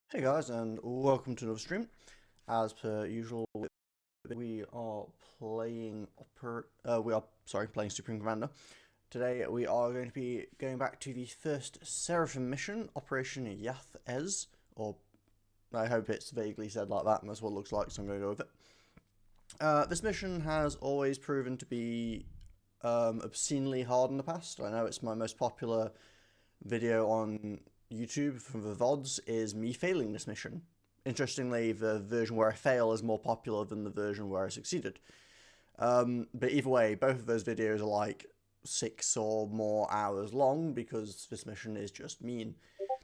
Hey guys, and welcome to another stream. As per usual, we are playing Supreme Commander. Today we are going to be going back to the first Seraphim Mission, Operation Yath-Aez, or I hope it's vaguely said like that, and that's what it looks like, so I'm going to go with it. This mission has always proven to be obscenely hard in the past. I know it's my most popular video on YouTube from the VODs is me failing this mission. Interestingly, the version where I fail is more popular than the version where I succeeded. But either way, both of those videos are like 6 or more hours long because this mission is just mean.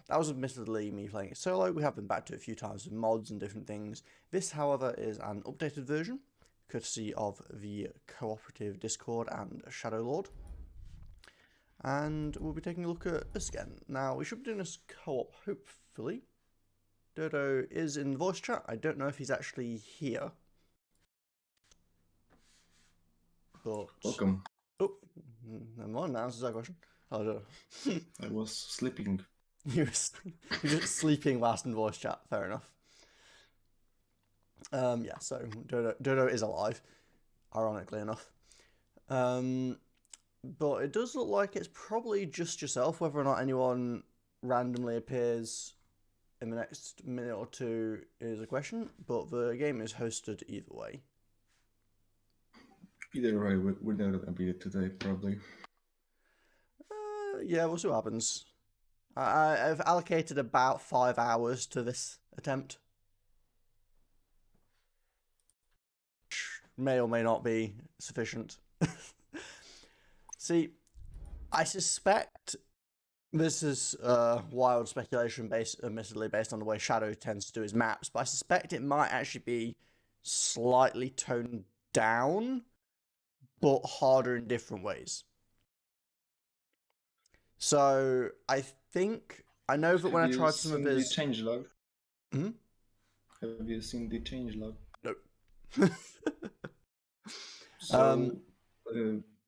That was admittedly me playing it solo. We have been back to it a few times with mods and different things. This, however, is an updated version, courtesy of the cooperative Discord and Shadow Lord. And we'll be taking a look at this again. Now, we should be doing this co-op, hopefully. Dodo is in the voice chat. I don't know if he's actually here. But... Welcome. Oh, never mind, that answers that question. Hello, Dodo. I was sleeping. You're just sleeping whilst in voice chat, fair enough. Yeah, so Dodo is alive, ironically enough. But it does look like it's probably just yourself. Whether or not anyone randomly appears in the next minute or two is a question, but the game is hosted either way. Either way, we're not gonna beat it today, probably. Yeah, we'll see what happens. I've allocated about 5 hours to this attempt. May or may not be sufficient. See, I suspect this is wild speculation, admittedly based on the way Shadow tends to do his maps, but I suspect it might actually be slightly toned down, but harder in different ways. So I know that when I tried some of his... Have you seen the changelog? Hmm? Have you seen the changelog? No. So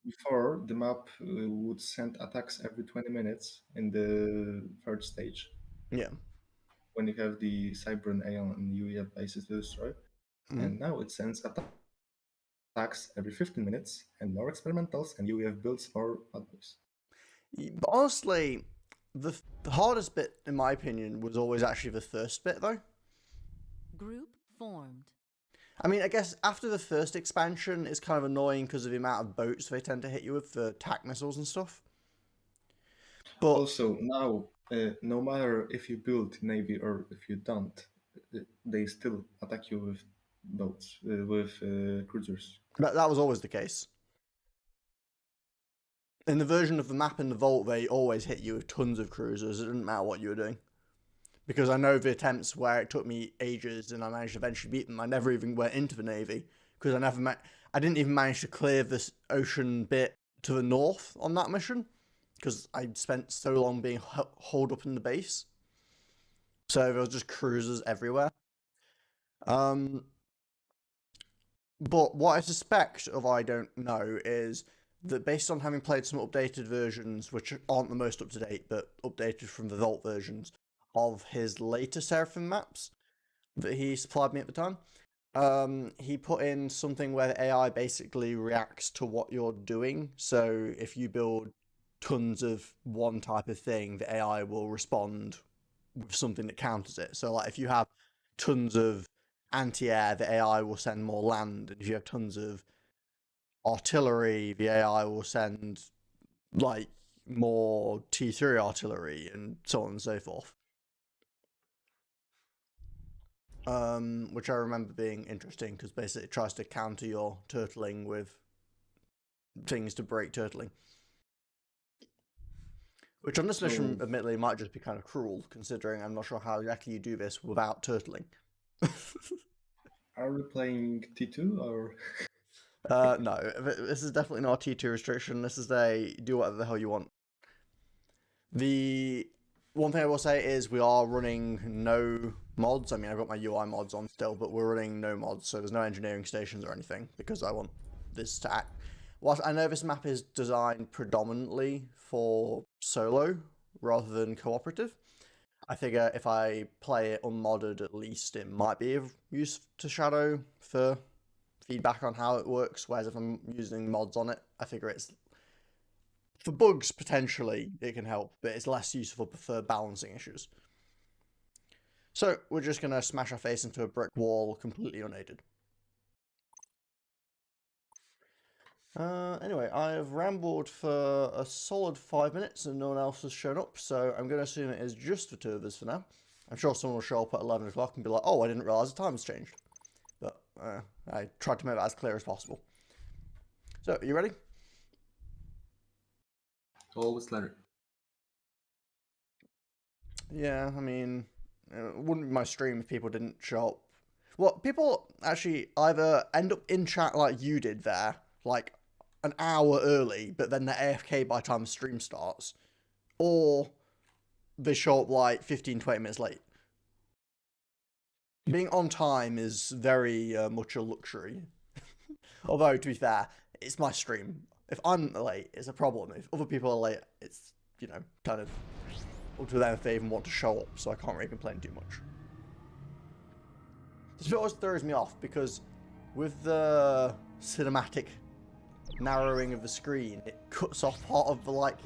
before, the map would send attacks every 20 minutes in the third stage. Yeah. When you have the Cybran Aeon and UEF bases to destroy. And now it sends attacks every 15 minutes and more experimentals, and UEF builds more bad boys. But honestly, the hardest bit, in my opinion, was always actually the first bit, though. Group formed. I mean, I guess after the first expansion, it's kind of annoying because of the amount of boats they tend to hit you with for attack missiles and stuff. But also, now, no matter if you build Navy or if you don't, they still attack you with boats, with cruisers. that was always the case. In the version of the map in the Vault, they always hit you with tons of cruisers. It didn't matter what you were doing. Because I know the attempts where it took me ages and I managed to eventually beat them, I never even went into the Navy. Because I didn't even manage to clear this ocean bit to the north on that mission. Because I spent so long being holed up in the base. So there was just cruisers everywhere. But what I suspect of I don't know is that based on having played some updated versions, which aren't the most up-to-date, but updated from the Vault versions, of his later Seraphim maps that he supplied me at the time, he put in something where the AI basically reacts to what you're doing. So if you build tons of one type of thing, the AI will respond with something that counters it. So like if you have tons of anti-air, the AI will send more land, and if you have tons of artillery, the AI will send like more T3 artillery, and so on and so forth. Which I remember being interesting because basically it tries to counter your turtling with things to break turtling. Which on this mission, admittedly, might just be kind of cruel, considering I'm not sure how exactly you do this without turtling. Are we playing T2 or? No, this is definitely not a T2 restriction. This is a do whatever the hell you want. The one thing I will say is we are running no mods. I mean, I've got my UI mods on still, but we're running no mods, so there's no engineering stations or anything, because I want this to act... Whilst I know this map is designed predominantly for solo rather than cooperative, I figure if I play it unmodded, at least it might be of use to Shadow for feedback on how it works. Whereas if I'm using mods on it, I figure it's for bugs potentially it can help, but it's less useful for balancing issues. So we're just gonna smash our face into a brick wall completely unaided. Anyway, I've rambled for a solid 5 minutes and no one else has shown up, so I'm going to assume it is just the two of us for now. I'm sure someone will show up at 11 o'clock and be like, oh, I didn't realise the time has changed. But I tried to make that as clear as possible. So, are you ready? Always ready. Yeah, I mean, it wouldn't be my stream if people didn't show up. Well, people actually either end up in chat like you did there, like an hour early, but then they're AFK by the time the stream starts, or they show up like 15-20 minutes late. Being on time is very much a luxury. Although, to be fair, it's my stream. If I'm late, it's a problem. If other people are late, it's, you know, kind of up to them if they even want to show up, so I can't really complain too much. This bit always throws me off because with the cinematic narrowing of the screen, it cuts off part of the, like,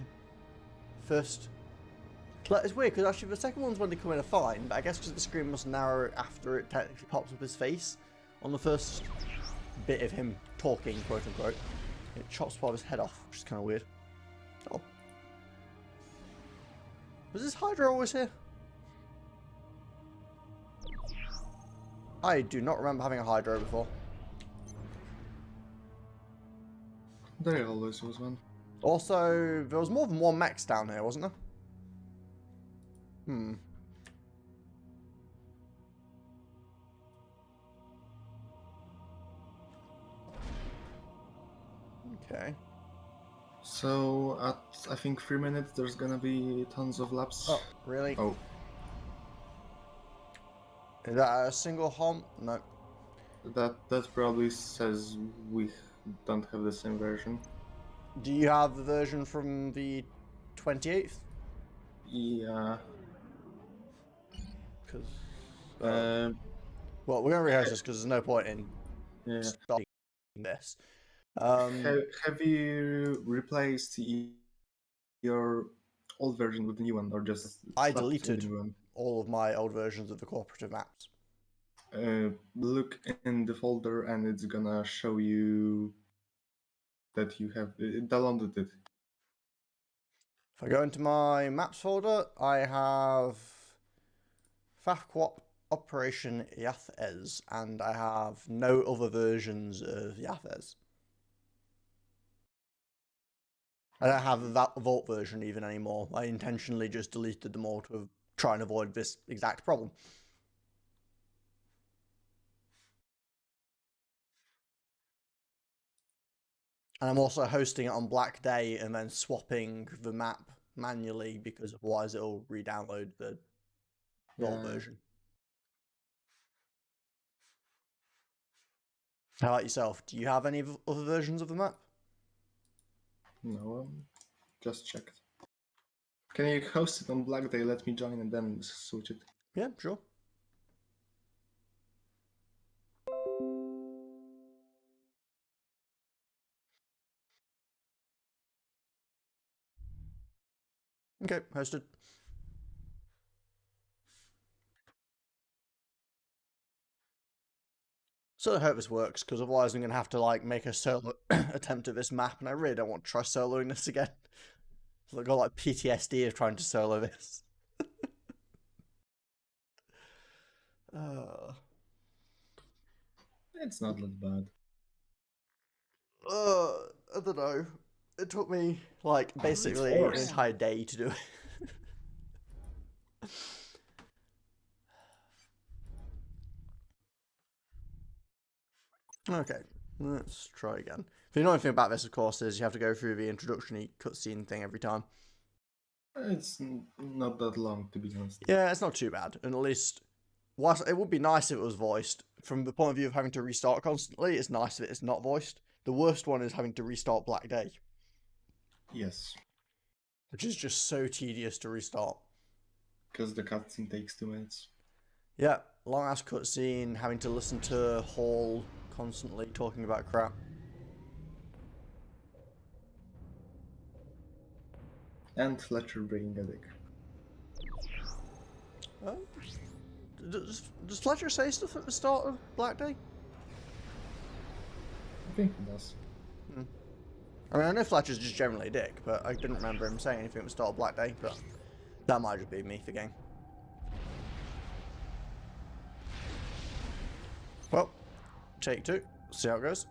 first... Like, it's weird, because actually the second ones when they come in are fine, but I guess because the screen must narrow it after it technically pops up his face on the first bit of him talking, quote unquote, it chops part of his head off, which is kind of weird. Oh. Was this Hydra always here? I do not remember having a Hydra before. There always was one. Also, there was more than one mechs down here, wasn't there? Okay. So at I think 3 minutes there's gonna be tons of laps. Oh, really? Oh. Is that a single hom? No. That probably says we don't have the same version. Do you have the version from the 28th? Yeah. Because Well, we're gonna rehearse this because there's no point in stopping this. Have you replaced your old version with the new one, or just I slapped deleted the new one? all of my old versions of the cooperative maps. Look in the folder, and it's gonna show you that you have downloaded it. If I go into my maps folder, I have FAF Co-op Operation Yath-Aez, and I have no other versions of Yath-Aez. I don't have that Vault version even anymore. I intentionally just deleted them all to try and avoid this exact problem. And I'm also hosting it on Black Day and then swapping the map manually because otherwise it'll re-download the Vault version. How about yourself? Do you have any other versions of the map? No, just checked. Can you host it on Black Day? Let me join and then switch it. Yeah, sure. Okay, hosted. So I hope this works, because otherwise I'm going to have to like make a solo attempt at this map, and I really don't want to try soloing this again. I've got like PTSD of trying to solo this. It's not that bad. I don't know. It took me like basically an entire day to do it. Okay, let's try again. If you know anything about this, of course, is you have to go through the introductory cutscene thing every time. It's not that long, to be honest. Yeah, it's not too bad. And at least, whilst it would be nice if it was voiced, from the point of view of having to restart constantly, it's nice if it's not voiced. The worst one is having to restart Black Day. Yes. Which is just so tedious to restart. because the cutscene takes 2 minutes. Yeah, long ass cutscene, having to listen to Hall constantly talking about crap. And Fletcher bringing a dick. Does Fletcher say stuff at the start of Black Day? I think he does. I mean, I know Fletcher's just generally a dick, but I didn't remember him saying anything at the start of Black Day, but that might just be me forgetting. Well, take 2. See how it goes.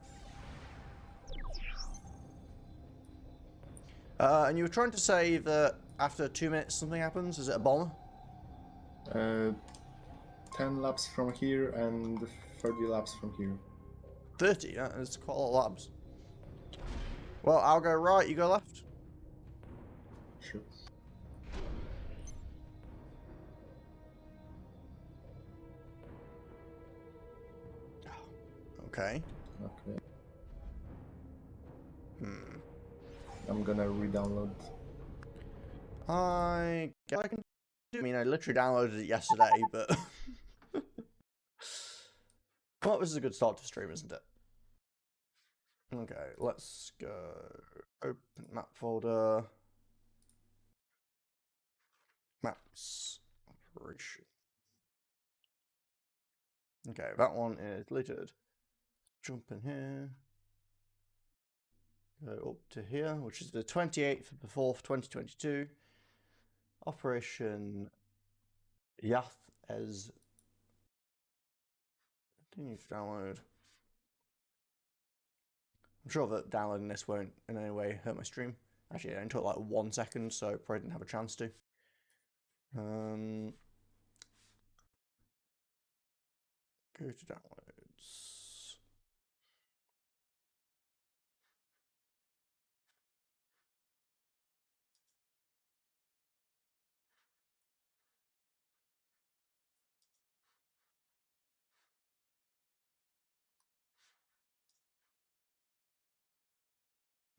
And you were trying to say that after 2 minutes something happens. Is it a bomber? 10 laps from here and 30 laps from here. 30? Yeah, it's quite a lot of labs. Well, I'll go right, you go left. Sure. Okay. Okay. Hmm. I'm gonna re-download. I guess I can do. I mean, I literally downloaded it yesterday, but well, this is a good start to stream, isn't it? Okay, let's go. Open map folder. Maps. Operation. Okay, that one is deleted. Jump in here. Go up to here, which is the 28th of the 4th, 2022. Operation Yath-Aez. Continue to download. I'm sure that downloading this won't in any way hurt my stream. Actually, it only took like 1 second, so probably didn't have a chance to. Go to downloads.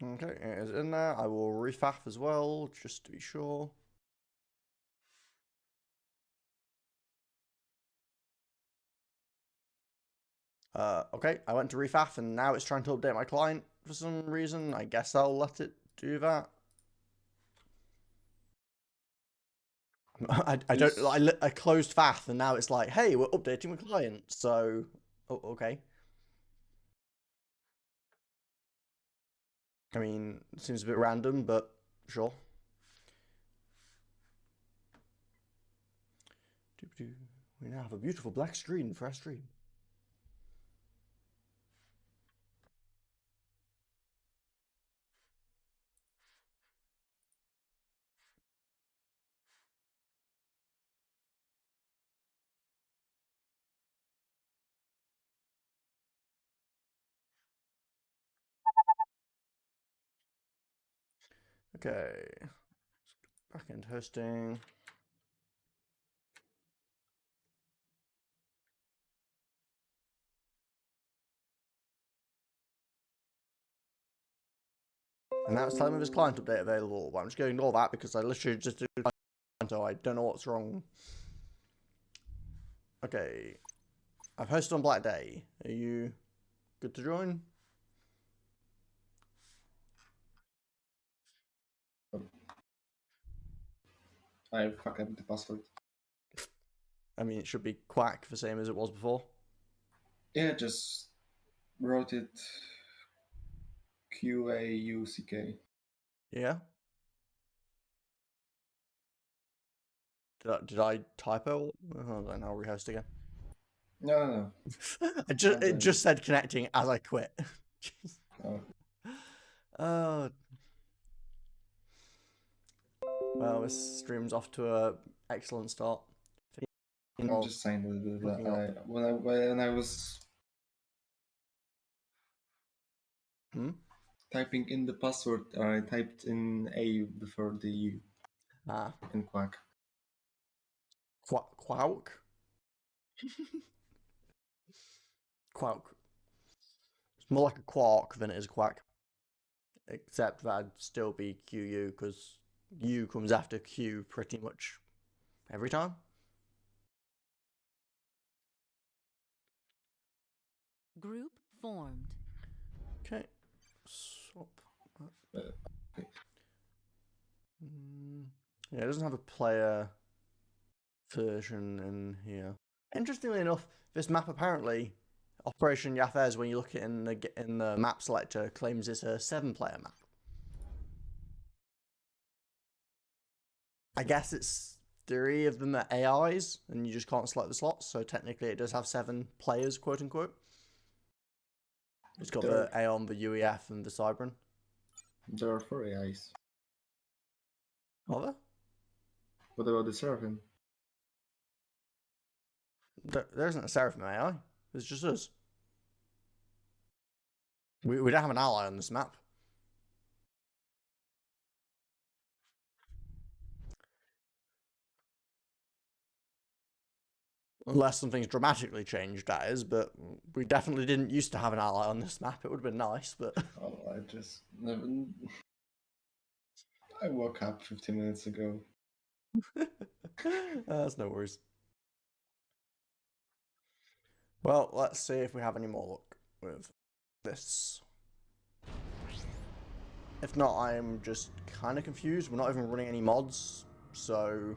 Okay, it is in there. I will refaf as well, just to be sure. Okay, I went to refaf and now it's trying to update my client for some reason. I guess I'll let it do that. I closed FAF and now it's like, hey, we're updating the client. So, okay. I mean, it seems a bit random, but sure. We now have a beautiful black screen for our stream. Okay. Backend hosting. And now it's telling me there's client update available. But I'm just going to ignore that because I literally just did it, so I don't know what's wrong. Okay. I've hosted on Black Day. Are you good to join? I fuck up the password. I mean, it should be Quack the same as it was before. Yeah, just wrote it QAUCK. Yeah. Did I typo? Hold on, I'll rehost again. No. It just said connecting as I quit. Oh. Oh. Well, this stream's off to a excellent start. I'm just saying that when I was typing in the password, I typed in A before the U. In Quack. Quack? Quack. It's more like a quark than it is a quack. Except that'd still be QU because U comes after Q pretty much Every time? Group formed. Okay. Swap. Okay. Yeah, it doesn't have a player version in here. Interestingly enough, this map apparently, Operation Yath-Aez, when you look at it in the map selector, claims it's a 7-player map. I guess it's 3 of them are AIs, and you just can't select the slots, so technically it does have 7 players, quote unquote. It's got the Aeon, the UEF, and the Cybran. There are 4 AIs. Are there? What about the Seraphim? There isn't a Seraphim AI. It's just us. We don't have an ally on this map. Unless something's dramatically changed, that is, but we definitely didn't used to have an ally on this map. It would have been nice, but... Oh, I just never... I woke up 15 minutes ago. That's no worries. Well, let's see if we have any more luck with this. If not, I'm just kind of confused. We're not even running any mods, so...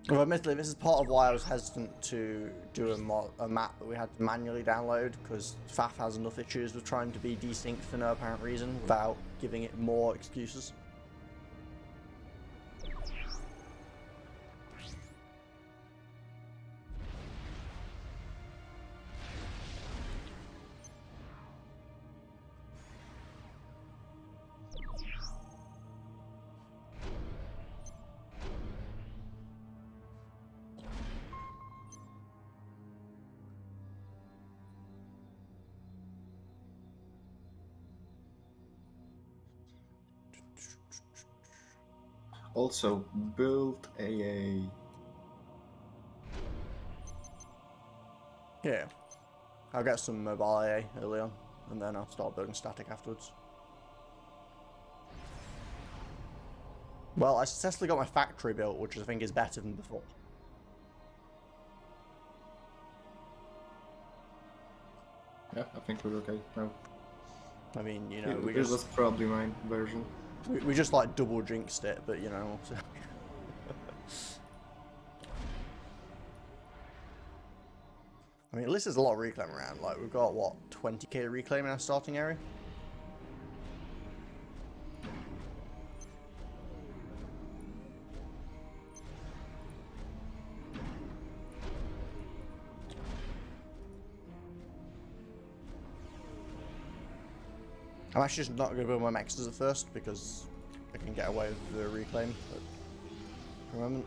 Well, admittedly, this is part of why I was hesitant to do a map that we had to manually download, because FAF has enough issues with trying to be desynced for no apparent reason without giving it more excuses. Also, build AA. Yeah. I'll get some mobile AA early on, and then I'll start building static afterwards. Well, I successfully got my factory built, which I think is better than before. Yeah, I think we're okay now. I mean, you know, It was probably my version. We just like double jinxed it, but you know. So. I mean, at least there's a lot of reclaim around. Like, we've got, what, 20k reclaim in our starting area? I'm actually just not going to build my mexes at first, because I can get away with the reclaim for the moment.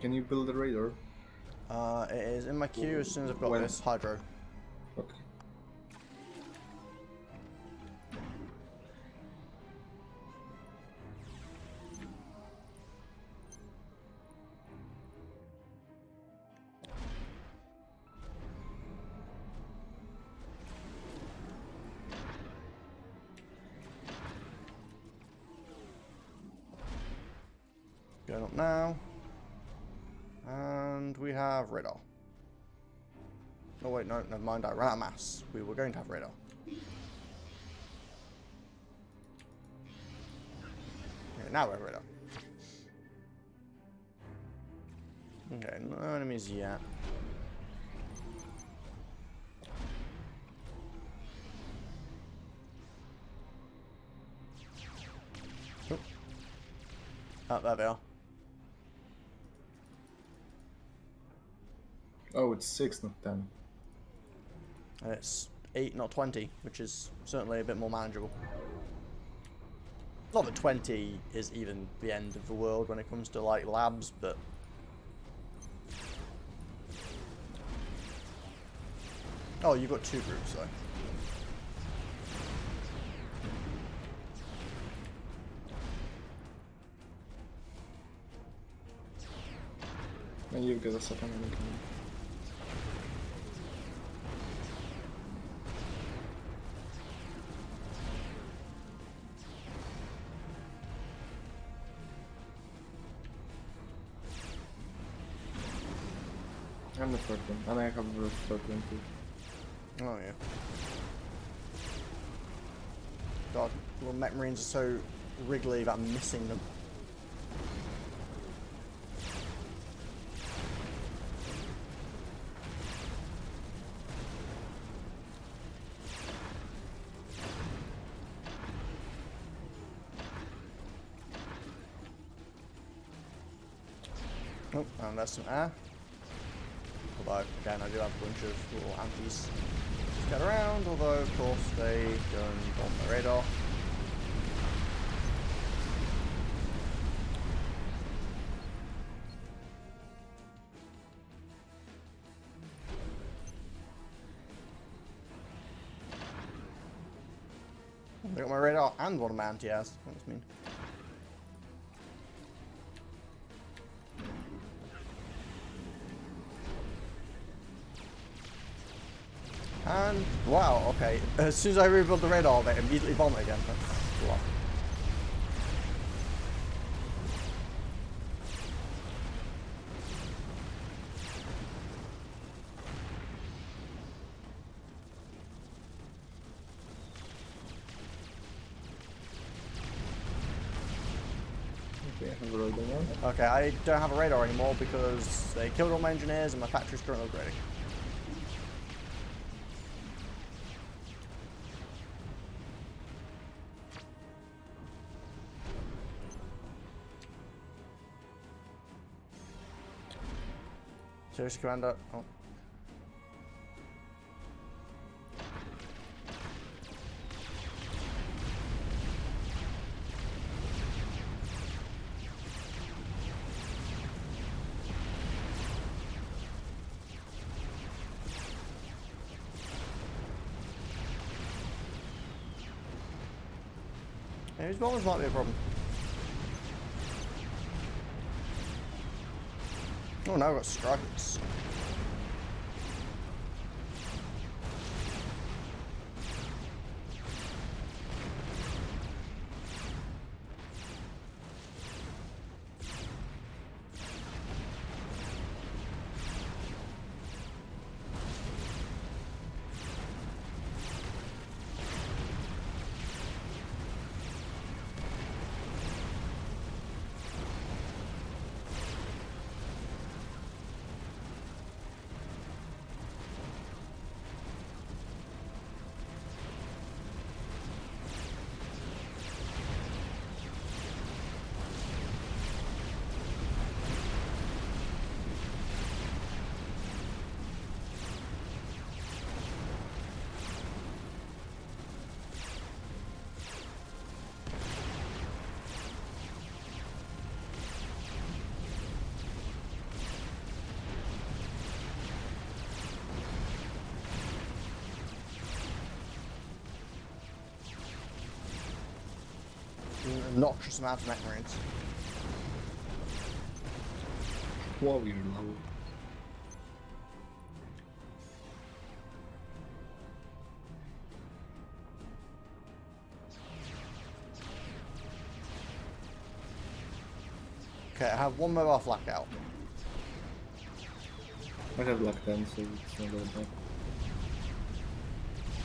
Can you build a radar? It is in my queue as soon as I've got this hydro. Okay. Going up now. And we have radar. Oh wait, no, never mind, I ran out of mass. We were going to have radar. Okay, now we have radar. Okay, no enemies yet. Oh, there they are. Oh, it's 6, not 10. It's 8, not 20, which is certainly a bit more manageable. Not that 20 is even the end of the world when it comes to like labs, but oh, you've got 2 groups though. And you've got a second one coming. I'm the third one, and I have the third one too. Oh yeah. God, little mech marines are so wriggly that I'm missing them. Oh, and there's some air. Although, again, I do have a bunch of little antis to get around, although, of course, they don't on my radar. They got my radar and one of my anti-airs. What does this mean? And wow, okay. As soon as I rebuild the radar, they immediately bomb it again. That's a lot. Okay, I have a radar now. Okay, I don't have a radar anymore because they killed all my engineers and my factory's currently upgrading. Seriously, Commander? Oh. Yeah, these bombers might be a problem. Oh, now I've got strikes. Obnoxious amount of mech marines. Warrior level. Okay, I have one mobile flak out. I have like 10, so it's not that bad.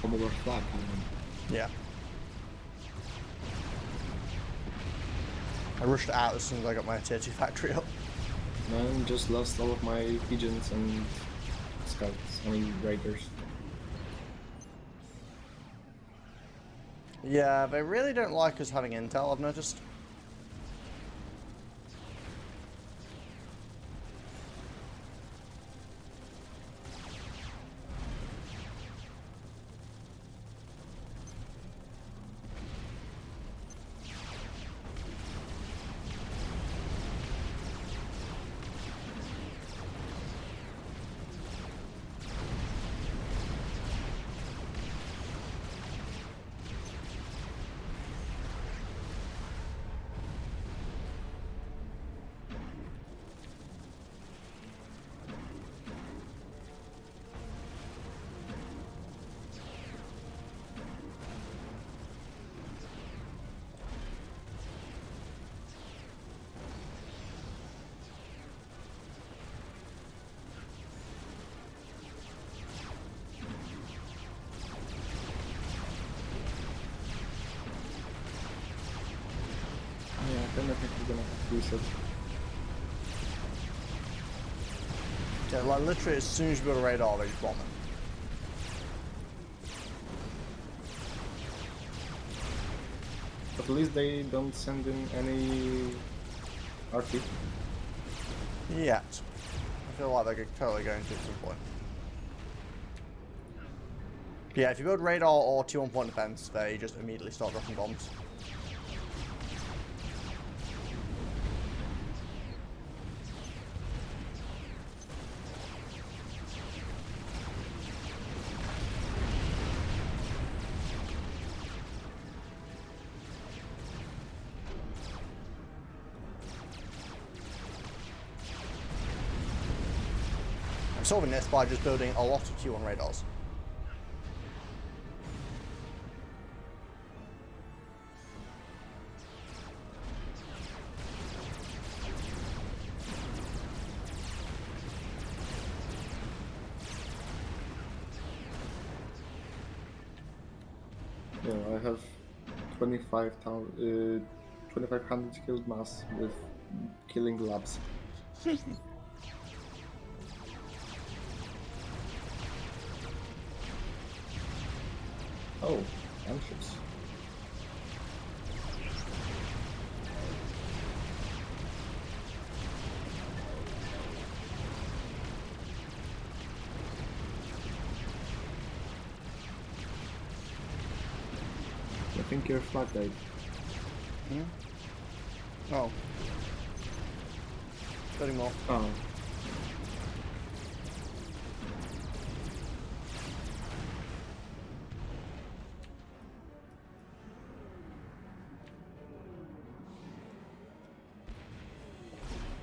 Commodore flag, Yeah. I rushed it out as soon as I got my tier 2 factory up. I just lost all of my pigeons and scouts, I mean raiders. Yeah, they really don't like us having intel, I've noticed. think we're gonna have to research. Yeah, like literally as soon as you build a radar, they just bomb it. But at least they don't send in any RT. Yet. I feel like they're totally going to at some point. Yeah, if you build radar or T1 point defense, they just immediately start dropping bombs. I'm solving this by just building a lot of T1 radars. Yeah, I have 2500 skilled mass with killing labs. Oh, gunships. I think your flag died. Hmm? Oh. Building more. Oh.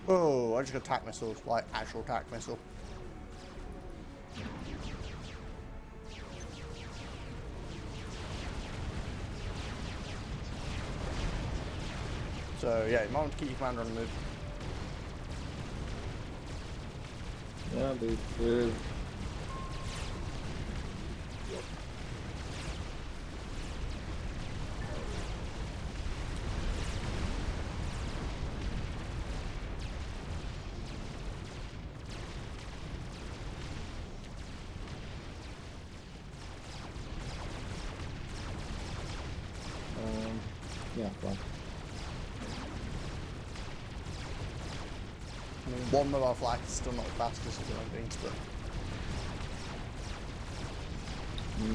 Oh, I just got attack missiles, like actual attack missile. So yeah, you might want to keep your commander on the move. Yeah, they yeah, flag. I mean, one mobile flag is still not the fastest as I'm being split.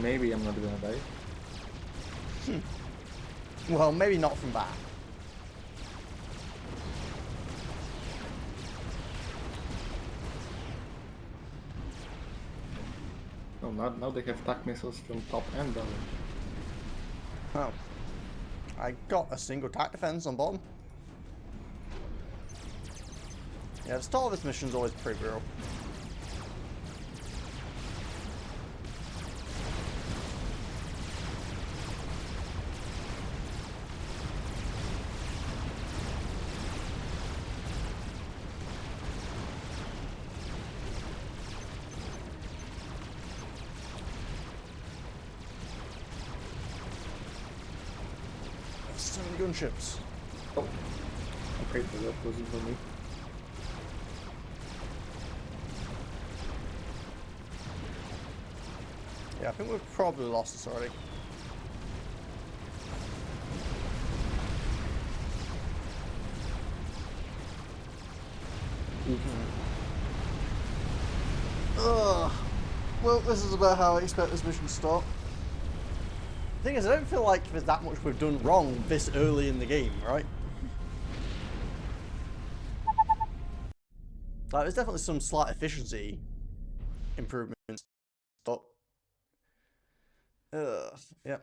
Maybe I'm not gonna die. Well, maybe not from that. Oh, now they have attack missiles from top and bottom. Oh. I got a single attack defense on bottom. Yeah, the start of this mission is always pretty brutal. So many gunships. Oh, okay, that wasn't for me. Yeah, I think we've probably lost this already. Ugh. Well, this is about how I expect this mission to start. The thing is, I don't feel like there's that much we've done wrong this early in the game, right? Like, there's definitely some slight efficiency improvements, but yeah,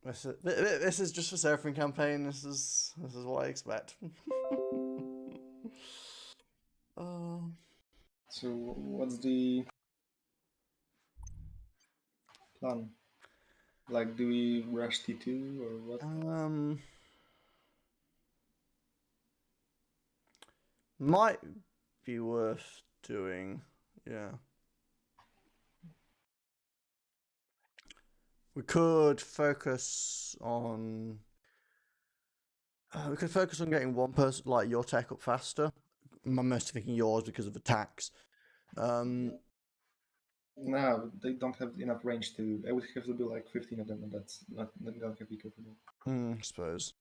this is just for Seraphim campaign. This is what I expect. So what's the plan? Like, do we rush T2 or what? Might be worth doing, yeah. We could focus on We could focus on getting one person, like your tech, up faster. I'm mostly thinking yours because of attacks. No, they don't have enough range to. I would have to do like 15 of them, and that's not gonna be capable. I suppose.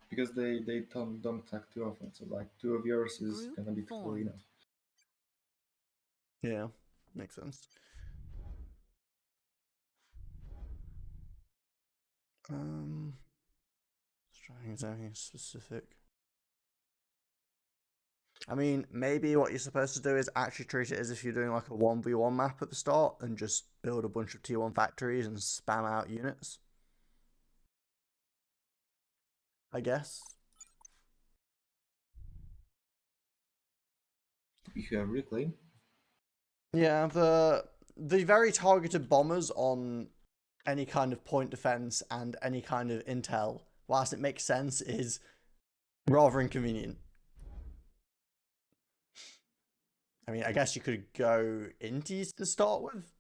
Because they don't attack too often, so like 2 of yours is Group gonna be totally formed. enough. Yeah, makes sense. Let's try something specific. I mean, maybe what you're supposed to do is actually treat it as if you're doing like a 1v1 map at the start and just build a bunch of tier 1 factories and spam out units. I guess. If you have reclaim. Yeah, the very targeted bombers on any kind of point defense and any kind of intel, whilst it makes sense, is rather inconvenient. I mean, I guess you could go Inties to start with.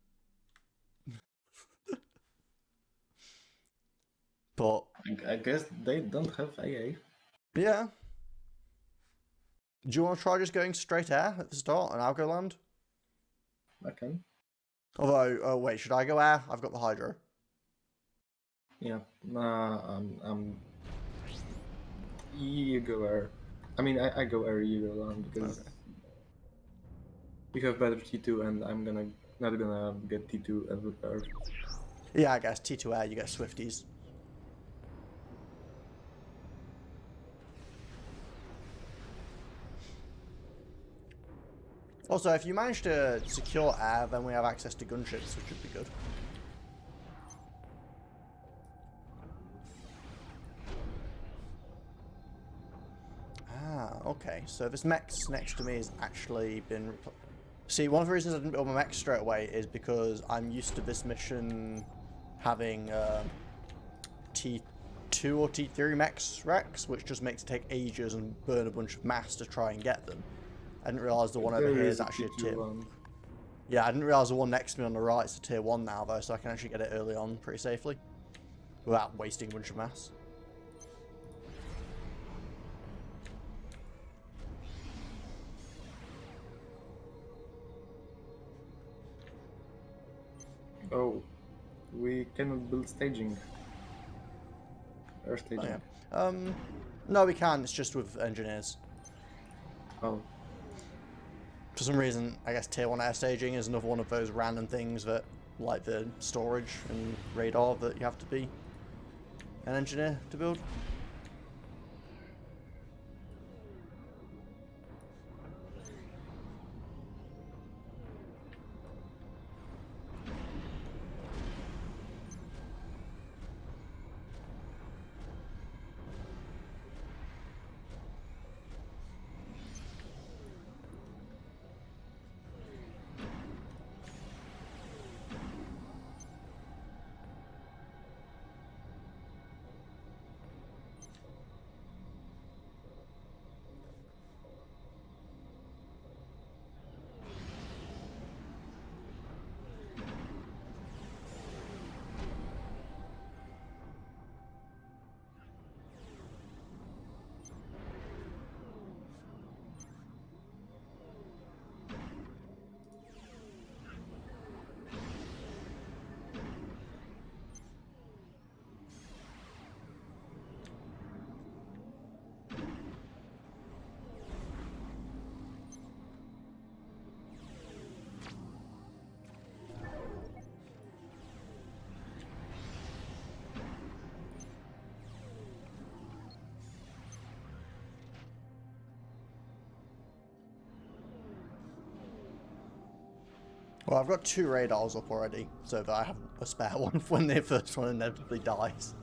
But I guess they don't have AA. yeah. Do you want to try just going straight air at the start and I'll go land? I can. Although, oh wait, should I go air? I've got the hydro. Yeah. You go air. I mean, I go air, you go land, because you have better T2, and I'm not gonna get T2 as repaired. Yeah, I guess T2 air, you get Swifties. Also, if you manage to secure air, then we have access to gunships, which would be good. Ah, okay. So this mech's next to me has actually been... See, one of the reasons I didn't build my mech straight away is because I'm used to this mission having T2 or T3 mechs Rex, which just makes it take ages and burn a bunch of mass to try and get them. I didn't realise the one over here is actually a tier... Yeah, I didn't realise the one next to me on the right is a tier 1 now, though, so I can actually get it early on pretty safely. Without wasting a bunch of mass. Oh, we cannot build staging. Air staging. Oh, yeah. No, we can, it's just with engineers. Oh. For some reason, I guess tier 1 air staging is another one of those random things that, like the storage and radar, that you have to be an engineer to build. Well, I've got 2 radars up already, so that I have a spare one when the first one inevitably dies.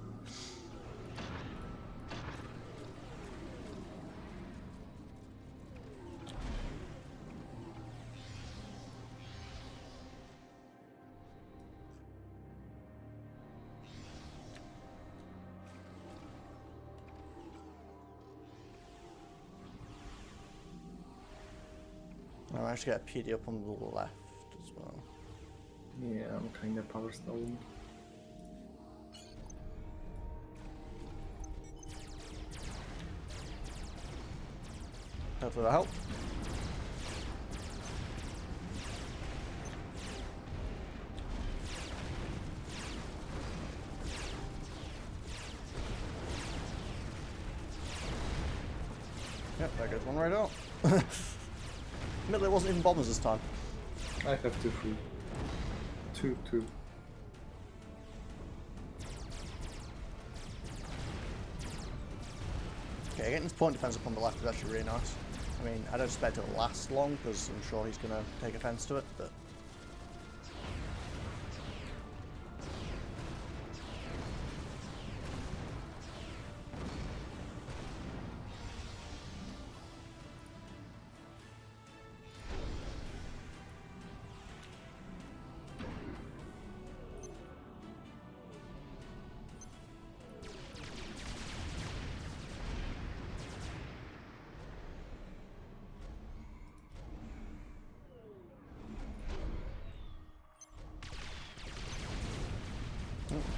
I managed to get a PD up on the left as well. Yeah, I'm kinda power stalling. Hopefully that'll help. Yep, there goes one right out. Admittedly, it wasn't even bombers this time. I have 2 free. 2. Okay, getting this point defense up on the left is actually really nice. I mean, I don't expect it to last long because I'm sure he's going to take offense to it, but...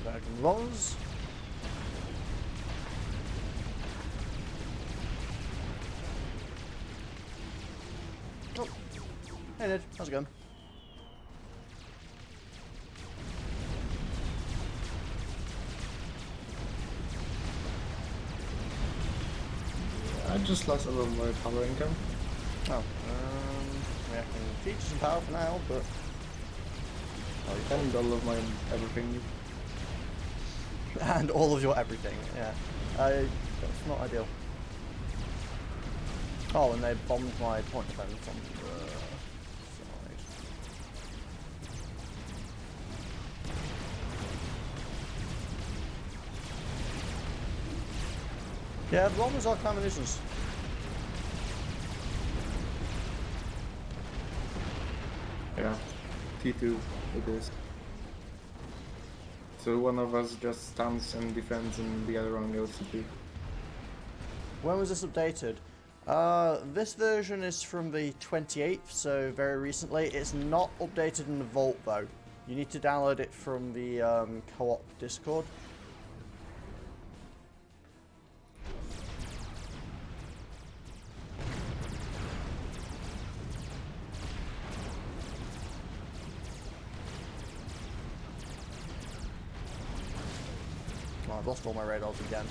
Back in rolls. Oh, hey Ned, how's it going? I just lost a little more power income. Oh, I can teach some power for now, but... And all of mine, everything. And all of your everything, yeah. That's not ideal. Oh, and they bombed my point defense on the side. Yeah, the bombers are kind of a nuisance. Yeah, T2 it is. So one of us just stands and defends and the other one goes to T2. When was this updated? This version is from the 28th, so very recently. It's not updated in the Vault though. You need to download it from the co-op Discord. Oh, I've lost all my radars again.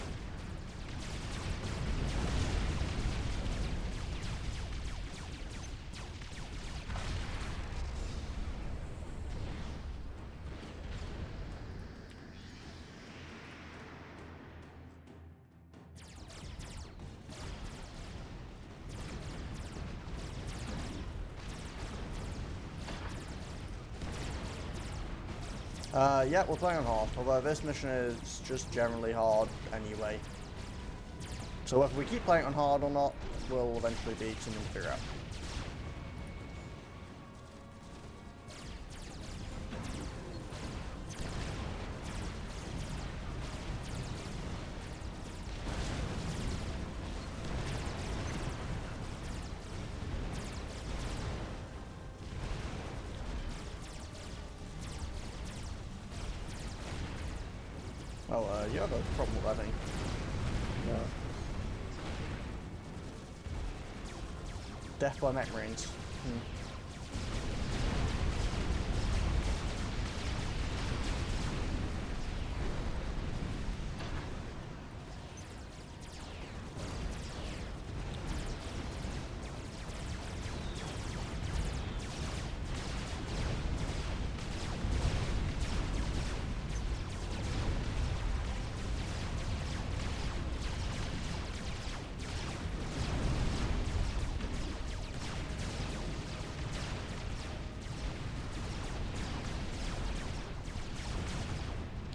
Yeah, we're playing on hard, although this mission is just generally hard anyway. So whether we keep playing on hard or not, will eventually be something to figure out. Oh, you have a problem with that thing. Yeah. Death by mech marines.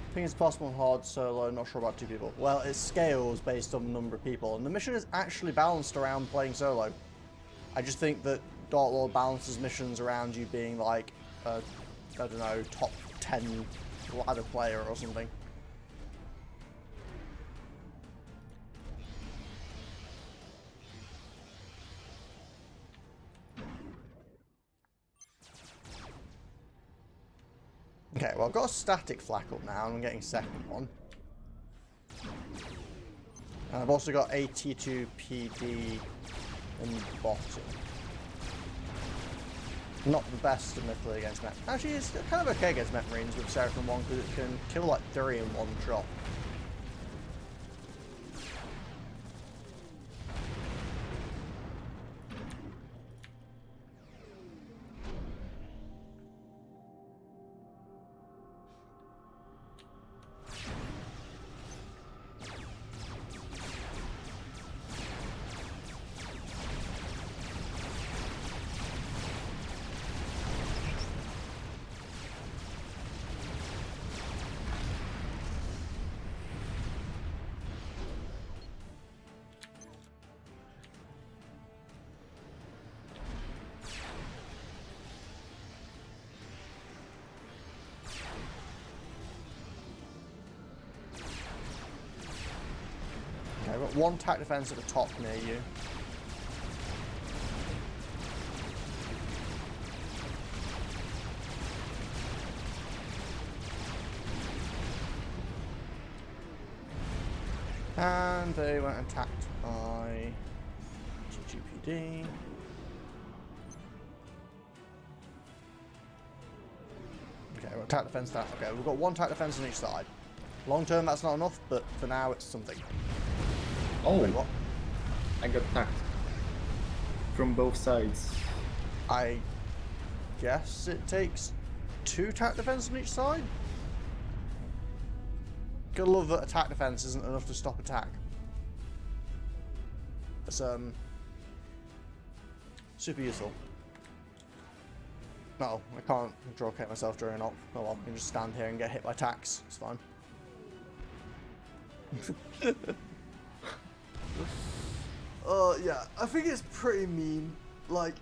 I think it's possible in hard solo, not sure about 2 people. Well, it scales based on the number of people, and the mission is actually balanced around playing solo. I just think that Dark Lord balances missions around you being like, I don't know, top 10 ladder player or something. Okay, well I've got a static flak up now and I'm getting second one. And I've also got AT2 PD and bottom. Not the best admittedly against Met. Actually, it's kind of okay against Met Marines with Seraphim 1 because it can kill like 3 in one shot. Okay, I've got 1 attack defense at the top near you. And they went attacked by GGPD. Okay, we've got attack defense down. Okay, we've got 1 attack defense on each side. Long term, that's not enough, but for now, it's something. Oh, Wait, what? I got attacked from both sides. I guess it takes 2 attack defense on each side? Gotta love that attack defense isn't enough to stop attack. It's super useful. No, I can't draw kick myself during op. Oh well, I can just stand here and get hit by attacks. It's fine. Yeah, I think it's pretty mean. Like,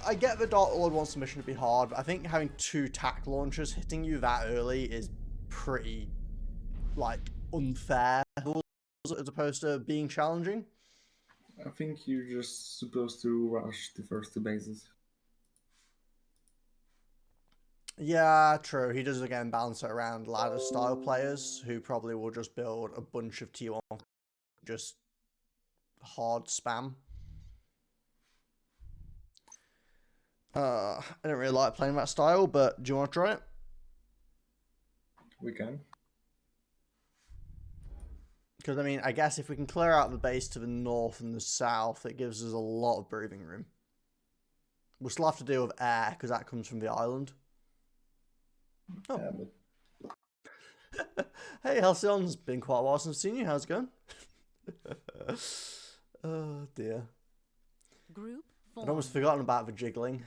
I get the Dark Lord wants the mission to be hard, but I think having 2 attack launchers hitting you that early is pretty, like, unfair as opposed to being challenging. I think you're just supposed to rush the first 2 bases. Yeah, true. He does again balance it around ladder style players who probably will just build a bunch of T1 just hard spam. I don't really like playing that style, but do you want to try it? We can. Because, I mean, I guess if we can clear out the base to the north and the south, it gives us a lot of breathing room. We'll still have to deal with air, because that comes from the island. Oh. Yeah, but... Hey, Halcyon, it's been quite a while since I've seen you. How's it going? Oh, dear. Group I'd formed. almost forgotten about the jiggling.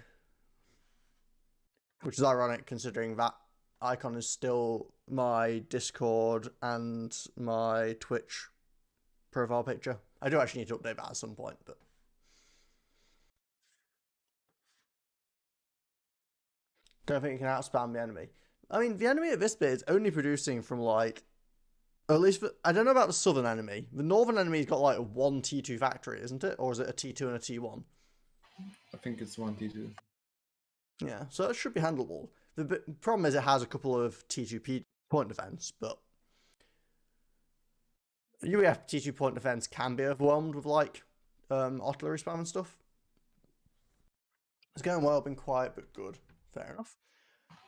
Which is ironic, considering that icon is still my Discord and my Twitch profile picture. I do actually need to update that at some point, but don't think you can outspam the enemy. I mean, the enemy at this bit is only producing from like, or at least for, I don't know about the southern enemy. The northern enemy's got like 1 T2 factory, isn't it? Or is it a T2 and a T1? I think it's 1T2. Yeah, so it should be handleable. The problem is it has a couple of T2P point defense, but UEF T2 point defense can be overwhelmed with like artillery spam and stuff. It's going well, been quiet, but good. Fair enough.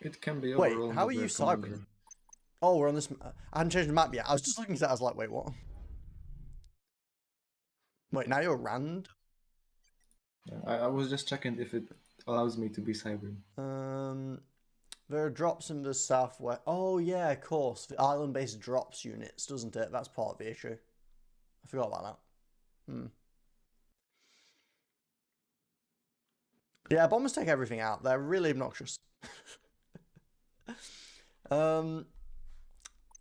It can be Wait, overall. how are you cybering? Oh, we're on this. I hadn't changed the map yet. I was just looking at that. I was like, wait, what? Wait, now you're Rand? I was just checking if it allows me to be cybering. There are drops in the southwest. Oh, yeah, of course. The island-based drops units, doesn't it? That's part of the issue. I forgot about that. Yeah, bombers take everything out. They're really obnoxious.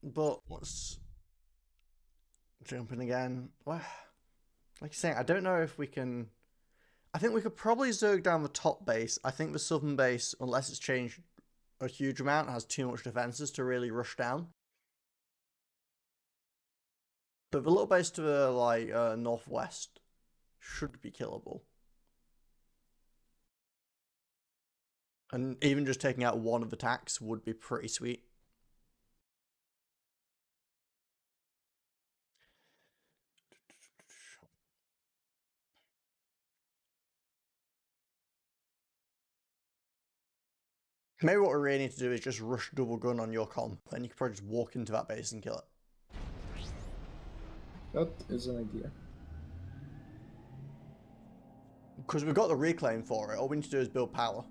But let's jump in again. Well, like you're saying, I don't know if we can... I think we could probably zerg down the top base. I think the southern base, unless it's changed a huge amount, has too much defenses to really rush down. But the little base to the like northwest should be killable. And even just taking out 1 of the attacks would be pretty sweet. Maybe what we really need to do is just rush double gun on your comm. Then you can probably just walk into that base and kill it. That is an idea. Because we've got the reclaim for it, all we need to do is build power.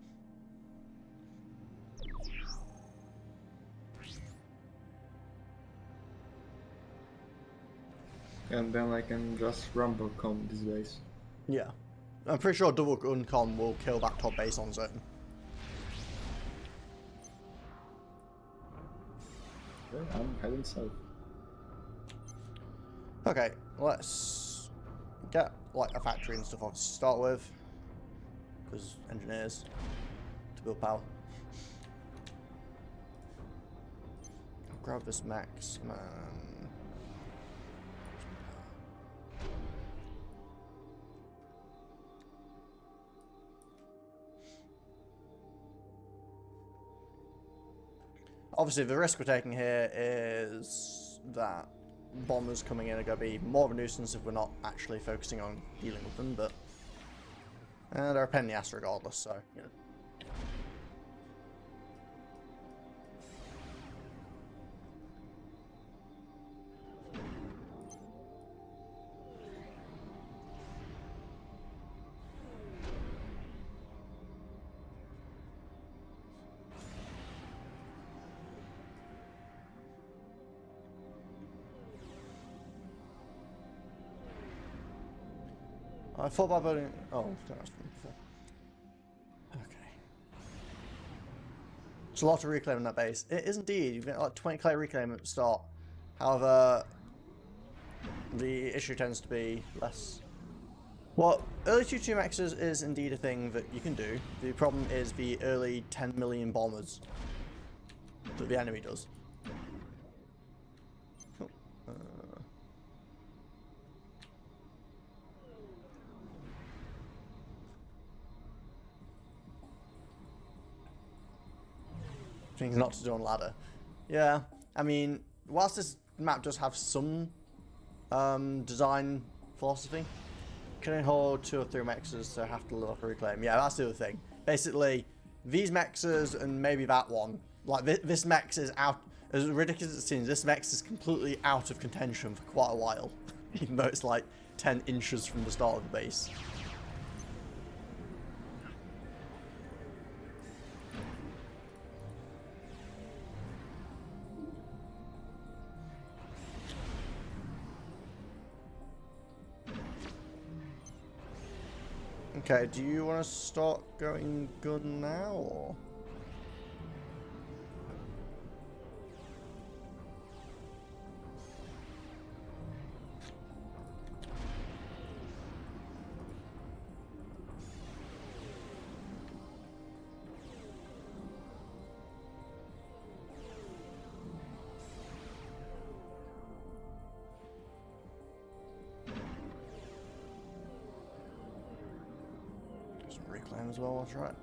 And then I can just rumble com this base. Yeah. I'm pretty sure double gun comm will kill that top base on zone. Okay, I'm heading south. Okay, let's get like a factory and stuff obviously to start with. Because engineers to build power. I'll grab this max, man. Obviously, the risk we're taking here is that bombers coming in are going to be more of a nuisance if we're not actually focusing on dealing with them, but they're a pain in the ass regardless, so, you know. I thought about building. Oh, that's before. Okay. It's a lot of reclaim in that base. It is indeed. You've got like 20 clay reclaim at the start. However, the issue tends to be less. Well, early 2-2 maxes is indeed a thing that you can do. The problem is the early 10 million bombers that the enemy does. Things not to do on ladder. Yeah, I mean, whilst this map does have some design philosophy, can it hold 2 or 3 mexes so have to look reclaim? Yeah, that's the other thing. Basically, these mexes and maybe that one, like this mex is out, as ridiculous as it seems, this mex is completely out of contention for quite a while, even though it's like 10 inches from the start of the base. Okay, do you want to start going good now, or? Reclaim as well, that's right.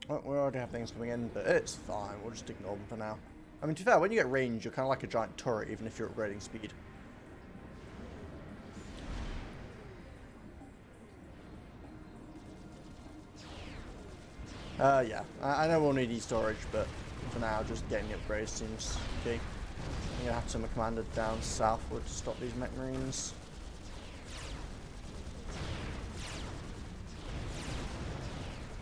Well, we already have things coming in, but it's fine. We'll just ignore them for now. I mean, to be fair, when you get range, you're kind of like a giant turret, even if you're upgrading speed. Yeah, I know we'll need e-storage, but for now, just getting the upgrades seems key. I'm gonna have to send a commander down southward to stop these mech marines.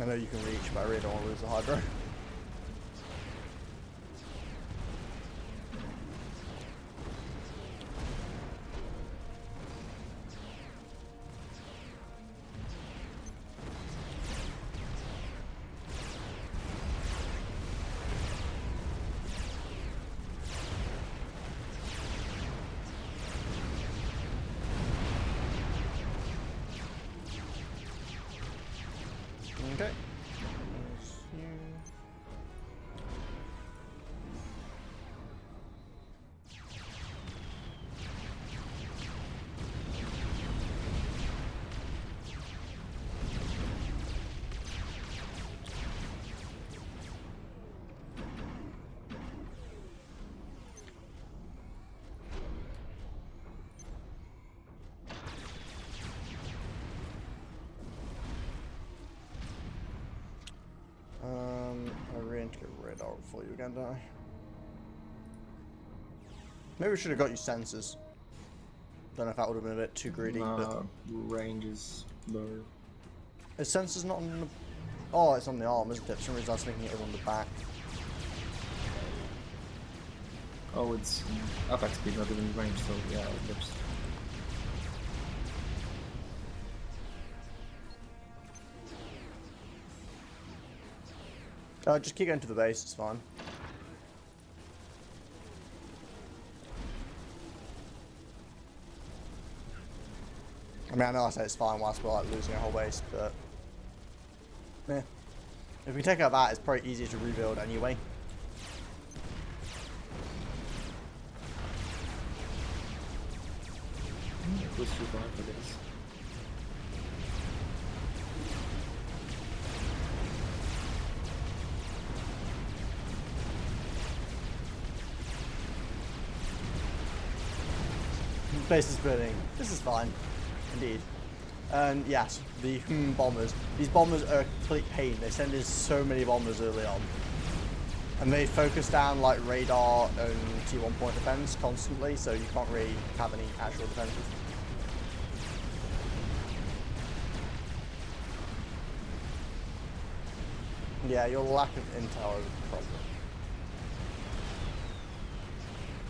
I know you can reach, but I really don't want to lose the hydro. Okay. for you again, don't I? Maybe we should have got you sensors. Don't know if that would have been a bit too greedy. But... range is lower. Is sensors not on the... Oh, it's on the arm, isn't it? For some reason I was thinking it was on the back. Oh, it's attack speed, not even range, so yeah, it looks... Just keep going to the base, it's fine. I mean, I know I say it's fine whilst we're like losing a whole base, but... Yeah. If we take out that, it's probably easier to rebuild anyway. Push you back, I guess. Base is burning. This is fine. Indeed. And yes, the bombers. These bombers are a complete pain. They send in so many bombers early on. And they focus down like radar and T1 point defense constantly, so you can't really have any actual defenses. Yeah, your lack of intel is a problem.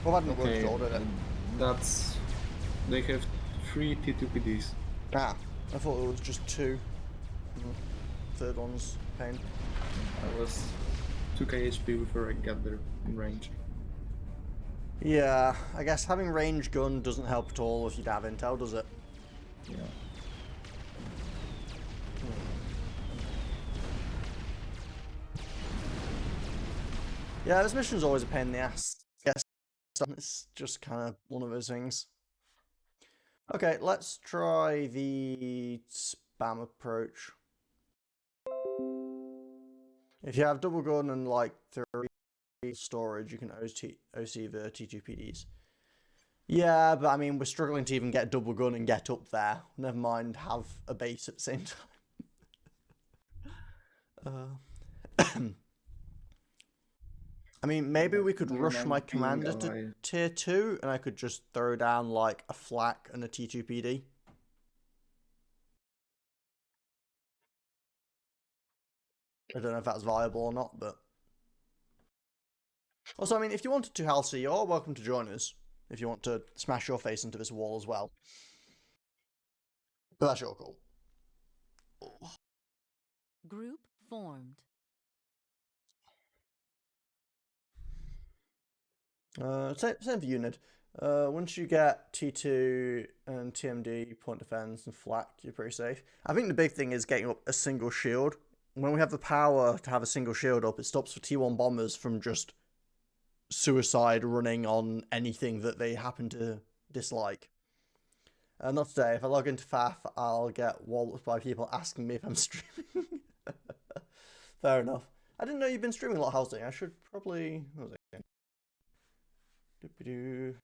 Well, that didn't work at all, did it? That's... They have 3 T2PDs. Ah, I thought it was just 2. Third one's pain. I was 2k HP before I got there in range. Yeah, I guess having range gun doesn't help at all if you don't have intel, does it? Yeah. Yeah, this mission's always a pain in the ass. Yes, it's just kind of one of those things. Okay, let's try the spam approach. If you have double gun and like 3 storage, you can OC the T2PDs. Yeah, but I mean, we're struggling to even get double gun and get up there. Never mind have a base at the same time. I mean, maybe we could rush my commander to tier 2 and I could just throw down like a flak and a T2PD. I don't know if that's viable or not, but... Also, I mean, if you wanted to, Halsey, you're welcome to join us. If you want to smash your face into this wall as well. But that's your call. Group formed. Same for unit. Once you get T2 and TMD, point defense, and flak, you're pretty safe. I think the big thing is getting up a single shield. When we have the power to have a single shield up, it stops for T1 bombers from just suicide running on anything that they happen to dislike. Not today. If I log into FAF, I'll get walloped by people asking me if I'm streaming. Fair enough. I didn't know you've been streaming a lot, Halsey. I should probably... What was it? There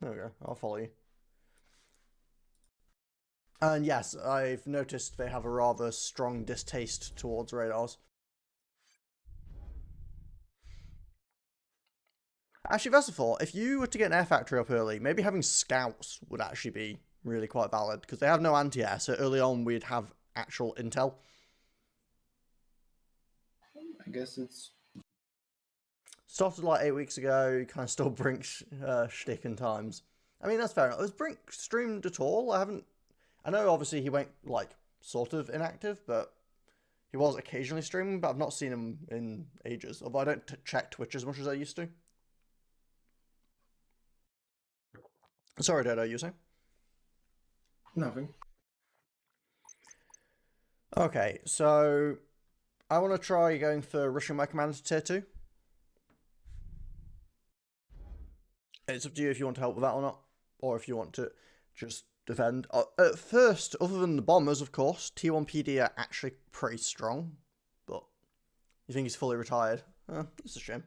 we go, I'll follow you. And yes, I've noticed they have a rather strong distaste towards radars. Actually, that's a thought. If you were to get an air factory up early, maybe having scouts would actually be really quite valid, because they have no anti-air, so early on we'd have actual intel. I guess it's... Started like 8 weeks ago, kind of still Brink's shtick in times. I mean, that's fair enough. Has Brink streamed at all? I know obviously he went like sort of inactive, but he was occasionally streaming, but I've not seen him in ages. Although I don't check Twitch as much as I used to. Sorry, Dodo, you were saying? Nothing. Okay, so I want to try going for rushing my commander to tier 2. It's up to you if you want to help with that or not, or if you want to just defend. At first, other than the bombers, of course, T1PD are actually pretty strong, but you think he's fully retired? It's a shame.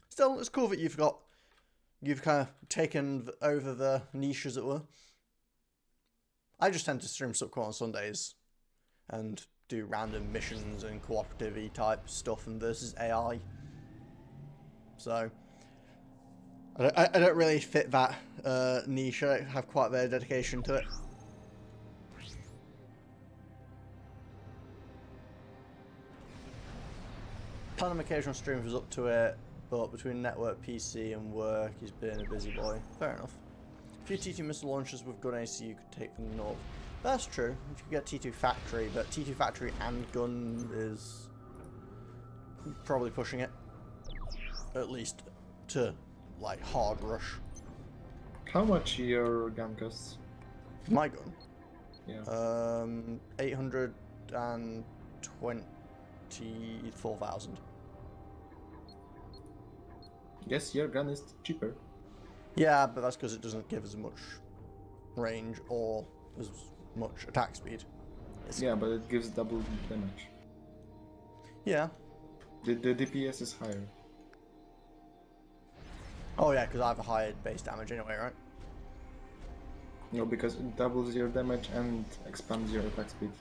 Still, it's cool that you've kind of taken over the niche, as it were. I just tend to stream Subcore on Sundays, and do random missions and cooperative type stuff and versus AI. So I don't really fit that niche. I have quite a bit of dedication to it. Plan of occasional streams was up to it, but between network, PC and work, he's been a busy boy. Fair enough. A few T2 missile launchers with gun AC you could take from the north. That's true. If you get T2 factory, but T2 factory and gun is probably pushing it. At least to like hard rush. How much your gun costs? My gun? Yeah. 824,000. Yes, your gun is cheaper. Yeah, but that's because it doesn't give as much range or as much attack speed. Yeah, but it gives double damage. Yeah. The DPS is higher. Oh yeah, because I have a higher base damage anyway, right? No, because it doubles your damage and expands your attack speed.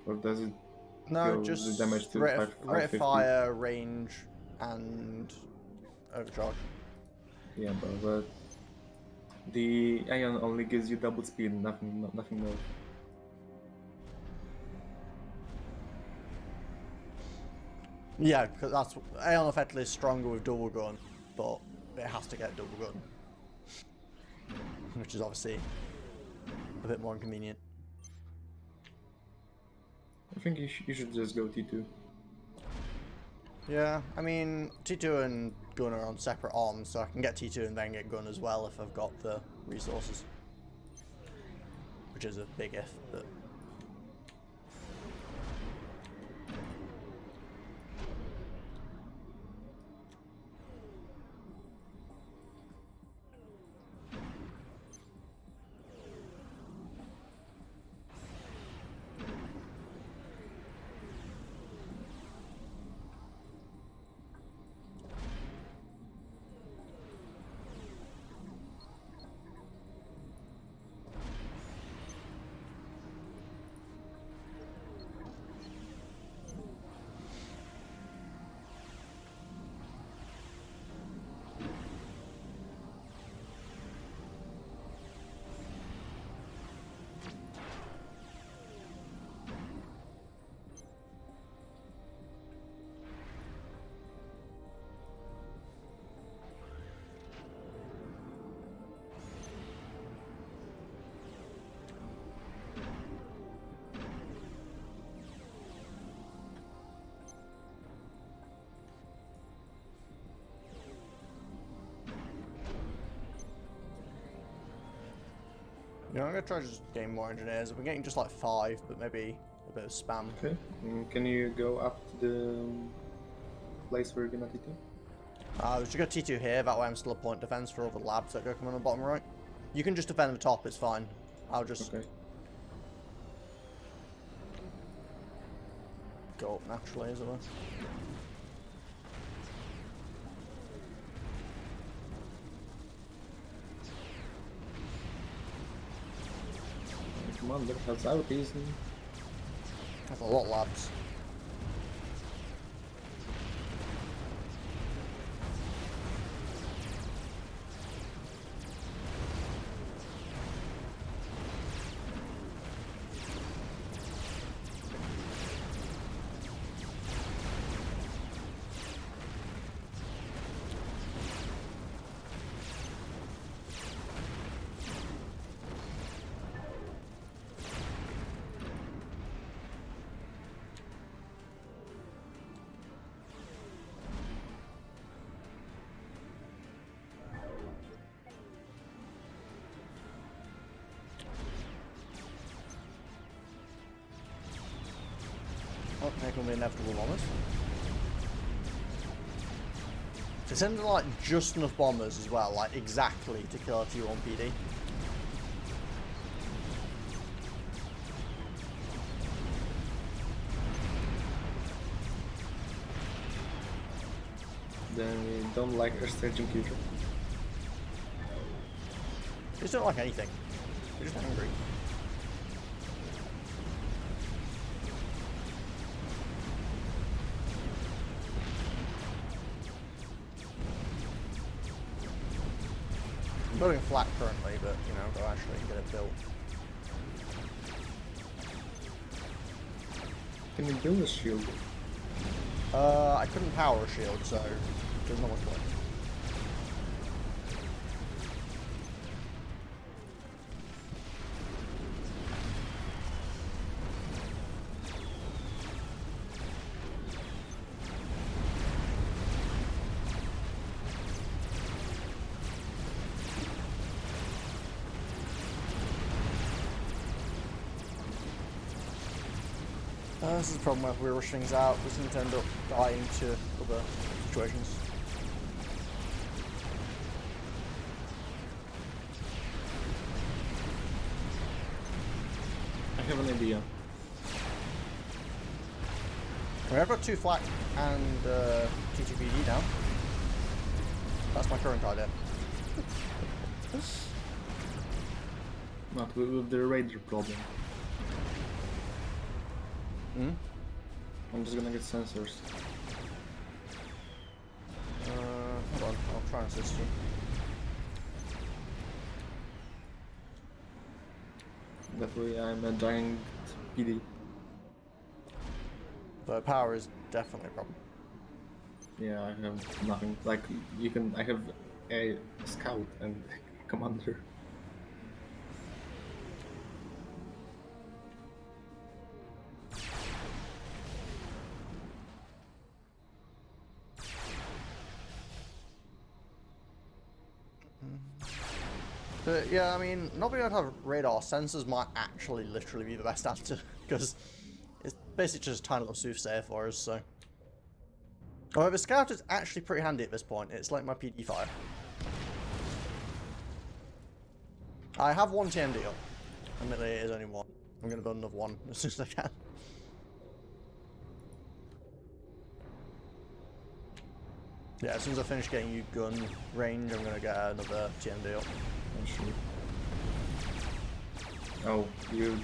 Or does it? No, go just the damage to rate of 550? fire, range, and overcharge. Yeah, but the Ion only gives you double speed, nothing more. Yeah, because that's Aeon effectively is stronger with double gun, but it has to get double gun, which is obviously a bit more inconvenient. I think you should just go T2. Yeah, I mean T2 and gun are on separate arms, so I can get T2 and then get gun as well if I've got the resources, which is a big if, but. You know, I'm gonna try to just gain more engineers. We're getting just like 5, but maybe a bit of spam. Okay. Can you go up to the place where you're gonna T2? We should go T2 here, that way I'm still a point defense for all the labs that go come on the bottom right. You can just defend the top, it's fine. I'll just go up naturally as well. Come on, look how out easy. That's a lot of labs. Oh, there can be inevitable bombers. They send like just enough bombers as well, like exactly to kill a T1 PD. Then we don't like our staging future. They just don't like anything. They're just angry. building a flat currently, but you know, I'll actually get it built. Can you build a shield? I couldn't power a shield, so there's not much point. This is the problem where we rush things out, we seem to end up dying to other situations. I have an idea. I've got 2 flak and T2PD now. That's my current idea. Not with the Raider problem. Hmm? I'm just gonna get sensors. Hold on, I'll try and assist you. That way I'm a giant PD. The power is definitely a problem. Yeah, I have nothing. Like, you can... I have a scout and commander. But yeah, I mean, not being able to have radar sensors might actually literally be the best answer, because it's basically just a tiny little soothsayer for us, so. However, Scout is actually pretty handy at this point. It's like my PD fire. I have 1 TMD up. Admittedly, it is only 1. I'm going to build another one as soon as I can. Yeah, as soon as I finish getting you gun range, I'm going to get another TMD up. Actually. Oh, you...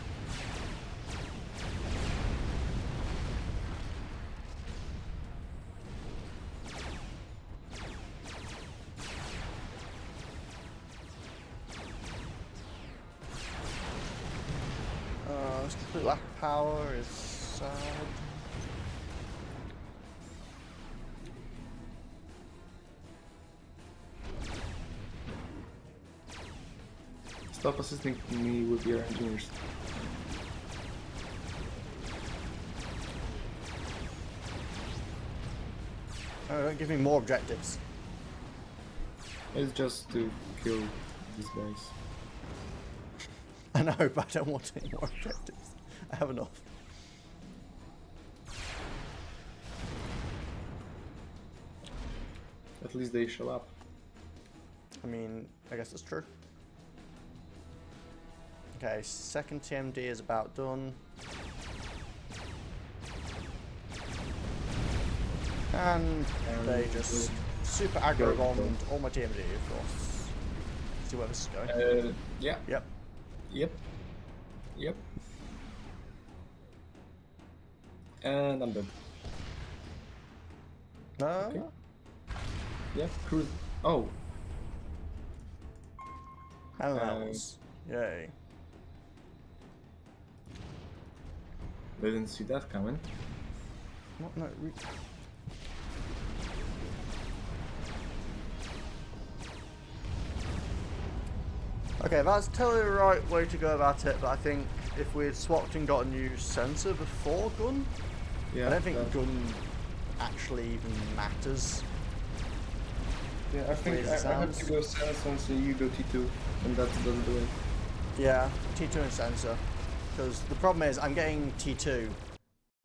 This complete lack of power is sad. Stop assisting me with your engineers. Oh, don't give me more objectives. It's just to kill these guys. I know, but I don't want any more objectives. I have enough. At least they show up. I mean, I guess that's true. Okay, second TMD is about done. And they just super aggro bombed all my TMD, of course. See where this is going. Yeah. Yep. Yep. Yep. And I'm dead. Okay. Yeah, cruise. Oh. Animals. Yay. They didn't see that coming. What? No. Okay, that's totally the right way to go about it, but I think if we had swapped and got a new sensor before gun, Yeah. I don't think gun actually even matters. Yeah, I think I have to go sense and say you go T2, and that's the way. Yeah, T2 and sensor. Because the problem is I'm getting T2,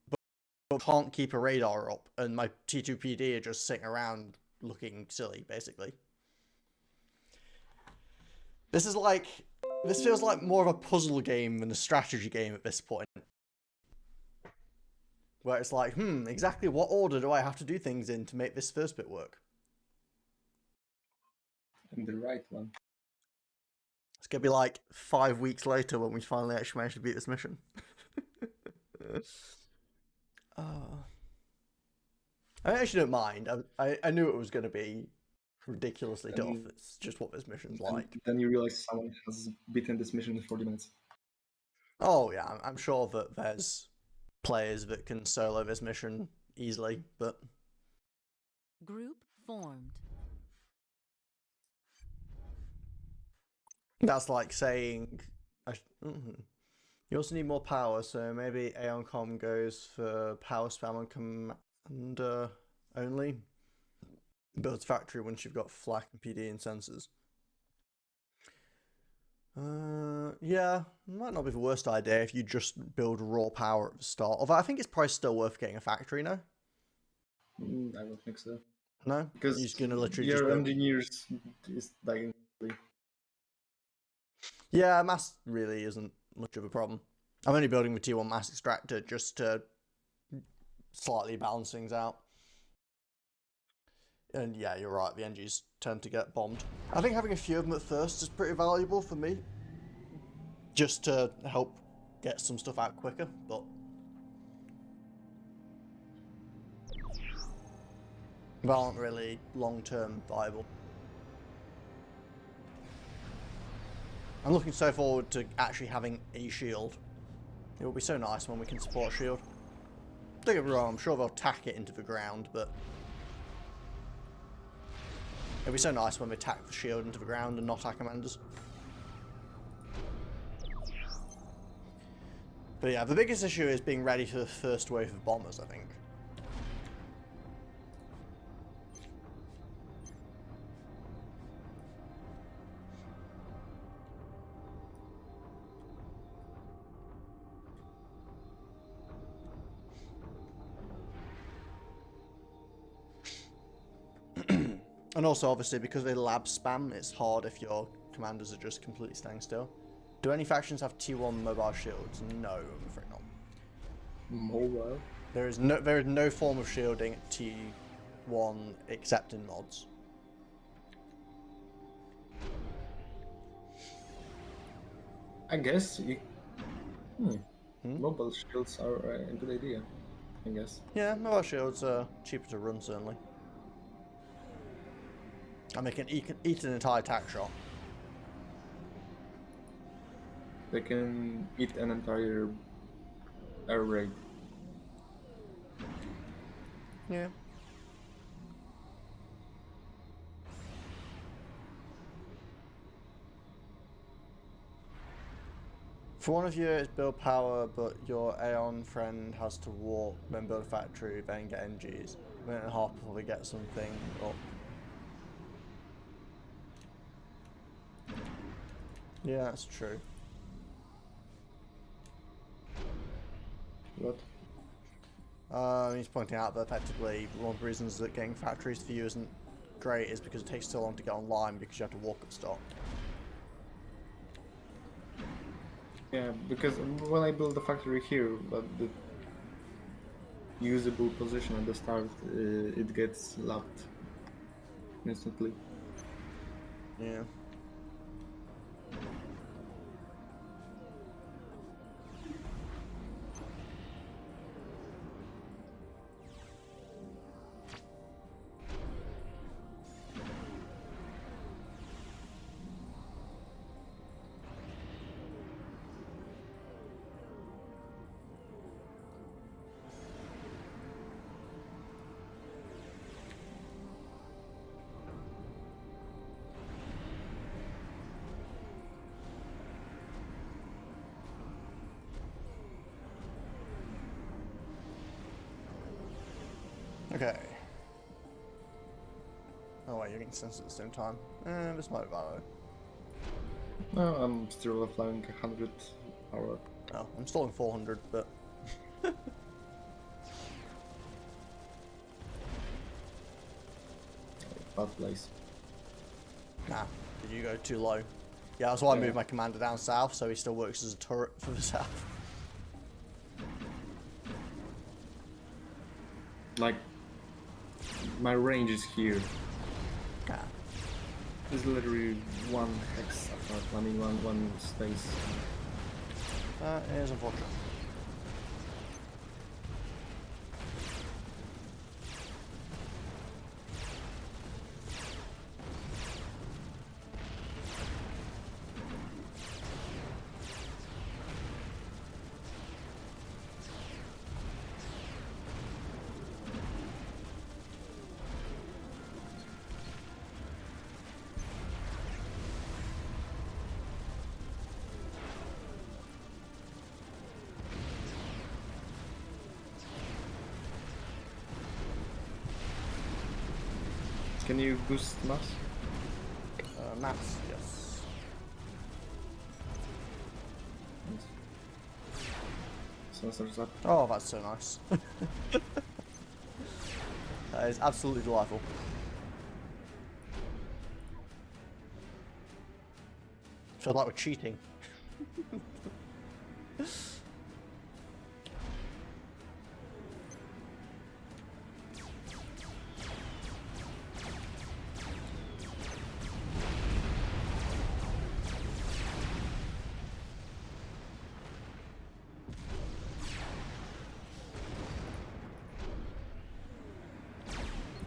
but can't keep a radar up, and my T2 PD are just sitting around looking silly, basically. This feels like more of a puzzle game than a strategy game at this point. Where it's like, exactly what order do I have to do things in to make this first bit work? And the right one. It's gonna be like 5 weeks later when we finally actually manage to beat this mission. I actually don't mind. I knew it was gonna be ridiculously tough. It's just what this mission's like. Then you realize someone has beaten this mission in 40 minutes. Oh yeah, I'm sure that there's players that can solo this mission easily, but Group formed. that's like saying you also need more power, so maybe Aeoncom goes for power spam on Commander only. Builds factory once you've got flak and PD and sensors. Yeah, might not be the worst idea if you just build raw power at the start. Although I think it's probably still worth getting a factory now. I don't think so. No? Because you're just gonna literally your just build... engineers is dying. Yeah, mass really isn't much of a problem. I'm only building the T1 mass extractor just to slightly balance things out. And yeah, you're right, the NGs tend to get bombed. I think having a few of them at first is pretty valuable for me. Just to help get some stuff out quicker, but... they aren't really long-term viable. I'm looking so forward to actually having a shield. It will be so nice when we can support shield. Don't get me wrong, I'm sure they'll tack it into the ground, but... it'll be so nice when we tack the shield into the ground and not our commanders. But yeah, the biggest issue is being ready for the first wave of bombers, I think. And also, obviously, because they lab spam, it's hard if your commanders are just completely standing still. Do any factions have T1 mobile shields? No, I'm afraid not. Mobile? There is no form of shielding at T1 except in mods. I guess you... Mobile shields are a good idea, I guess. Yeah, mobile shields are cheaper to run, certainly. And they can eat an entire attack shot. They can eat an entire air raid. Yeah. For one of you, it's build power, but your Aeon friend has to walk, then build a factory, then get NGs. A minute and a half before we get something up. Yeah, that's true. What? He's pointing out that effectively one of the reasons that getting factories for you isn't great is because it takes so long to get online because you have to walk at the start. Yeah, because when I build the factory here, but the usable position at the start, it gets lapped instantly. Yeah. Okay. Oh wait, you're getting sensed at the same time. This might be valid. No, I'm still flying 100 hour. Oh, I'm still in 400, but... Bad place. Nah, did you go too low? Yeah, that's why I moved my commander down south, so he still works as a turret for the south. Like, my range is here. Ah. It's literally one hex apart, I mean one space. That is unfortunate. Can you boost mass? Mass, yes. Sensors up. Oh, that's so nice. That is absolutely delightful. Feels like we're cheating.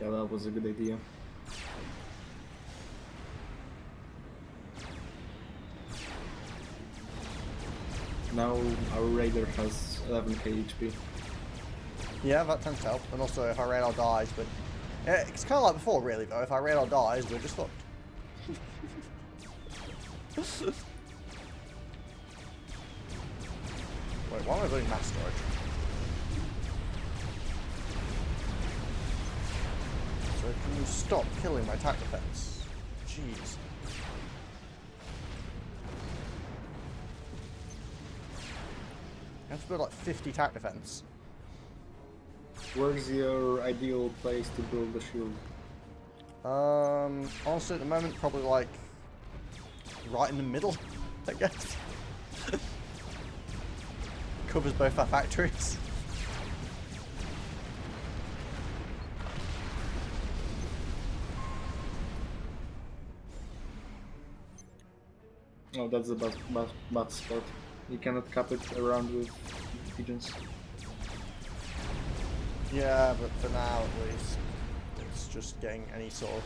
Yeah, that was a good idea. Now our raider has 11k HP. Yeah, that tends to help. And also, if our radar dies, but it's kind of like before, really. Though, if our radar dies, we're just fucked. Wait, why am I building mass storage? So can you stop killing my attack defense? Jeez. I have to build like 50 attack defense. Where's your ideal place to build the shield? Honestly, at the moment, probably like right in the middle, I guess. Covers both our factories. Oh, that's the bad spot. You cannot cap it around with pigeons. Yeah, but for now at least, it's just getting any sort of...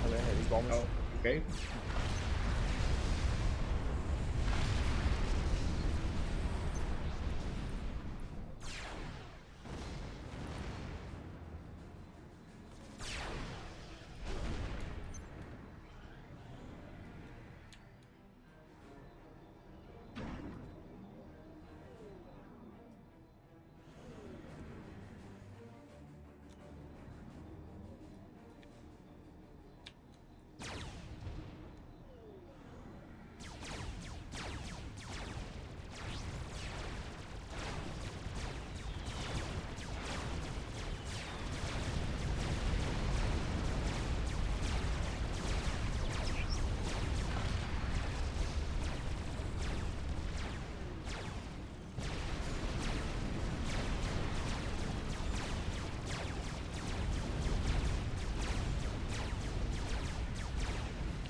I'm gonna hit these bombs. Oh, okay.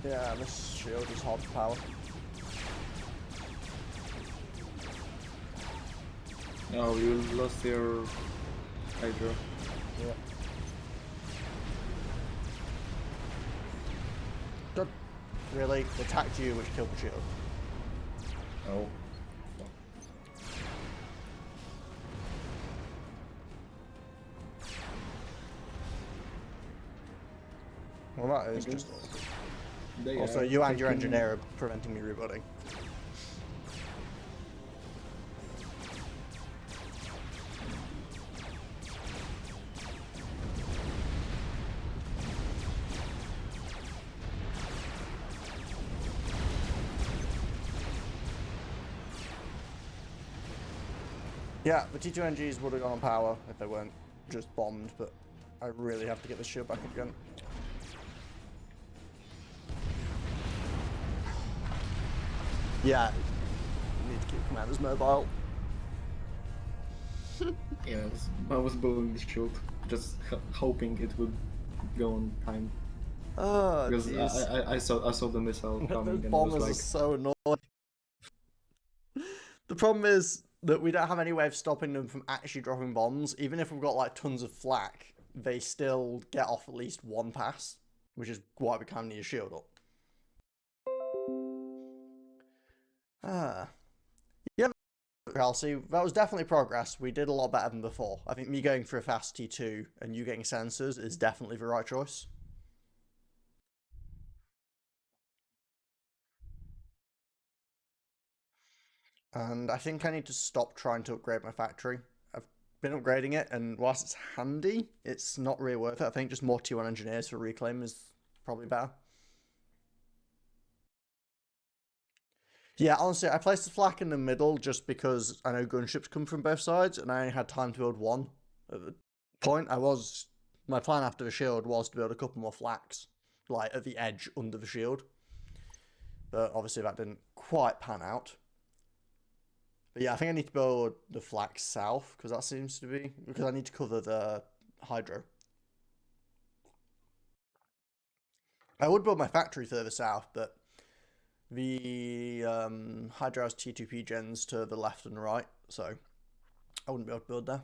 Yeah, this shield is hard to power. Oh, you lost your Hydra. Yeah. Good. Really? Attacked you, which killed the shield. Oh. Well, that is just... They Also, are you and your taking- engineer are preventing me rebooting. Yeah, the T2NGs would have gone on power if they weren't just bombed, but I really have to get this shield back up again. Yeah, need to keep commanders mobile. Yeah, I was building the shield, just hoping it would go on time. Oh, Because jeez. I saw the missile coming Those and I bombers was are like, so annoying. The problem is that we don't have any way of stopping them from actually dropping bombs. Even if we've got like tons of flak, they still get off at least one pass, which is why we kind of need a shield up. Ah. Yeah, Okay, I'll see. That was definitely progress. We did a lot better than before. I think me going for a fast T2 and you getting sensors is definitely the right choice. And I think I need to stop trying to upgrade my factory. I've been upgrading it, and whilst it's handy, it's not really worth it. I think just more T1 engineers for reclaim is probably better. Yeah, honestly, I placed the flak in the middle just because I know gunships come from both sides, and I only had time to build one. At the point, my plan after the shield was to build a couple more flaks, like at the edge under the shield. But obviously that didn't quite pan out. But yeah, I think I need to build the flak south, because that seems to be... because I need to cover the hydro. I would build my factory further south, but the hydro has T2P gens to the left and right, so I wouldn't be able to build there.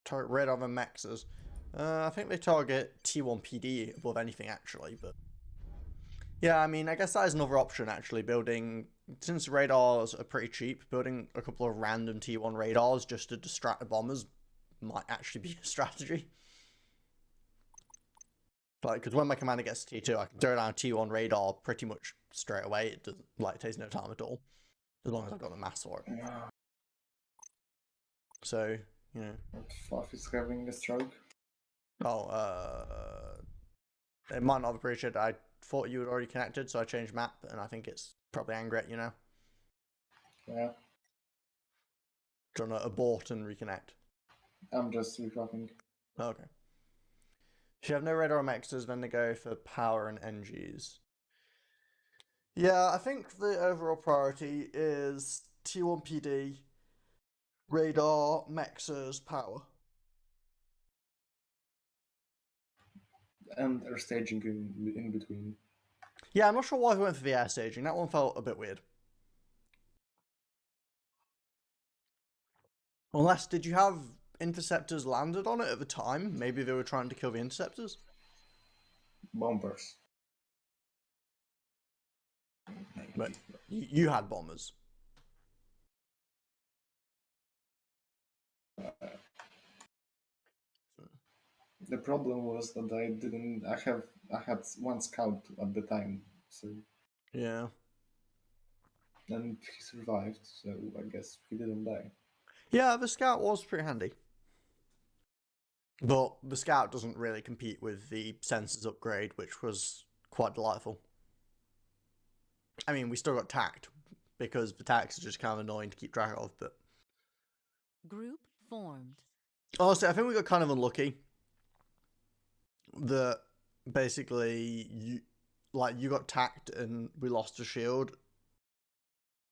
Target radar and mexes. I think they target T1 PD above anything, actually, but... yeah, I mean, I guess that is another option, actually, building... since radars are pretty cheap, building a couple of random T1 radars just to distract the bombers might actually be a strategy. Like, because when my commander gets T2, I can throw down a T1 radar pretty much straight away. It doesn't, like, it takes no time at all. As long as I've got the mass for it. So, you know... FAF is having a stroke. Oh, it might not have appreciated. I thought you had already connected, so I changed map, and I think it's probably angry at you now. Yeah. Trying to abort and reconnect. I'm just recovering. Okay. If you have no radar or mexes, then they go for power and NGs. Yeah, I think the overall priority is T1 PD, radar, mexes, power. And air staging in between. Yeah, I'm not sure why we went for the air staging. That one felt a bit weird. Unless, did you have interceptors landed on it at the time? Maybe they were trying to kill the interceptors? Bombers. But you had bombers. The problem was that I had one scout at the time, so... yeah. and he survived, so I guess he didn't die. Yeah, the scout was pretty handy. But the scout doesn't really compete with the sensors upgrade, which was quite delightful. I mean, we still got tacked, because the tacks are just kind of annoying to keep track of, but... Group formed. honestly, I think we got kind of unlucky. That basically, you got tacked and we lost a shield.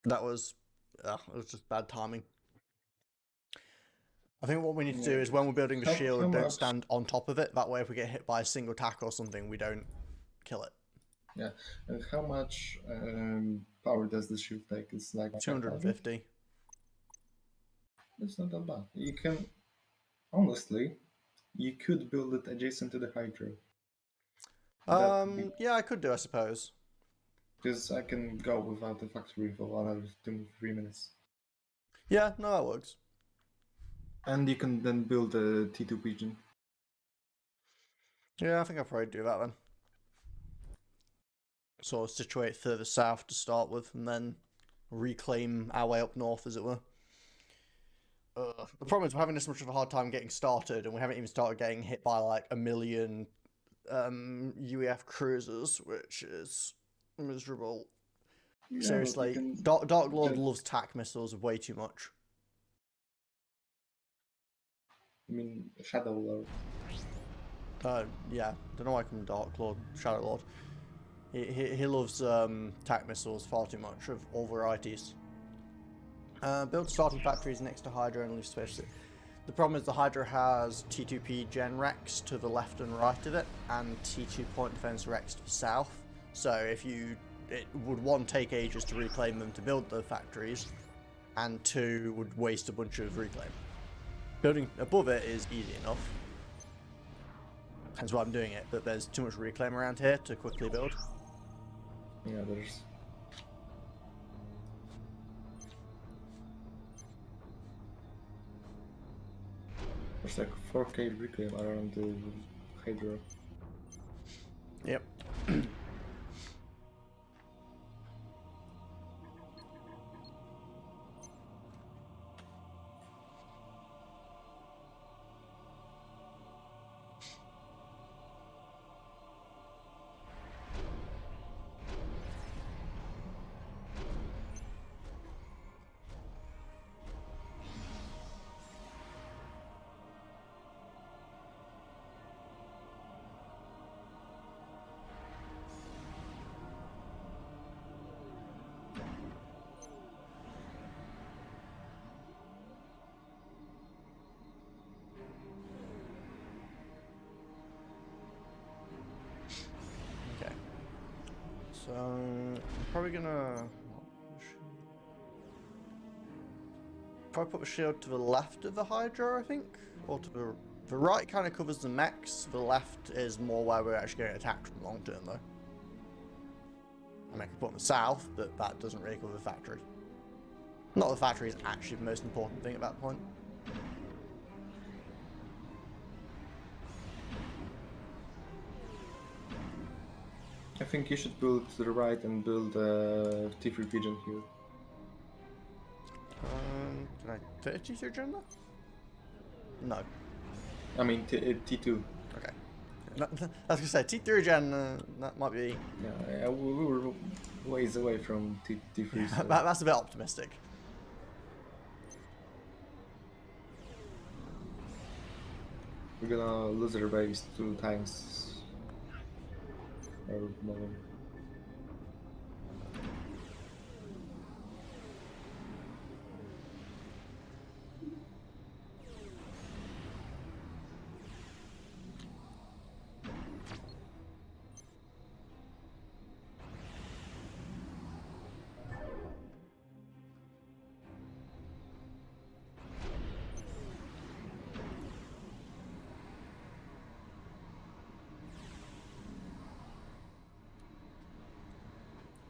That was... it was just bad timing. I think what we need to do is when we're building the shield, don't stand on top of it. That way, if we get hit by a single tack or something, we don't kill it. Yeah, and how much power does the shield take? It's like 250. It's not that bad. You can, honestly, you could build it adjacent to the hydro. Yeah, I could do, I suppose. Because I can go without the factory for another 2-3 minutes. Yeah, no, that works. And you can then build a T2 pigeon. Yeah, I think I'll probably do that then. Sort of situate further south to start with, and then reclaim our way up north, as it were. The problem is we're having this much of a hard time getting started, and we haven't even started getting hit by like 1 million UEF cruisers, which is miserable. Yeah, seriously, Dark Lord loves tack missiles way too much. I mean, Shadow Lord. Yeah, don't know why I call him Dark Lord, Shadow Lord. He loves tack missiles far too much of all varieties. Build starting factories next to Hydra and leave space. The problem is the Hydra has T2P Gen Rex to the left and right of it, and T2 Point Defense Rex to the south. So it would one, take ages to reclaim them to build the factories, and two, would waste a bunch of reclaim. Building above it is easy enough. Hence why I'm doing it, but there's too much reclaim around here to quickly build. Yeah, there's like 4k reclaim around the Hydra. Yep. Okay. So I'm probably gonna probably put a shield to the left of the Hydra, I think, or to the right. Kind of covers the mechs. The left is more where we're actually getting attacked from long term, though. I mean, I could put on the south, but that doesn't really cover the factory. Not the factory is actually the most important thing at that point. I think you should build to the right and build a T3 pigeon here. Can I fit a T3 gen there? No. I mean T2. Okay. I was gonna say T3 gen. That might be. Yeah, we were ways away from T3. So. That's a bit optimistic. We're gonna lose our base 2 times. Or more.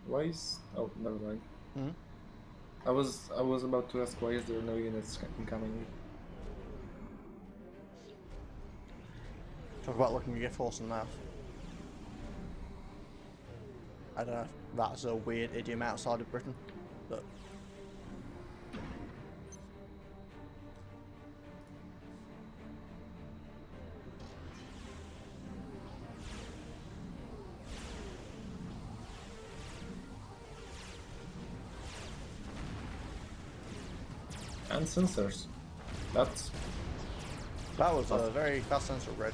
Why is... Oh, never mind. Hmm? I was about to ask why is there no units incoming. Talk about looking to get force in the mouth. I don't know if that's a weird idiom outside of Britain, but... And sensors. That was a very fast sensor red.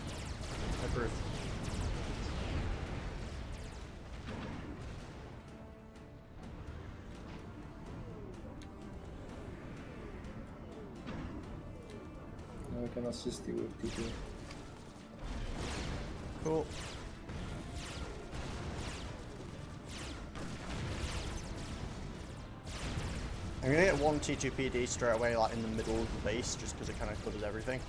Approve. I can assist you with TP. Cool. I'm gonna get one T2PD straight away, like in the middle of the base, just because it kind of covers everything.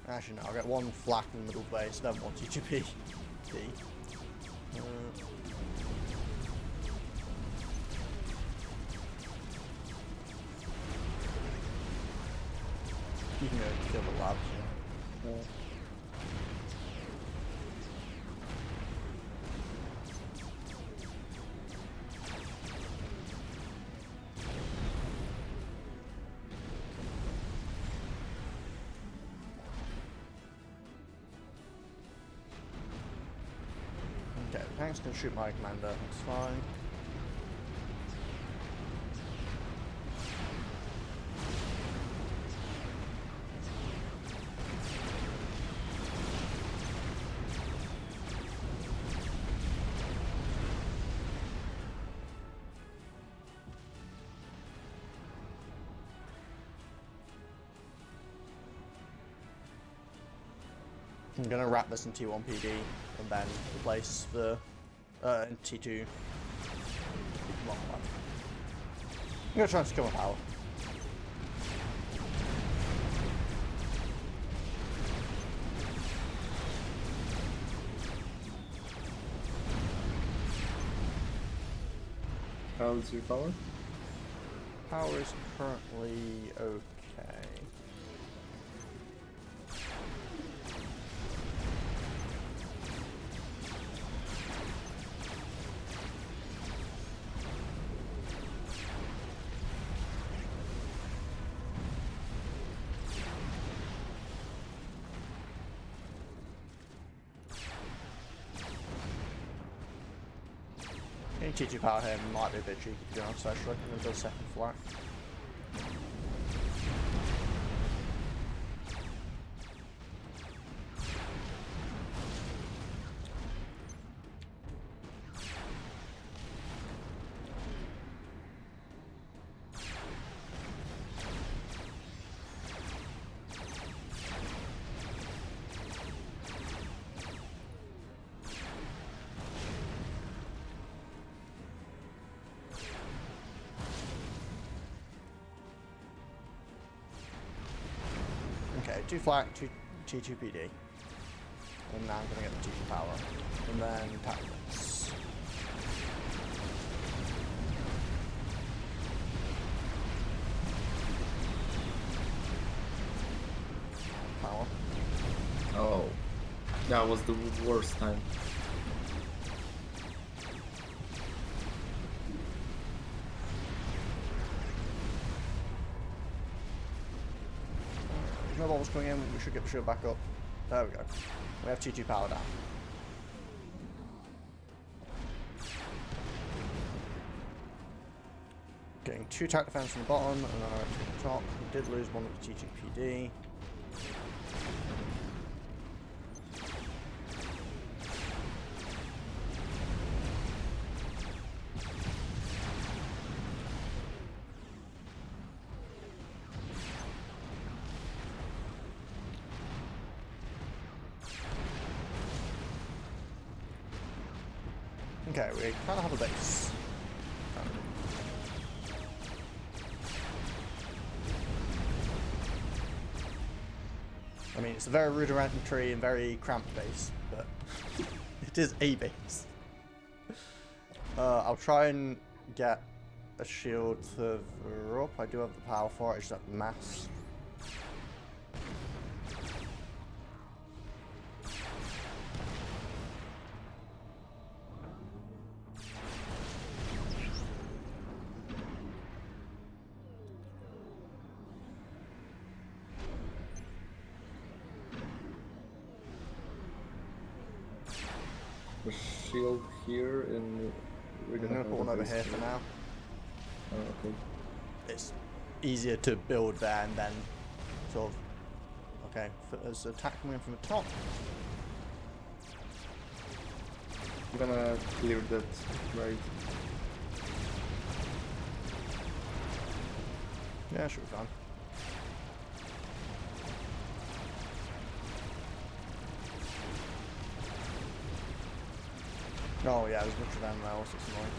Actually, no, I'll get one flak in the middle of the base, then one T2PD. You can go kill the labs, yeah. Okay, the tanks can shoot my commander, that's fine. I'm gonna wrap this in T1 PD and then replace the in T2. I'm gonna try and secure my power. How's your power? Power is currently okay. Getting T2 power here might be a bit cheeky to be honest actually. I'm going to go second flat. Okay, 2 flat, 2 T2 PD. And now I'm going to get the T2 power. And then tactics. Power. Oh, that was the worst time. No bubbles coming in, we should get the shield back up. There we go. We have T2 power down. Getting 2 attack defense from the bottom and then our from the top. We did lose one of the T2 PD. Okay, we kind of have a base. I mean, it's a very rudimentary and very cramped base, but it is a base. I'll try and get a shield further up. I do have the power for it, I just have the mass. The shield here, and we're I'm gonna put one over here for now. Oh, okay. It's easier to build there and then sort of. Okay, there's an attack coming in from the top. I'm gonna clear that right. Yeah, should be fine. Oh yeah, there's a bunch of them now, so it's annoying.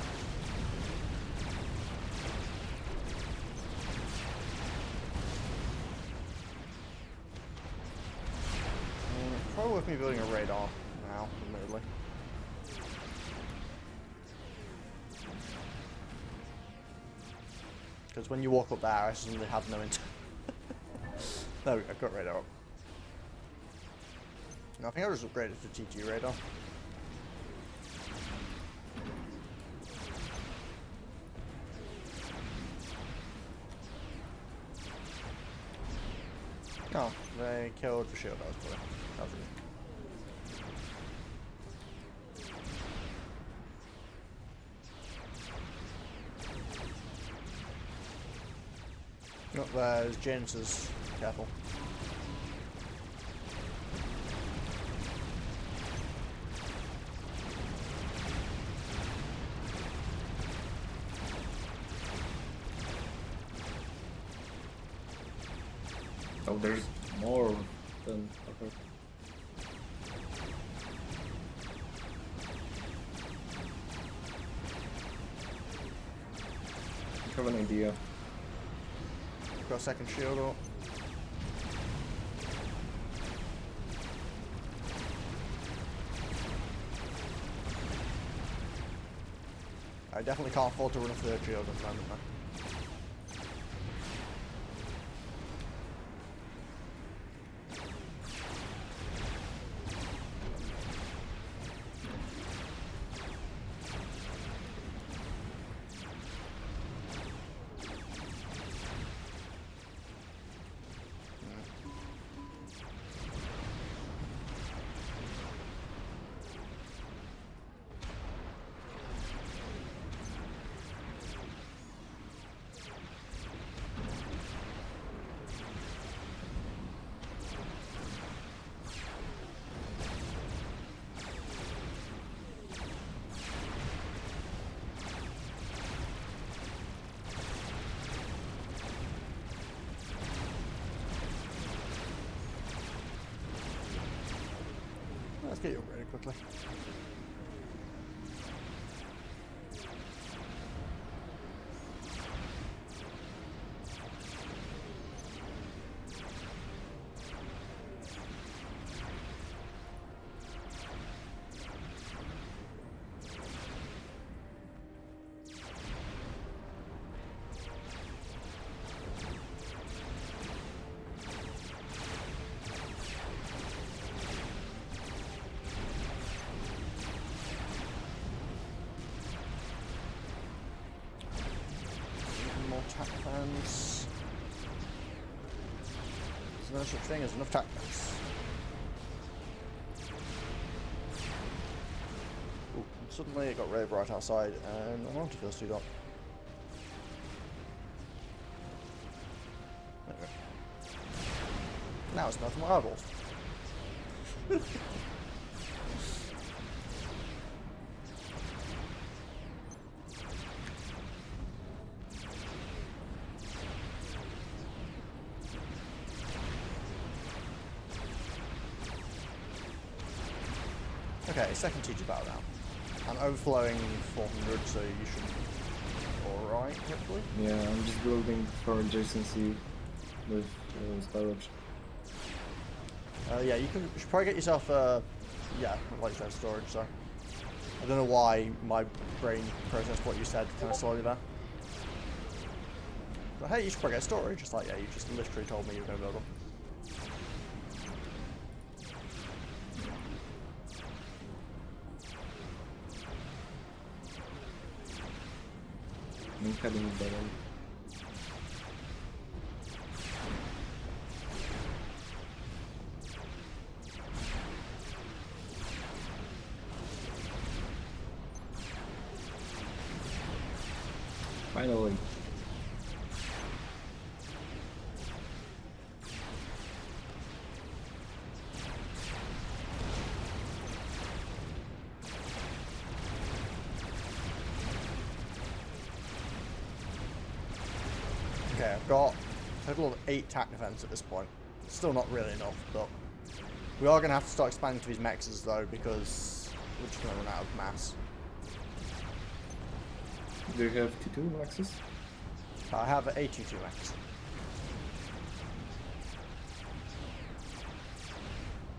Probably worth me building a radar now, admittedly. Because when you walk up there, I suddenly have no intent. There we go, got radar up. No, I think I'll just upgrade it to TG radar. Oh, they killed the shield. That was good. That was good. Look, there's James's. Careful. Oh, there's more than okay. I have an idea. Got a second shield up. I definitely can't afford to run a third shield at the moment, though. Let's get you upgraded quickly. Attack defense. There's no such thing as enough attack defense. Ooh, and suddenly it got really bright outside and I want to feel suit up. There we go. Now it's nothing but eyeballs. Okay, second teacher battle now. I'm overflowing 400, so you should be alright, hopefully. Yeah, I'm just building for adjacency with storage. Yeah, you should probably get yourself yeah, like you said, storage, so. I don't know why my brain processed what you said kind of slowly there. But hey, you should probably get storage. It's like, yeah, you just literally told me you were going to build them. I'm heading down. Finally. Okay, I've got a total of 8 attack defense at this point. Still not really enough, but we are going to have to start expanding to these mexes though, because we're just going to run out of mass. Do you have T2 maxes? I have an A22 max.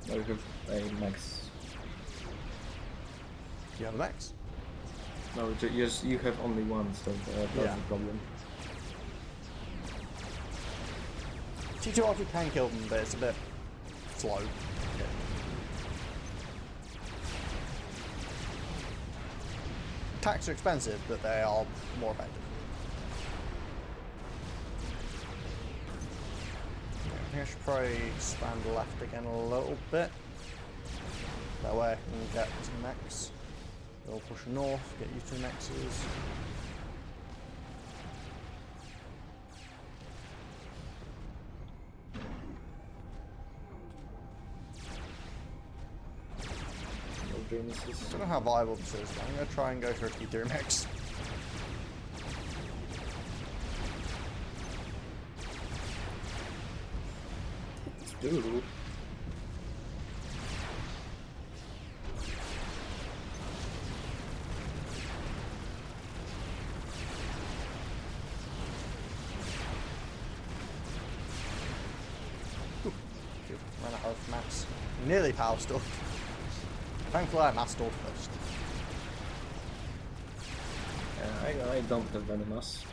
No, you have a max. Do you have a max? No, yes, you have only one, so that's Yeah. the problem. T2 actually can kill them, but it's a bit slow. Attacks are expensive, but they are more effective. Yeah, I think I should probably expand left again a little bit. That way I can get to max. We'll push north, get you to maxes. I don't know how viable this is, but I'm going to try and go for a T3 mix. Dude. Ran out of mass. Nearly power stuff. Thankfully I mass stalled first. I don't have any mass.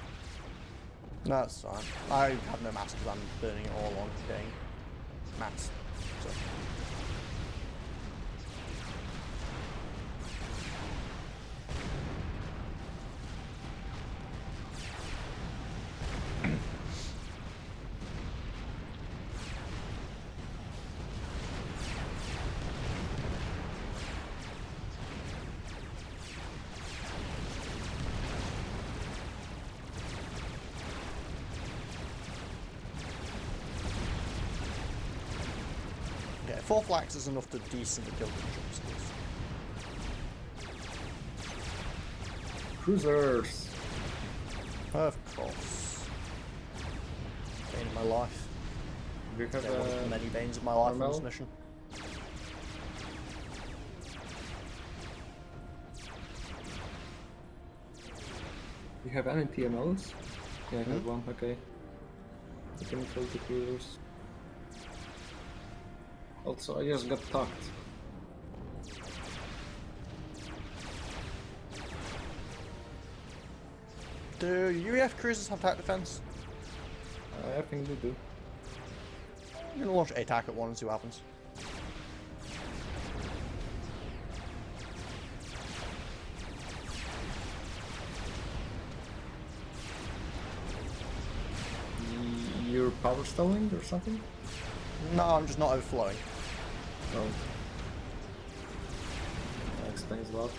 No, that's fine. I have no mass because I'm burning it all on getting mats. So. Yeah, 4 flags is enough to decently kill the jumpsuits. Cruisers! Of course. Bane of my life. Do you have One of the many banes of my life on this mission. You have any TMLs? Yeah, I have one, okay. I can kill the cruisers. Also, I just got tucked. Do UEF cruisers have attack defense? I think they do. I'm gonna launch a attack at one and see what happens. You're power stalling or something? No, I'm just not overflowing. Oh. That explains a lot.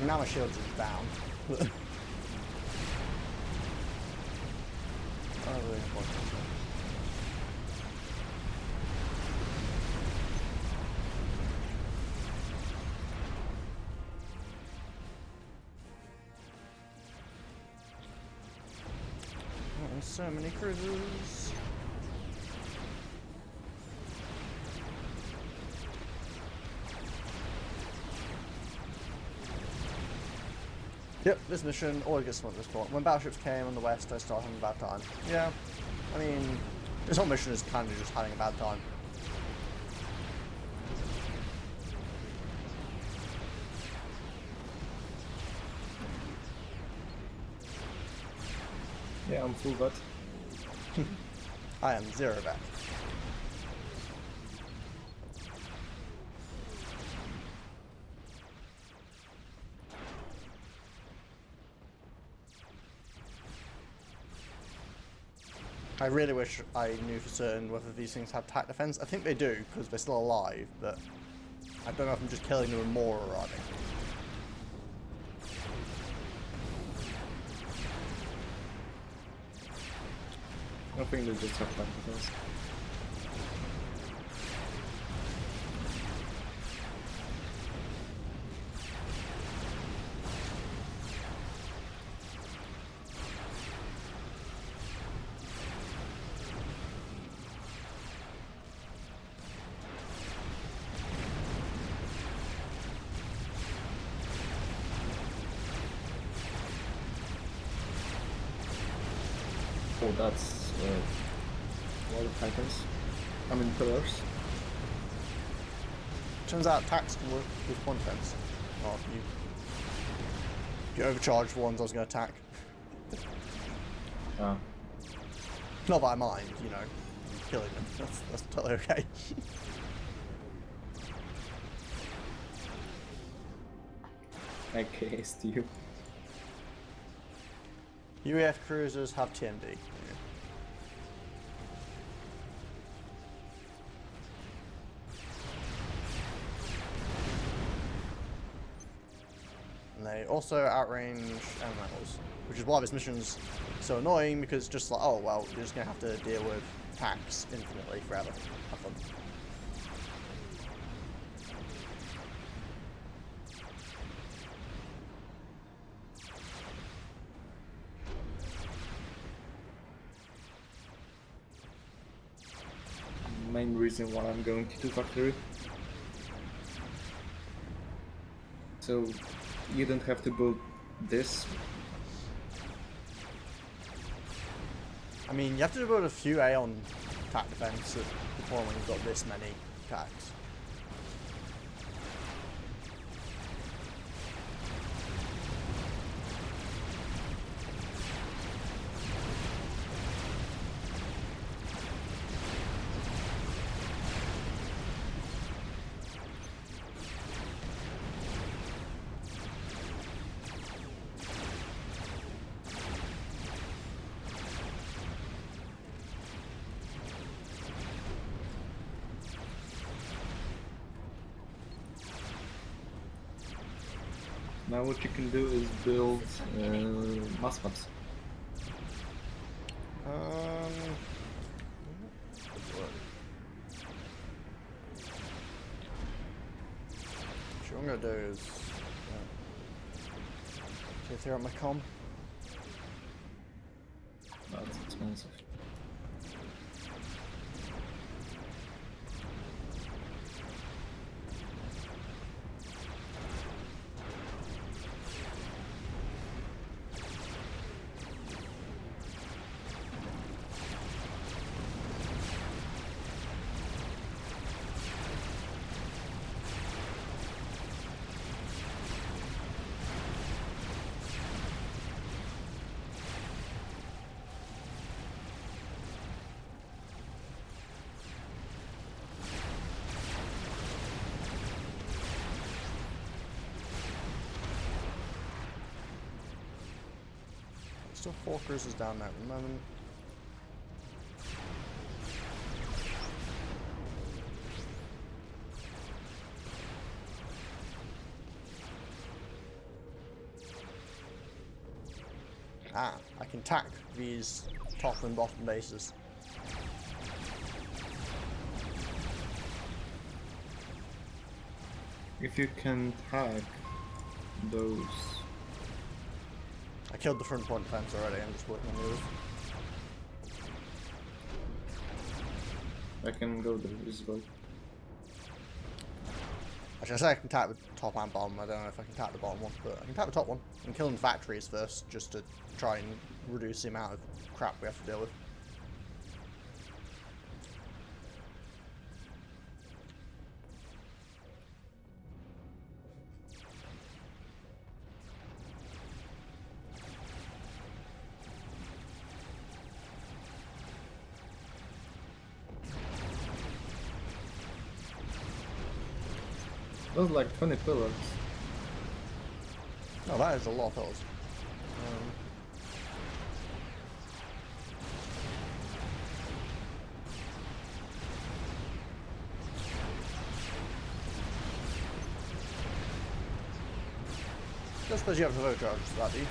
Now my shields are down. Oh, really important. Oh, there's so many cruisers. Yep, this mission always gets smoked at this point. When battleships came on the west, I started having a bad time. Yeah, I mean, this whole mission is kind of just having a bad time. Yeah, I'm full vet. I am 0 back. I really wish I knew for certain whether these things have attack defense. I think they do, because they're still alive, but I don't know if I'm just killing them with more arriving. I think they just have that defense. Oh, that's a lot of titans. I mean pillars. Turns out attacks can work with one defense. Well, you overcharge ones I was going to attack. Ah. Not that I mind, you know, killing them. That's totally okay. I cased you. UEF cruisers have TMD. And they also outrange elementals, which is why this mission's so annoying, because it's just like, oh well, you're just gonna have to deal with attacks infinitely forever. Have fun. Main reason why I'm going to factory. So you don't have to build this. I mean, you have to build a few Aeon attack defense at the point when you've got this many attacks. Now what you can do is build mass maps. What I'm gonna do is go through on my com. That's expensive. Still 4 cruisers down there at the moment. Ah, I can tack these top and bottom bases. If you can tag those. I killed the front point defense already, I'm just working on the others. I can go there as well. Actually, I say I can tap the top and bottom. I don't know if I can tap the bottom one, but I can tap the top one. I'm killing factories first, just to try and reduce the amount of crap we have to deal with. Those are like 20 pillars. Oh, that is a lot of those. I suppose you have to charges for that, do you?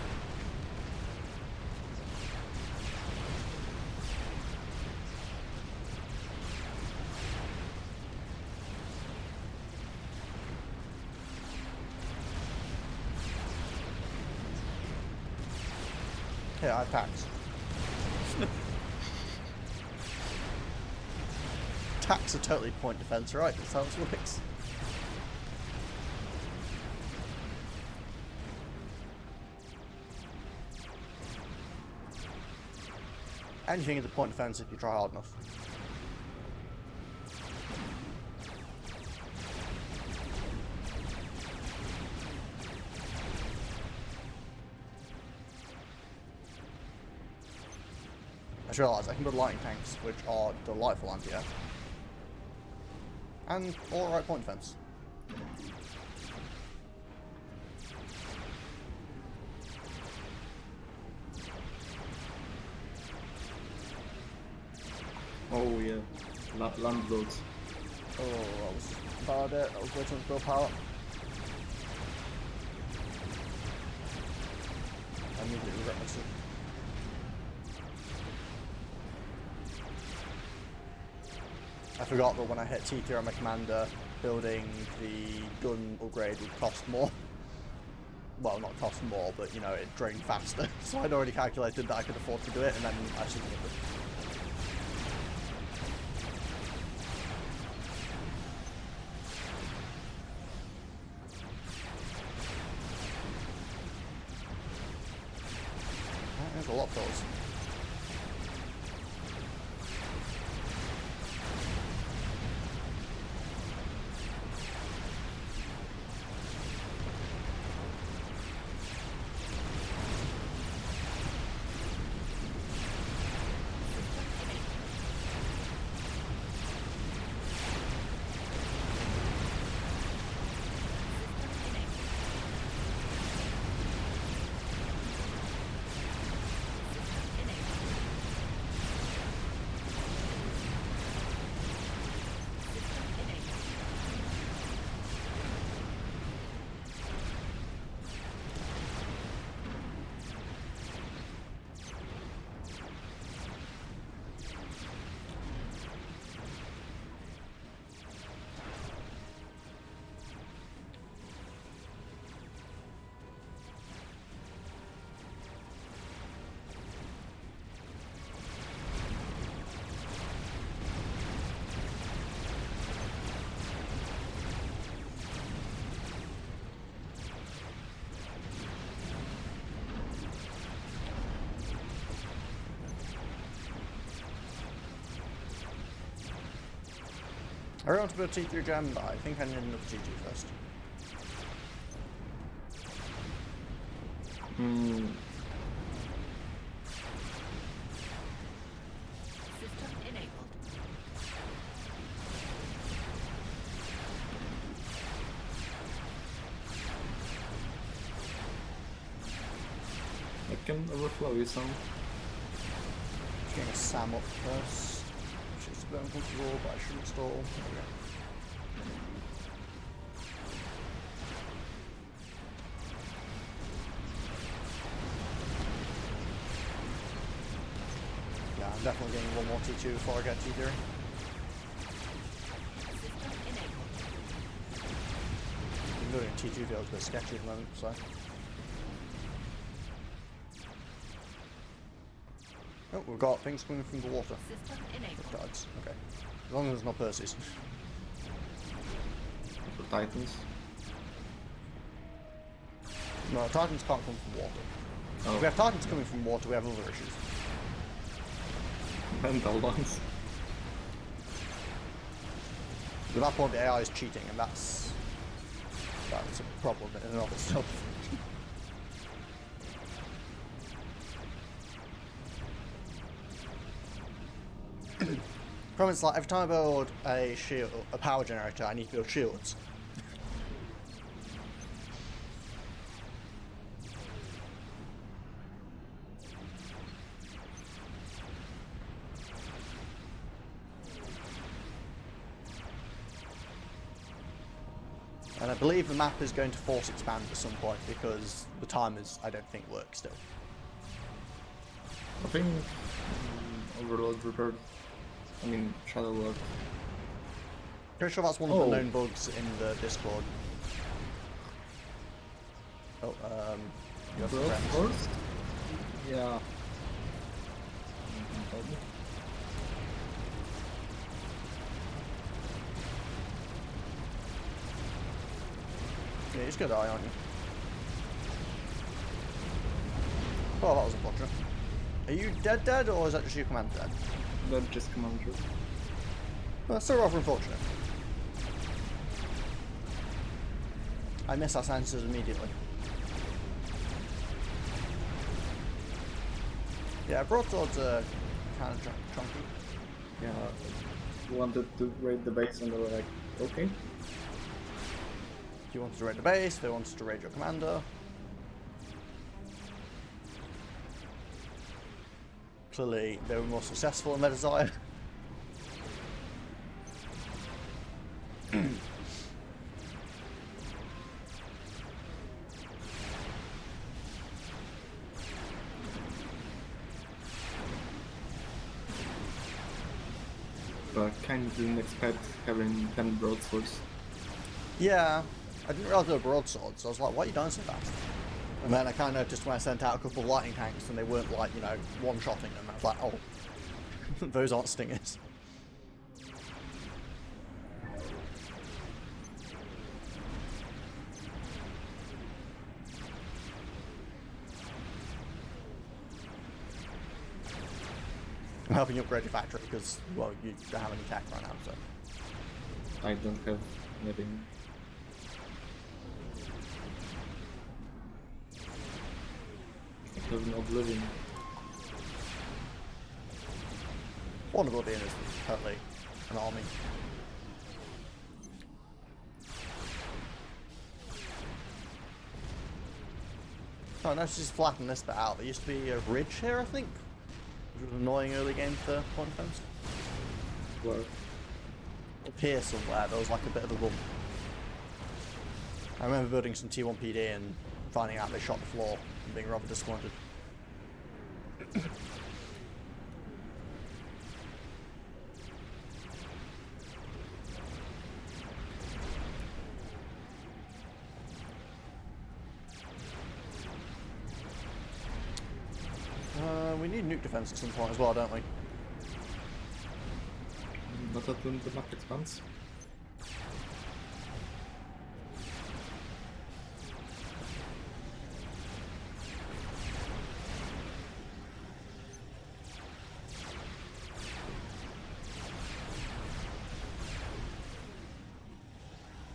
Yeah, I have packs. Attacks are totally point defense, right? That's how it works. Anything is a point defense if you try hard enough. I just realised I can build lightning tanks, which are delightful anti-air. And alright point defense. Oh yeah, land roads. Oh, that was bad. That was way too much willpower. immediately regret my decision. I forgot that when I hit T3 on my commander, building the gun upgrade would cost more. Well, not cost more, but you know, it drained faster. So I'd already calculated that I could afford to do it, and then I shouldn't have it. There's a lot of those. I really want to build T3 gem, but I think I need another T2 first. System enabled. I can overflow you some. Just getting a Sam up first, which is a bit uncomfortable, but I shouldn't stall. There we go. Yeah, I'm definitely getting one more T2 before I get T3. System enabled. Doing T2 feels a bit sketchy at the moment, so. Oh, we've got things coming from the water. System enabled. Riptides. Okay. As long as there's no Perseus. For Titans. No, Titans can't come from water. Oh. If we have Titans coming from water, we have other issues. Mental ones. At that point, the AI is cheating, and that's a problem in and of itself. Problem is, like, every time I build a shield, a power generator, I need to build shields. And I believe the map is going to force expand at some point because the timers, I don't think, work still. I think Overload repaired. I mean, Shadow Lord. Pretty sure that's one of the known bugs in the Discord. Oh, you have some friends. First? Yeah. Yeah, he's got an eye on you. Oh, that was a botcher. Are you dead, or is that just your commander dead? That just Commander. Well, that's still rather unfortunate. I miss our sensors immediately. Yeah, broadswords are kind of chunky. Yeah. Wanted to raid the base and they were like, okay. You wanted to raid the base, they wanted to raid your commander. Clearly, they were more successful in their desire. but kind of didn't expect having 10 broadswords. Yeah, I didn't realize they were broadswords, so I was like, why are you dying so fast? And then I kind of noticed when I sent out a couple of lightning tanks and they weren't like, you know, one-shotting them. I was like, oh, those aren't stingers. I'm helping you upgrade your factory because, well, you don't have any tech right now, so. I don't have anything. I have no oblivion. One Oblivion is totally an army. Oh, no, just flatten this bit out. There used to be a ridge here, I think. Which was an annoying early game for point defense. Where? Up here somewhere, there was like a bit of a bump. I remember building some T1 PD and finding out they shot the floor and being rather disappointed. We need nuke defense at some point as well, don't we? Not at the map expands.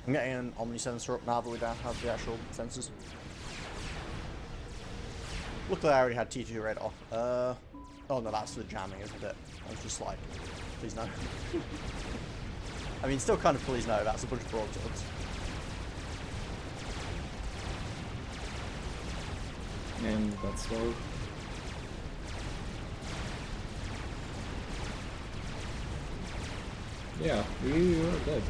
I'm getting an Omni sensor up now that we don't have the actual sensors. Luckily I already had T2 radar. Oh no, that's the jamming, isn't it? I was just like, please no. I mean, still kind of please no, that's a bunch of broadswords. And that's all. Yeah, we were dead.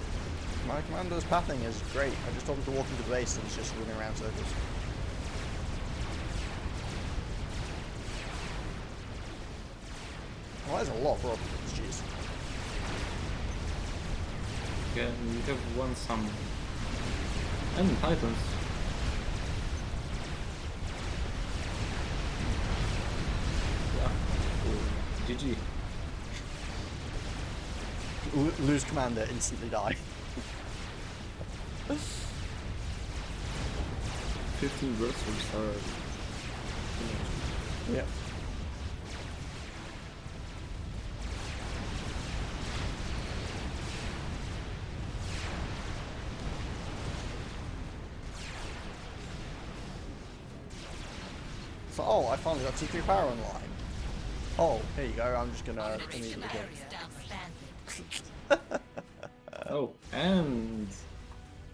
My commander's pathing is great. I just told him to walk into the base and he's just running around circles. Well, there's a lot of broadswords, jeez. Yeah, we have won some. And Titans. Yeah. GG. Lose commander, instantly die. 15 broadswords are. Yeah. So, oh, I finally got T3 power online. Oh, here you go. I'm just gonna immediately go. Oh, and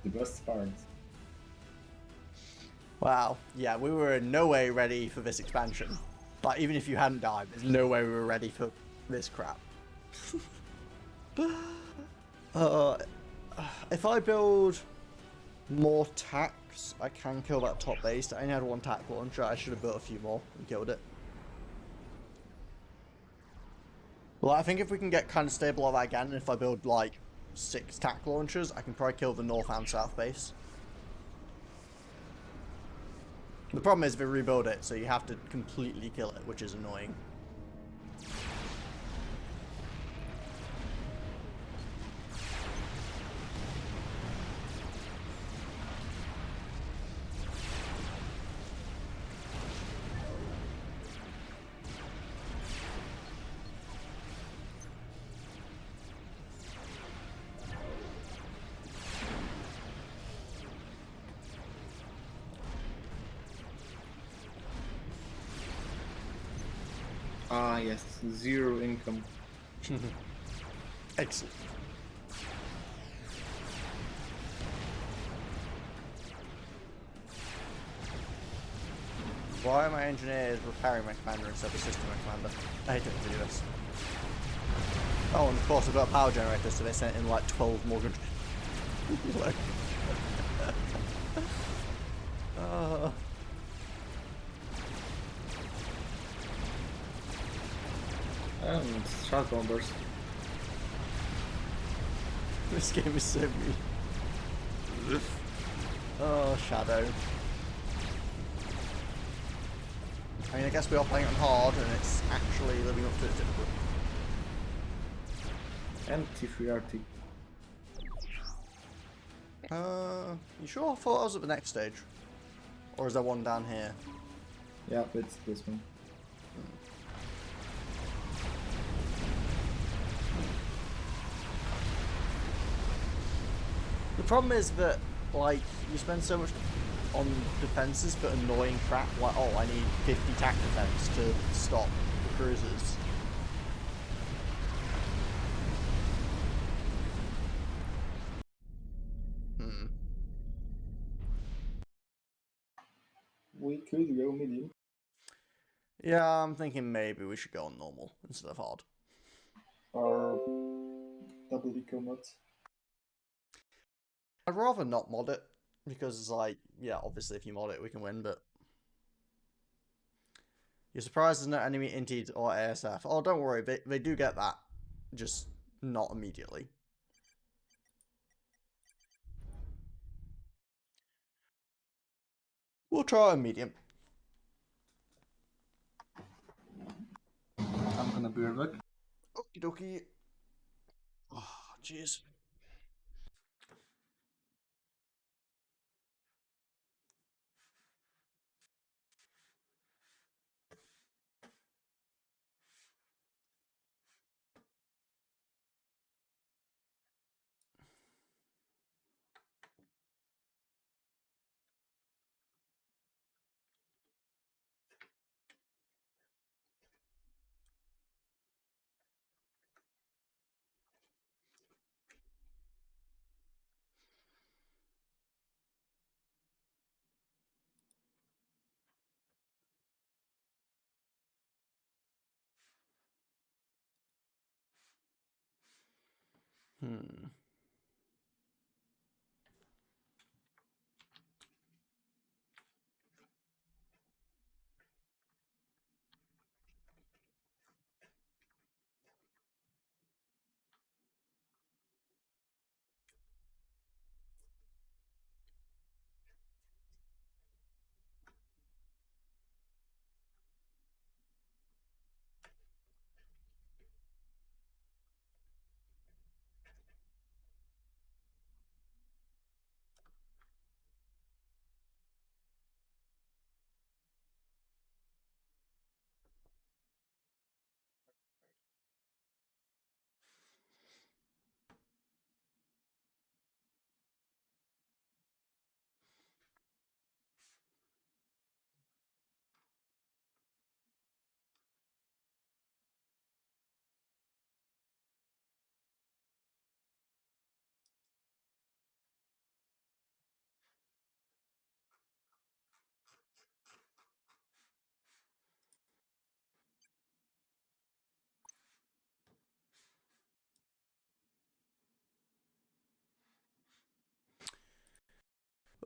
the best part. Wow. Yeah, we were in no way ready for this expansion. Like, even if you hadn't died, there's no way we were ready for this crap. If I build more tacks, I can kill that top base. I only had one tack launcher. I should have built a few more and killed it. Well, I think if we can get kind of stable of that again, and if I build like 6 tack launchers, I can probably kill the north and south base. The problem is if we rebuild it, so you have to completely kill it, which is annoying. Ah, yes, 0 income. Excellent. Why are my engineers repairing my commander instead of assisting my commander? I hate to do this. Oh, and of course I've got a power generator, so they sent in like 12 more good. And shot bombers. This game is so weird. Oh, Shadow. I mean, I guess we are playing on hard, and it's actually living up to its difficulty. And T3RT. You sure? I thought I was at the next stage. Or is there one down here? Yeah, it's this one. The problem is that, like, you spend so much on defenses for annoying crap, like, oh, I need 50 tack defense to stop the cruisers. We could go medium. Yeah, I'm thinking maybe we should go on normal instead of hard. Or double eco mods. I'd rather not mod it, because it's like, yeah, obviously if you mod it we can win, but... You're surprised there's no enemy inted or ASF. Oh, don't worry, they do get that, just not immediately. We'll try a medium. I'm gonna be right back. Okie dokie. Oh, jeez.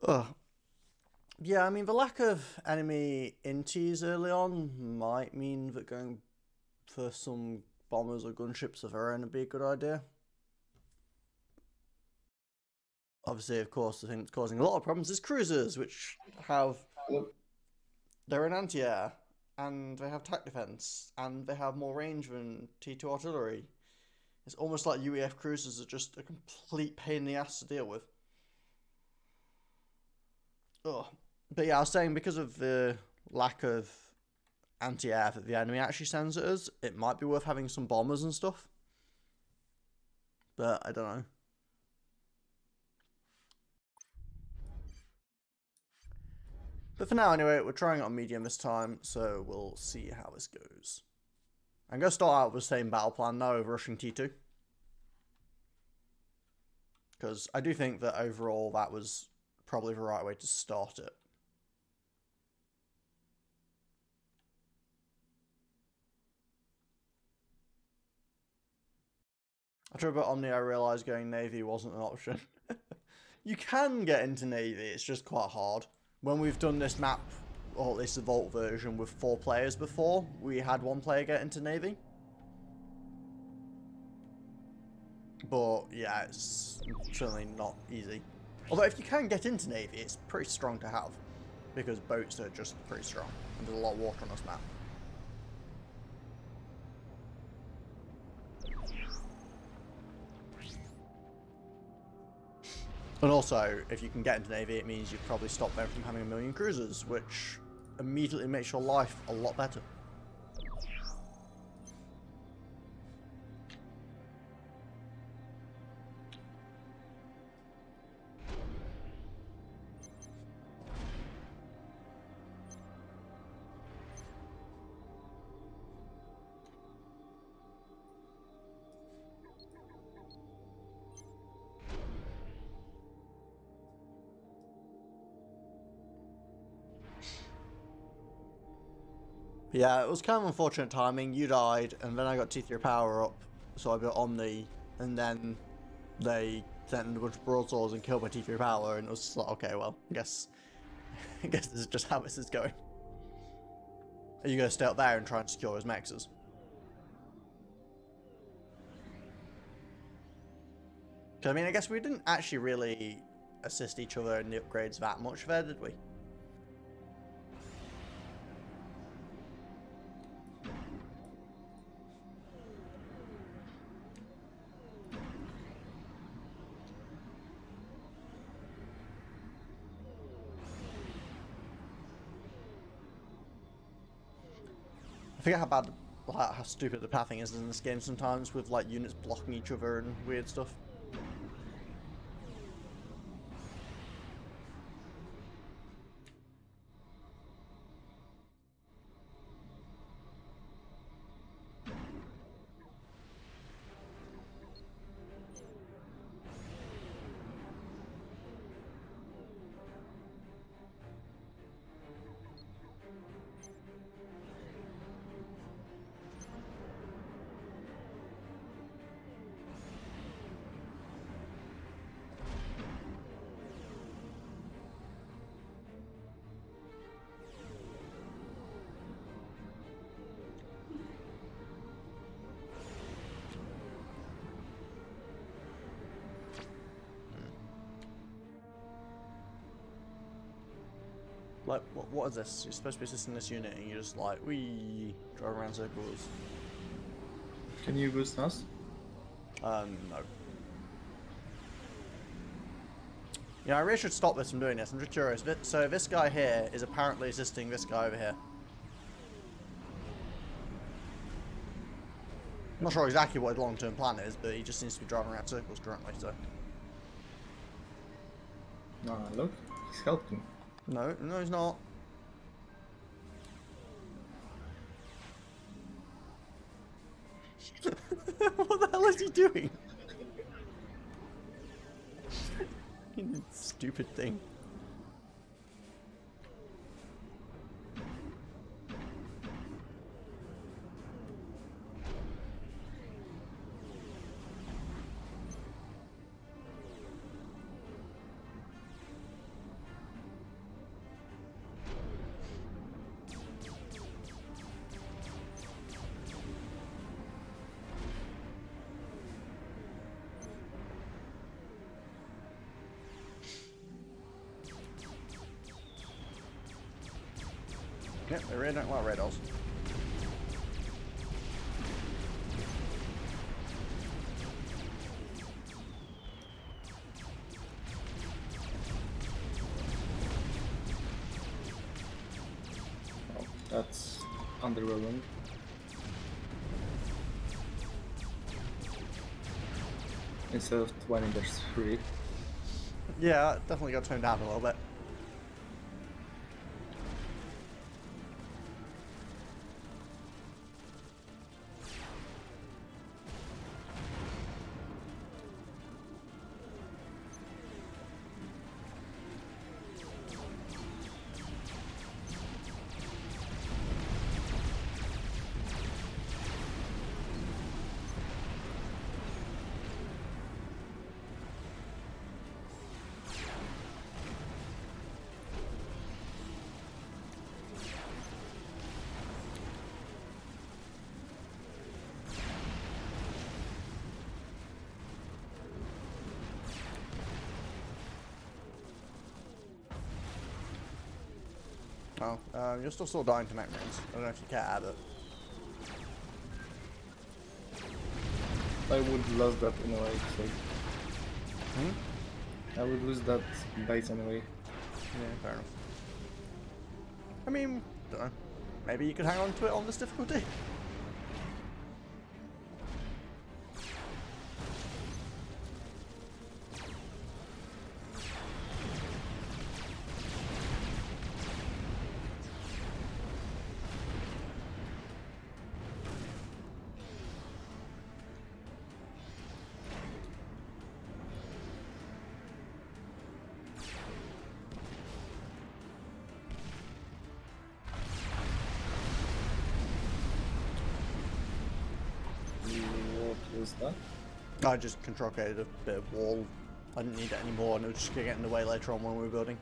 Ugh. Yeah, I mean, the lack of enemy inties early on might mean that going for some bombers or gunships of our own would be a good idea. Obviously, of course, the thing that's causing a lot of problems is cruisers, which have... They're an anti-air, and they have tac defense, and they have more range than T2 artillery. It's almost like UEF cruisers are just a complete pain in the ass to deal with. Ugh. But yeah, I was saying, because of the lack of anti-air that the enemy actually sends at us, it might be worth having some bombers and stuff. But I don't know. But for now, anyway, we're trying it on medium this time, so we'll see how this goes. I'm going to start out with the same battle plan now of rushing T2. Because I do think that overall that was probably the right way to start it. After about Omni, I realised going Navy wasn't an option. You can get into Navy, it's just quite hard. When we've done this map, or at least the Vault version, with 4 players before, we had 1 player get into Navy. But yeah, it's certainly not easy. Although if you can get into Navy, it's pretty strong to have, because boats are just pretty strong, and there's a lot of water on this map. And also, if you can get into Navy, it means you've probably stopped them from having 1 million cruisers, which immediately makes your life a lot better. Yeah, it was kind of unfortunate timing. You died, and then I got T3 power up, so I built Omni, and then they sent in a bunch of broadswords and killed my T3 power, and it was just like, okay, well, I guess this is just how this is going. Are you gonna stay up there and try and secure his mexes? Because I mean, I guess we didn't actually really assist each other in the upgrades that much there, did we? I forget how stupid the pathing is in this game sometimes, with like units blocking each other and weird stuff. Like, what is this? You're supposed to be assisting this unit, and you're just like, wee, driving around circles. Can you boost us? No. Yeah, I really should stop this from doing this. I'm just curious. So this guy here is apparently assisting this guy over here. I'm not sure exactly what his long-term plan is, but he just seems to be driving around circles currently, so... Look, he's helping. No, he's not. What the hell is he doing? Stupid thing. Yep, they really don't like radars. Oh, that's underwhelming. Instead of 20, there's 3. Yeah, definitely got toned down a little bit. Oh, you're still dying to mech marines. I don't know if you care, but... I would lose that anyway, so... I would lose that base anyway. Yeah, fair enough. I mean, don't know. Maybe you could hang on to it on this difficulty? What was that? I just control created a bit of wall. I didn't need it anymore, and it was just going to get in the way later on when we were building.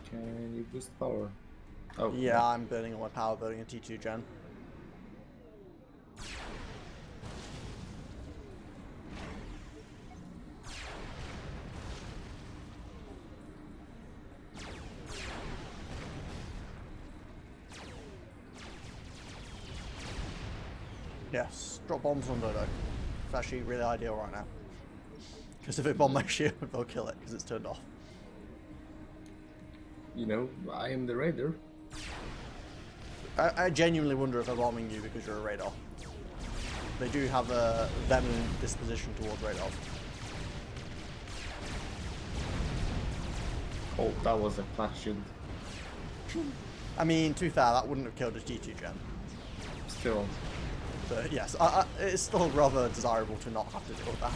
Can you boost power? Oh, Yeah, I'm burning all my power building a T2 gen. Yes, drop bombs on Dodo. It's actually really ideal right now. Because if it bombed my shield, they'll kill it because it's turned off. You know, I am the raider. I genuinely wonder if they're bombing you because you're a radar. They do have a venom disposition towards radars. Oh, that was a flash shield. I mean, to be fair, that wouldn't have killed a T2 gen. Still. But yes, it's still rather desirable to not have to deal with that.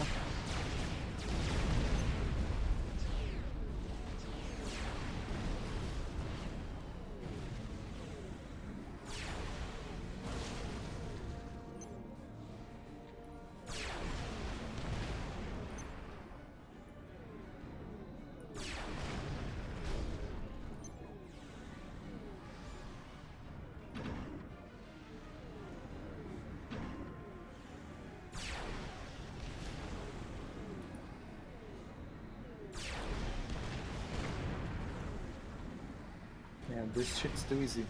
Yeah, this shit's too easy.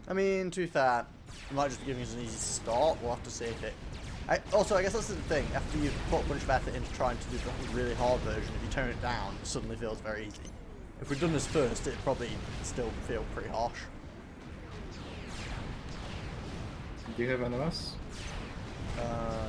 I mean, to be fair, it might just be giving us an easy start. We'll have to see if it... Also, I guess that's the thing. After you've put a bunch of effort into trying to do the really hard version, if you tone it down, it suddenly feels very easy. If we'd done this first, it'd probably still feel pretty harsh. Do you have NMS? Yeah.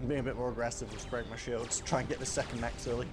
I'm being a bit more aggressive with spraying my shields, try and get the second max early.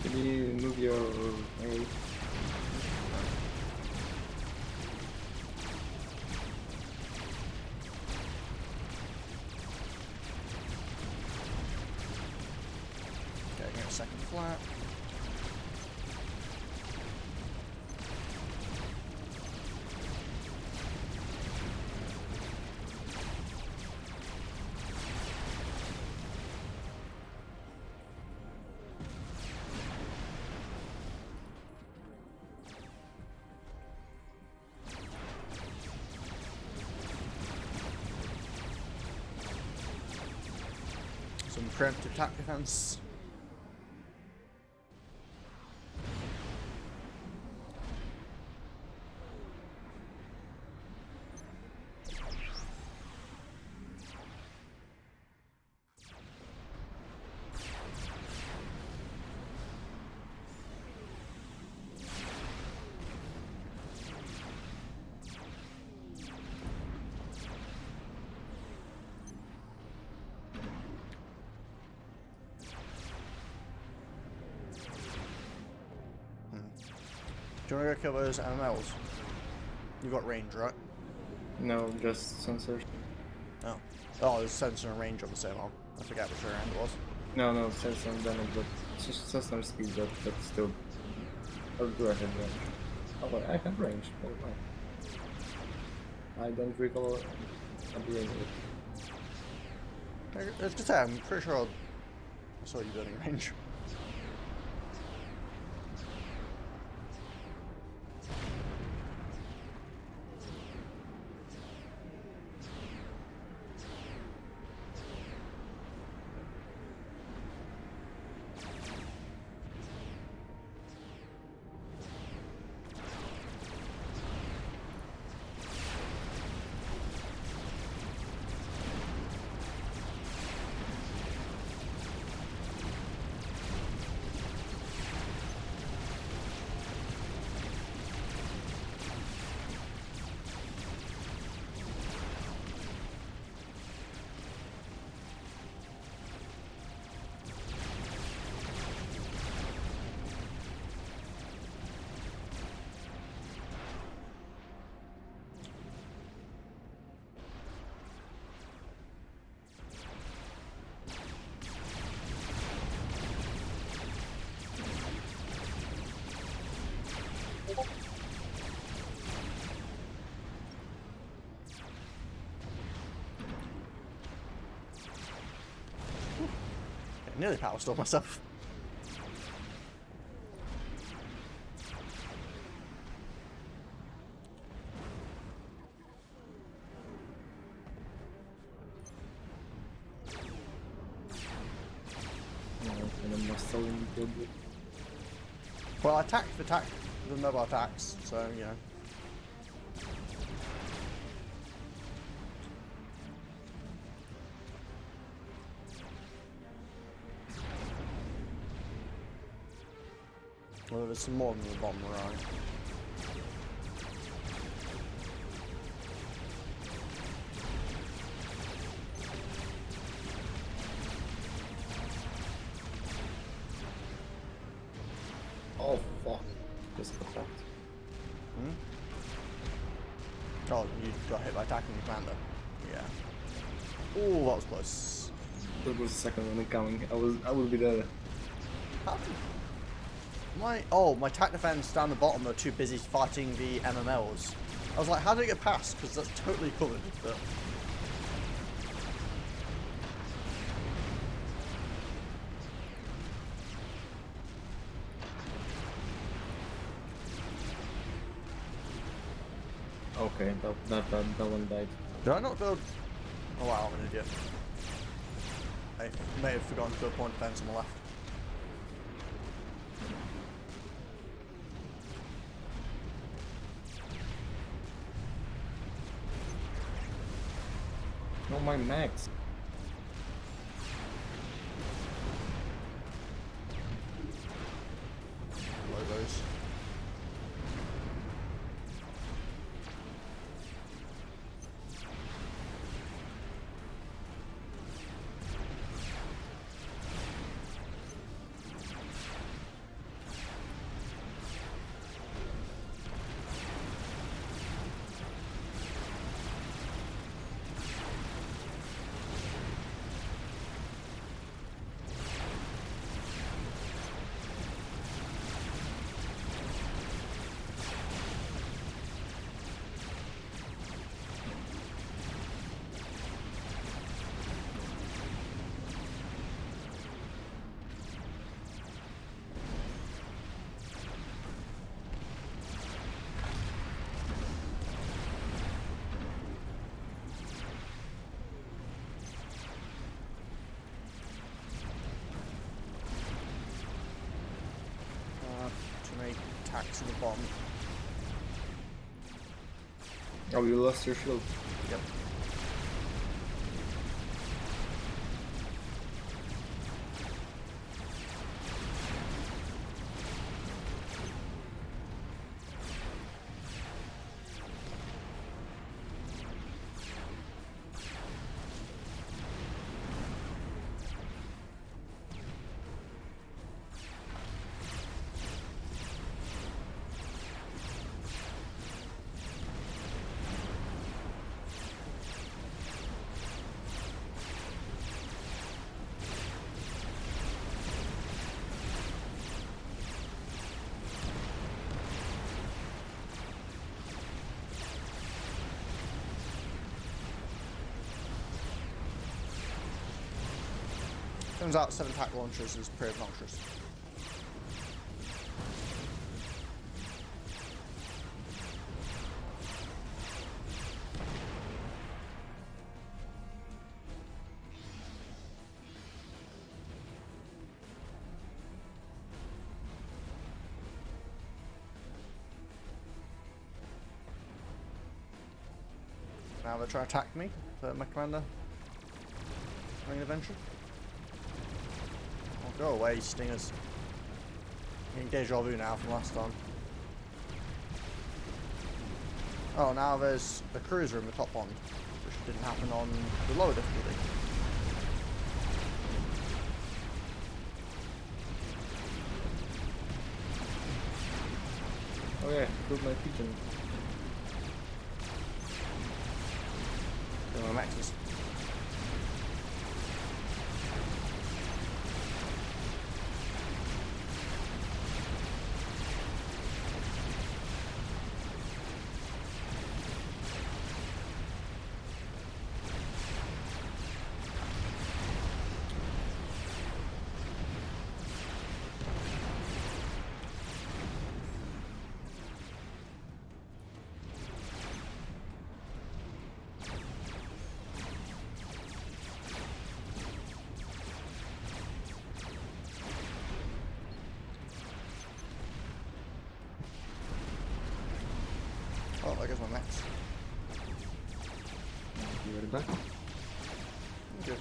Can you move your... Okay, get a second flat. Some preemptive attack defense. Do you want to go kill those MMLs? You got range, right? No, just sensors. Oh. Oh, there's sensor and range on the same arm. I forget which round it was. No, sensor and damage, but it's just sensor speed, but still. Or do I have range? Oh, wait, I have range. Never mind. I don't recall upgrading it. I was gonna say, I'm pretty sure I saw you building range. Nearly power stalled myself. No, and then muscle in the build. Well, I attacked the mobile attacks, so you know. Well, there's some more than the bottom right. Oh fuck. Just got fucked. Hmm? Oh, you got hit by attacking the commander. Yeah. Ooh, that was close. That was the second one incoming. I would be there. How did my tac defense down the bottom are too busy fighting the MMLs. I was like, how did it get past? Because that's totally covered. But Okay, that one died. did I not build? Oh wow, I'm an idiot. I may have forgotten to build point defense on the left. No, my max. Logos. To make attacks at the bottom. Oh, you lost your shield. Yep. turns out 7 attack launchers is pretty obnoxious. Now they're trying to attack me, my commander. Ring adventure. Oh, go away, stingers. I'm getting deja vu now from last time. Oh, now there's a cruiser in the top pond, which didn't happen on the lower difficulty. Oh yeah, killed my pigeon. Doing my maxes. Oh, there goes my max. You ready back? Good.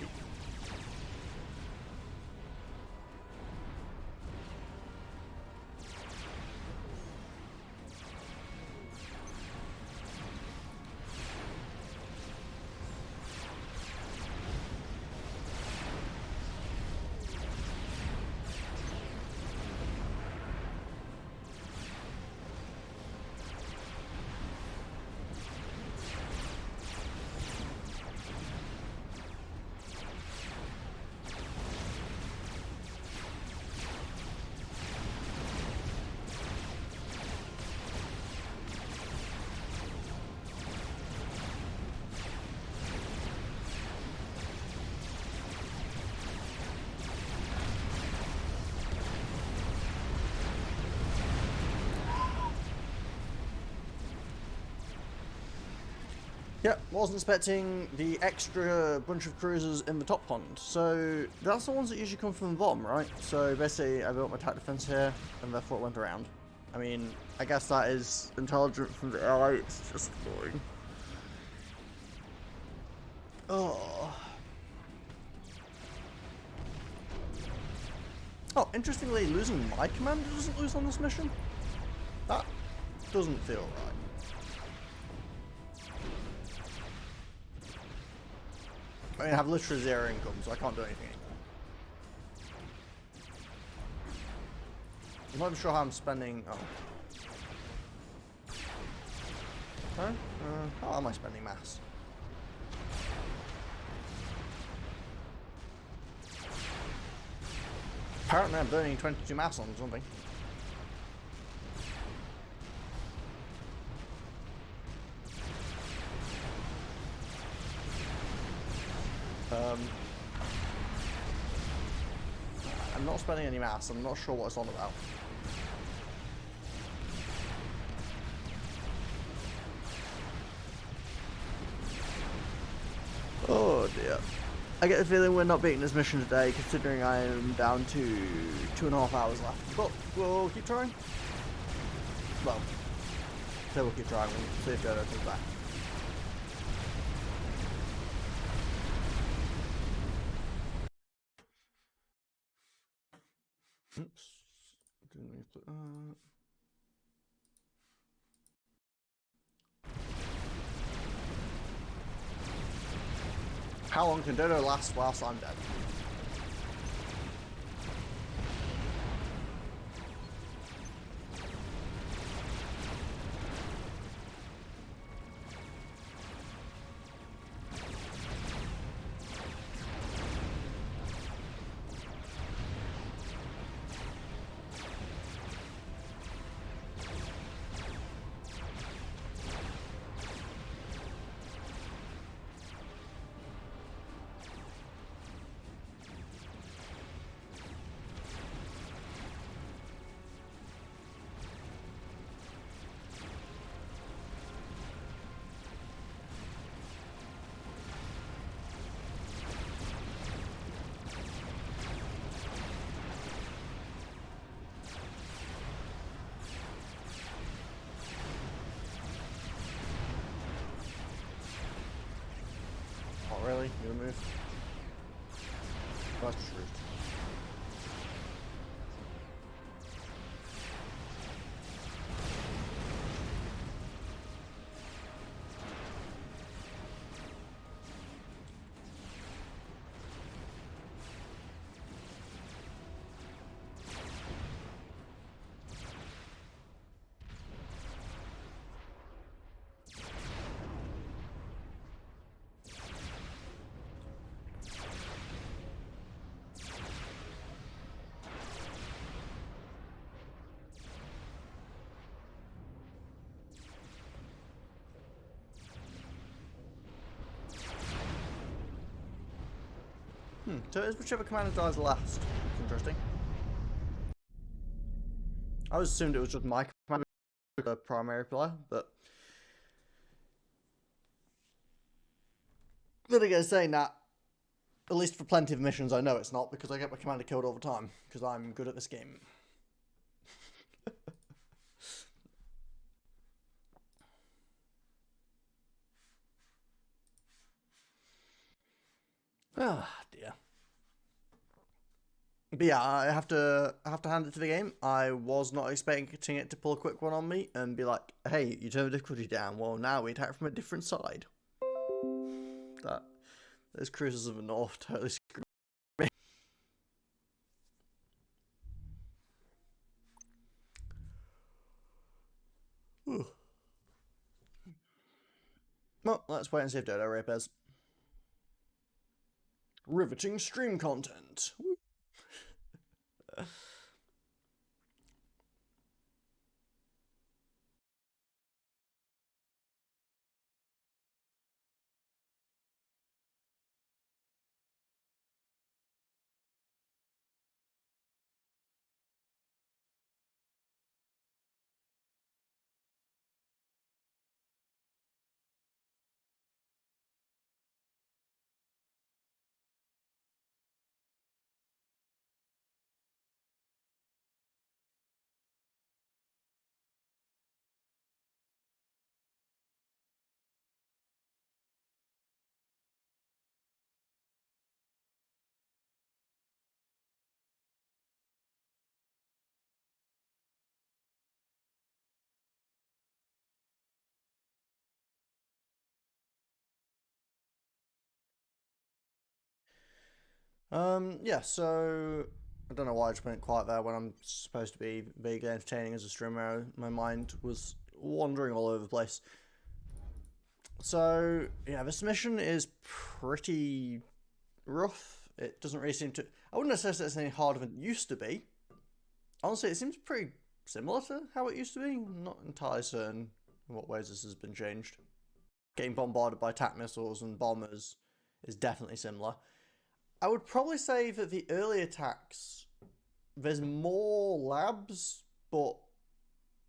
Yep, wasn't expecting the extra bunch of cruisers in the top pond. So that's the ones that usually come from the bottom, right? So basically I built my attack defense here and therefore it went around. I mean, I guess that is intelligent from the ally, it's just boring. Oh. Oh, interestingly, losing my commander doesn't lose on this mission? That doesn't feel right. I mean, I have literally 0 income, so I can't do anything anymore. I'm not even sure how I'm spending. Oh. Huh? How am I spending mass? Apparently, I'm burning 22 mass on something. I'm not spending any mass. I'm not sure what it's on about. Oh dear. I get the feeling we're not beating this mission today, considering I am down to 2.5 hours left. But we'll keep trying. Well, so we'll keep trying. We'll see if Jodo comes back. Oops. Didn't need to put that. How long can Dodo last whilst I'm dead? Ready? You wanna move? That's true. So it's whichever commander dies last. It's interesting. I always assumed it was just my commander, the primary player, but then again, saying that, at least for plenty of missions, I know it's not because I get my commander killed all the time because I'm good at this game. Ah, dear. But yeah, I have to hand it to the game. I was not expecting it to pull a quick one on me and be like, "Hey, you turn the difficulty down. Well, now we attack from a different side." Those cruisers of the north totally screwed me. Ooh. Well, let's wait and see if Dodo reappears. Riveting stream content. Yeah, so I don't know why I just went quiet there when I'm supposed to be vaguely entertaining as a streamer. My mind was wandering all over the place. So, yeah, this mission is pretty rough. It doesn't really seem to... I wouldn't necessarily say it's any harder than it used to be. Honestly, it seems pretty similar to how it used to be. I'm not entirely certain in what ways this has been changed. Getting bombarded by attack missiles and bombers is definitely similar. I would probably say that the early attacks, there's more labs, but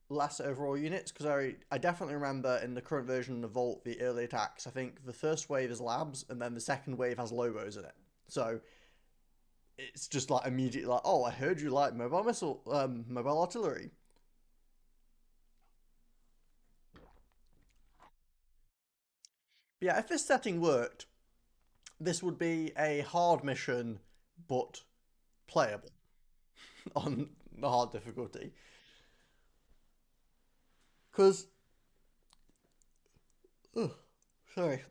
less overall units, because I definitely remember in the current version of Vault, the early attacks, I think the first wave is labs, and then the second wave has lobos in it. So it's just like immediately like, oh, I heard you like mobile artillery. But yeah, if this setting worked, this would be a hard mission, but playable on the hard difficulty. Because, sorry.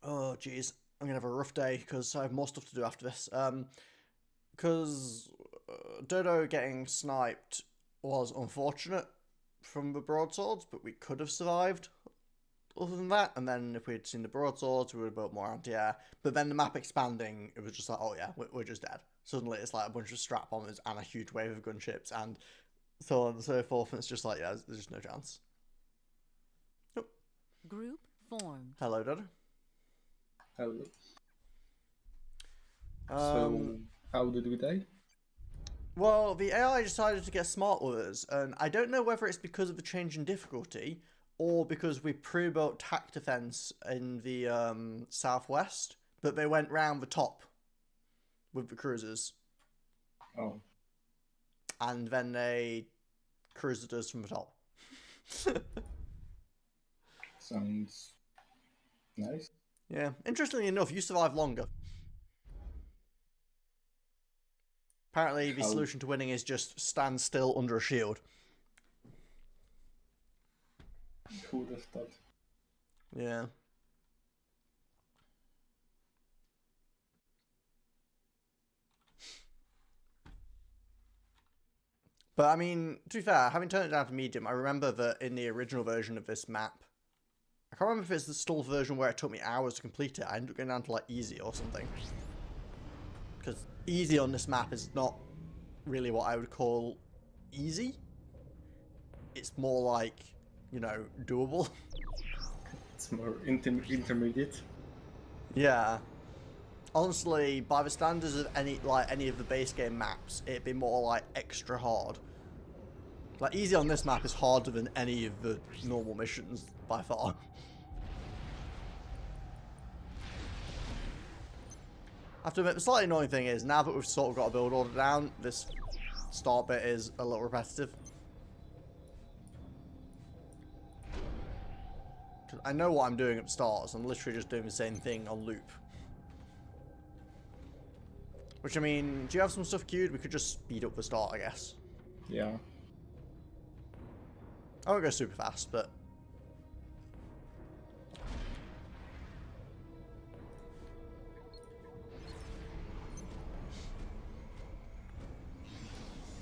Oh, jeez. I'm going to have a rough day because I have more stuff to do after this. Because Dodo getting sniped was unfortunate from the broadswords, but we could have survived other than that. And then if we'd seen the broadswords, we would have built more anti-air. But then the map expanding, it was just like, oh yeah, we're just dead. Suddenly it's like a bunch of strap bombers and a huge wave of gunships and so on and so forth. And it's just like, yeah, there's just no chance. Nope. Group formed. Hello, Dodo. Hello. So, how did we die? Well, the AI decided to get smart with us, and I don't know whether it's because of the change in difficulty or because we pre-built tac defense in the southwest, but they went round the top with the cruisers. Oh. And then they cruised us from the top. Sounds nice. Yeah, interestingly enough, you survive longer. Apparently, the solution to winning is just stand still under a shield. Who would have thought? Yeah. But I mean, to be fair, having turned it down to medium, I remember that in the original version of this map, I can't remember if it's the stall version where it took me hours to complete it. I ended up going down to like easy or something. Because easy on this map is not really what I would call easy. It's more like, you know, doable. It's more intermediate. Yeah. Honestly, by the standards of any of the base game maps, it'd be more like extra hard. Like easy on this map is harder than any of the normal missions by far. I have to admit, the slightly annoying thing is, now that we've sort of got a build order down, this start bit is a little repetitive. Because I know what I'm doing at the start, so I'm literally just doing the same thing on loop. Which, I mean, do you have some stuff queued? We could just speed up the start, I guess. Yeah. I won't go super fast, but...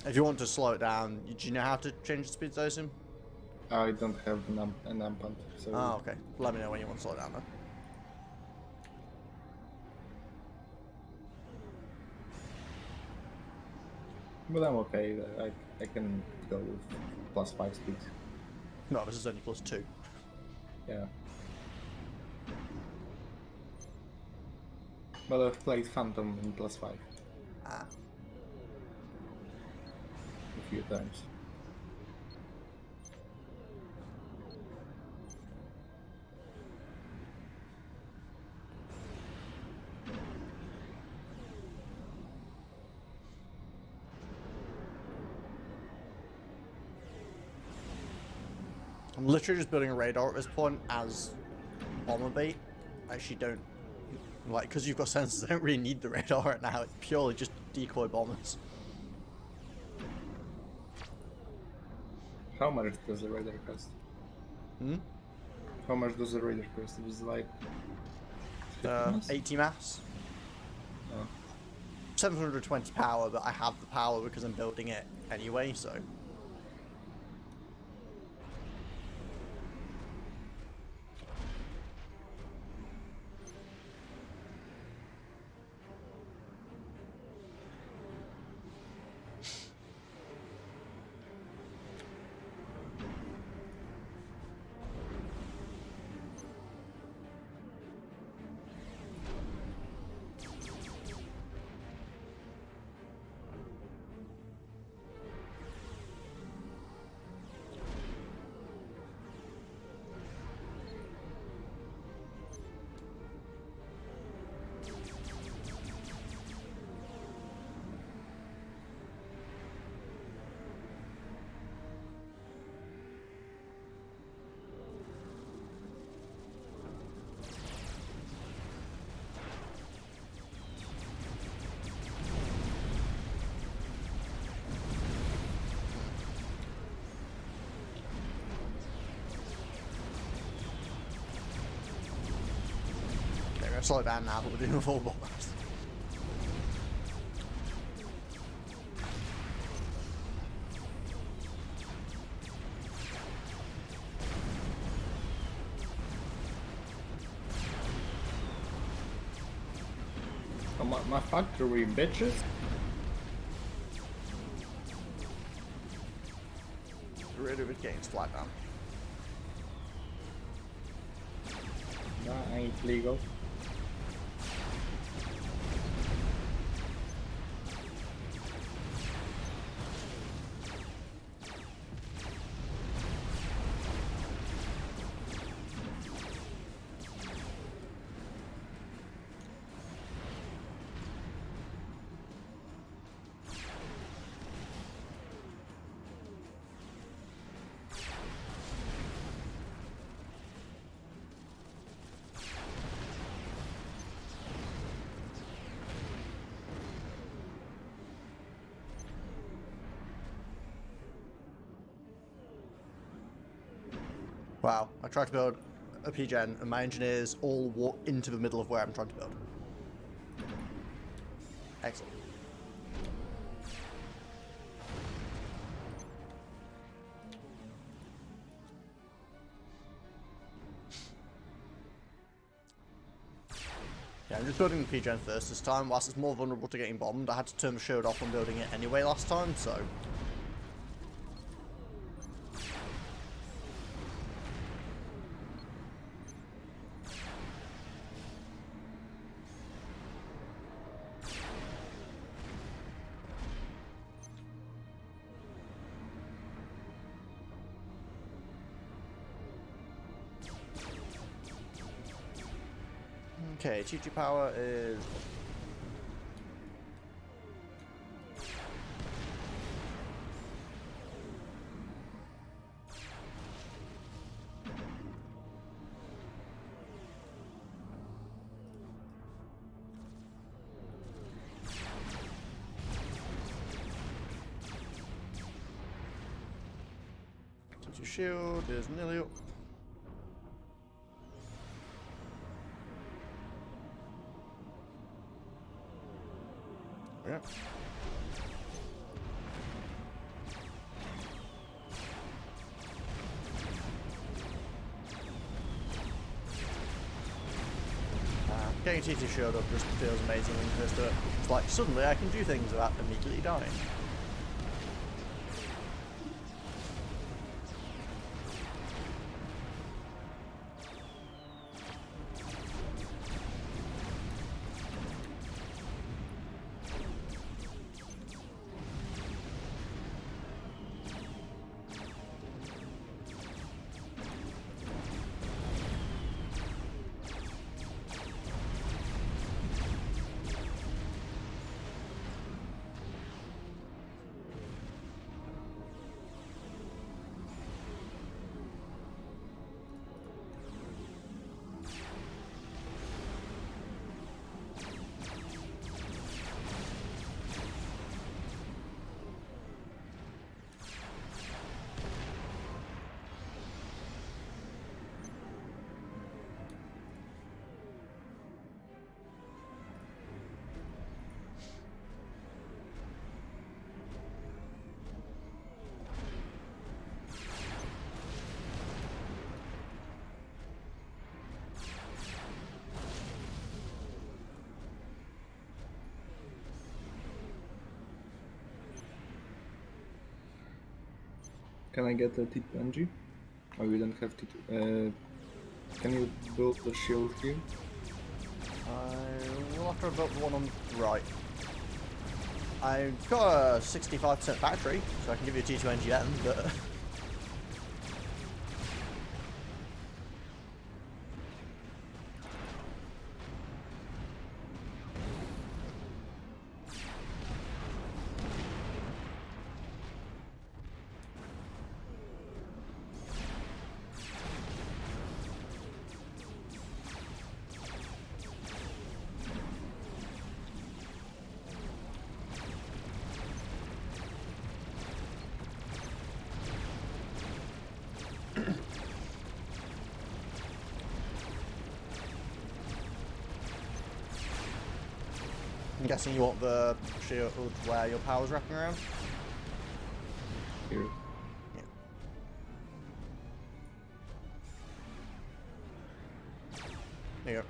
if you want to slow it down, do you know how to change the speed, I assume? I don't have an numpad, so... Oh, okay. Let me know when you want to slow it down, then. But I'm okay, I can go with +5 speed. No, this is only +2. Yeah. But I've played Phantom in +5 Ah. a few times. I'm literally just building a radar at this point as bomber bait. I actually don't... Like, because you've got sensors, I don't really need the radar right now. It's purely just decoy bombers. How much does the radar cost? Hmm? How much does the radar cost? It was like... 50 mass? 80 mass. Oh. 720 power, but I have the power because I'm building it anyway, so... Okay, we're gonna slow it down now, but we're doing a full bombers. Oh, my factory, bitches! Get rid of it, getting flat down. That ain't legal. Wow, I tried to build a PGen and my engineers all walk into the middle of where I'm trying to build. Excellent. Yeah, I'm just building the PGen first this time. Whilst it's more vulnerable to getting bombed, I had to turn the shield off when building it anyway last time, so... Okay, TG power is... TG shield is nearly up. Yeah. Getting TT shield up just feels amazing when you first do it. It's like suddenly I can do things without immediately dying. Can I get a T2NG? Or you don't have T2? Can you build the shield here? I will have to build the one on the right. I've got a 65% battery, so I can give you a T2NG then, but... I'm guessing you want the shield where your power's wrapping around? Here. Yeah. There you go.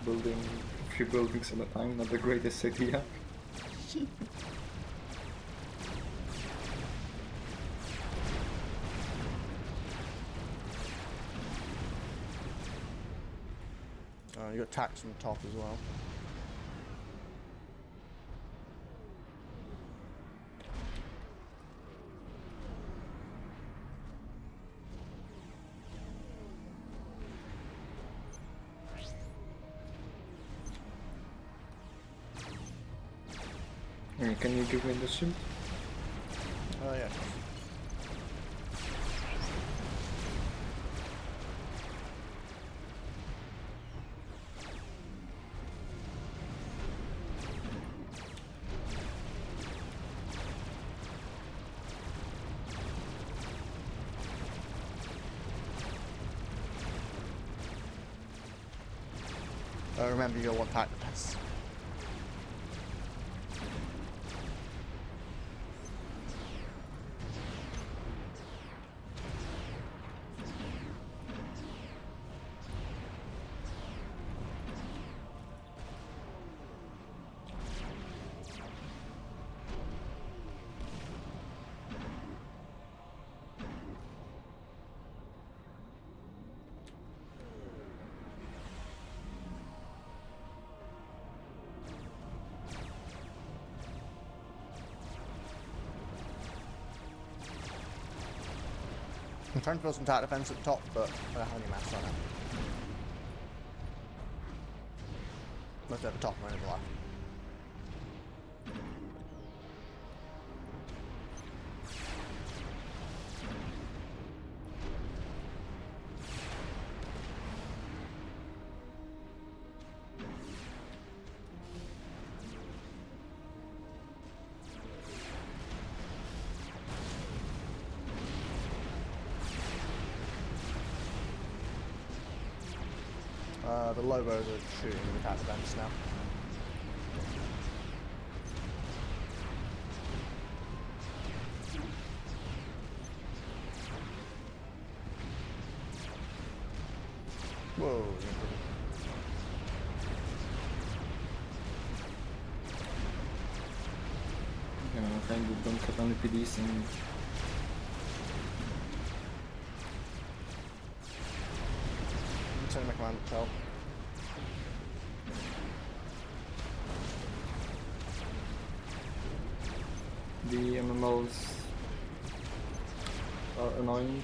Building a few buildings at a time, not the greatest idea. You got tax on top as well. Can you give me the shield? Oh yeah. Remember, you'll want tight defense. I'm trying to build some tight defense at the top, but I don't have any mass on it. Most at the top, and the left. The Lobos are shooting the tight defense now. Whoa. Yeah, I kind of don't cut on the PDs and I'm sending my commander to help. the MMOs are annoying.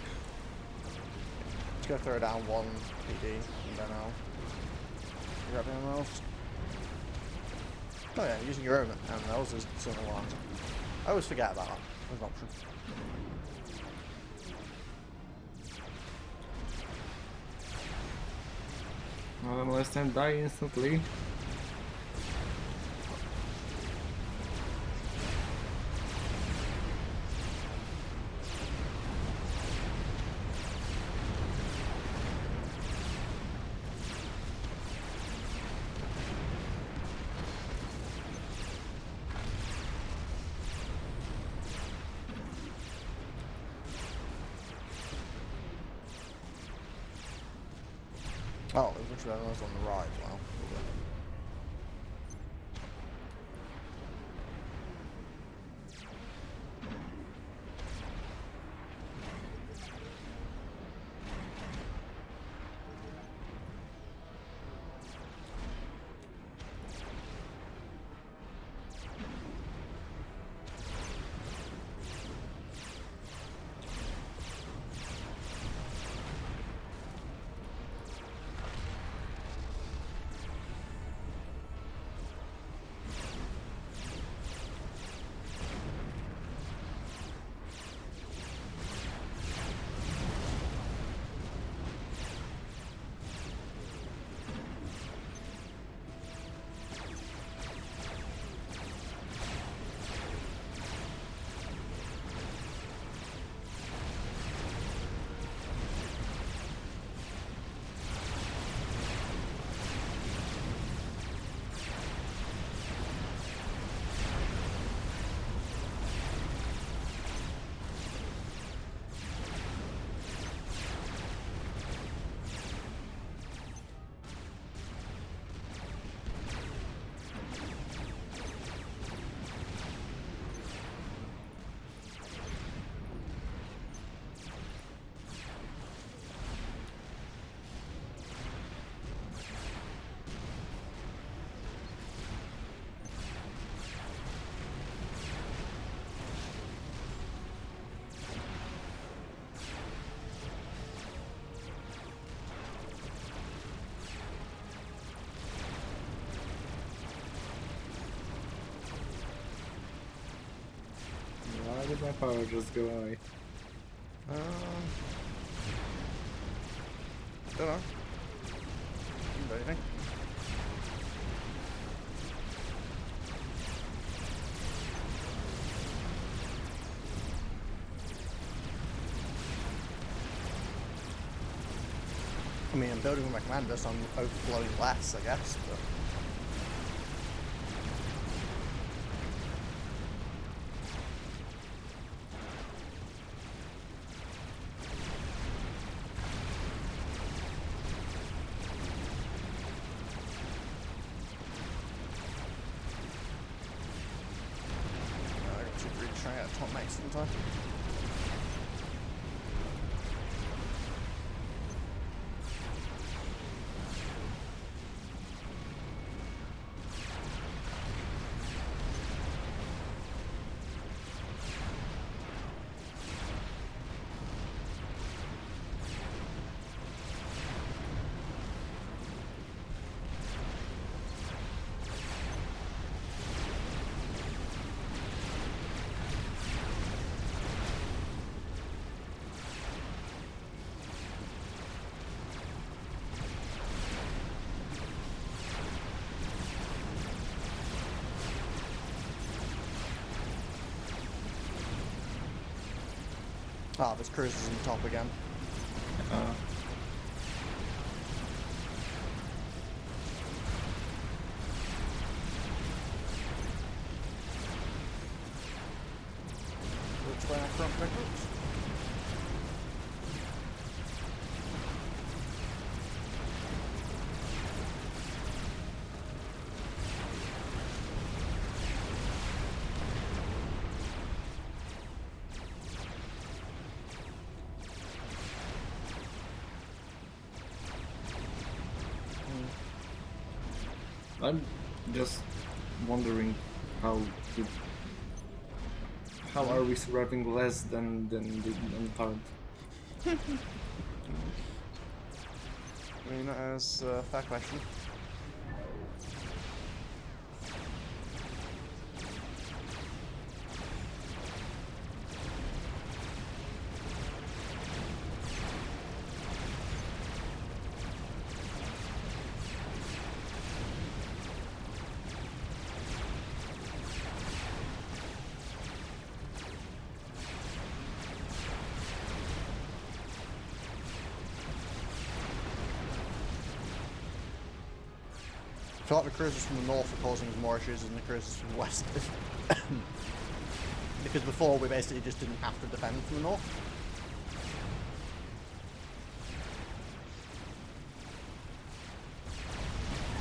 Just go throw down one PD and then I'll grab anyone else. Oh yeah, using your own MMLs is something one. I always forget about that as an option. Last time die instantly. Oh, there's a bunch of animals on the right as well. Why did my power just go away? Don't know. Didn't do anything. I mean, I'm building with my commander, so I'm overflowing less, I guess, but... I should really try out top max sometime. Ah, there's cruisers on the top again. Which way I front pickups? I'm just wondering how are we surviving less than the current? I mean, that is a fair question. I feel like the cruisers from the north are causing us more issues than the cruisers from the west. Because before we basically just didn't have to defend from the north.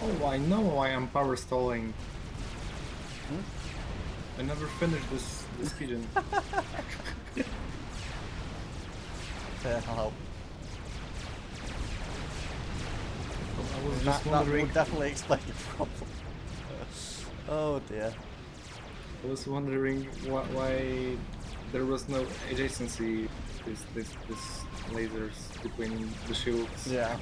Oh, I know why I'm power stalling. I never finished this pigeon. Yeah, I'll help. I was just That wondering. would definitely explain the problem. Oh dear. I was wondering why there was no adjacency. This lasers between the shields. Yeah.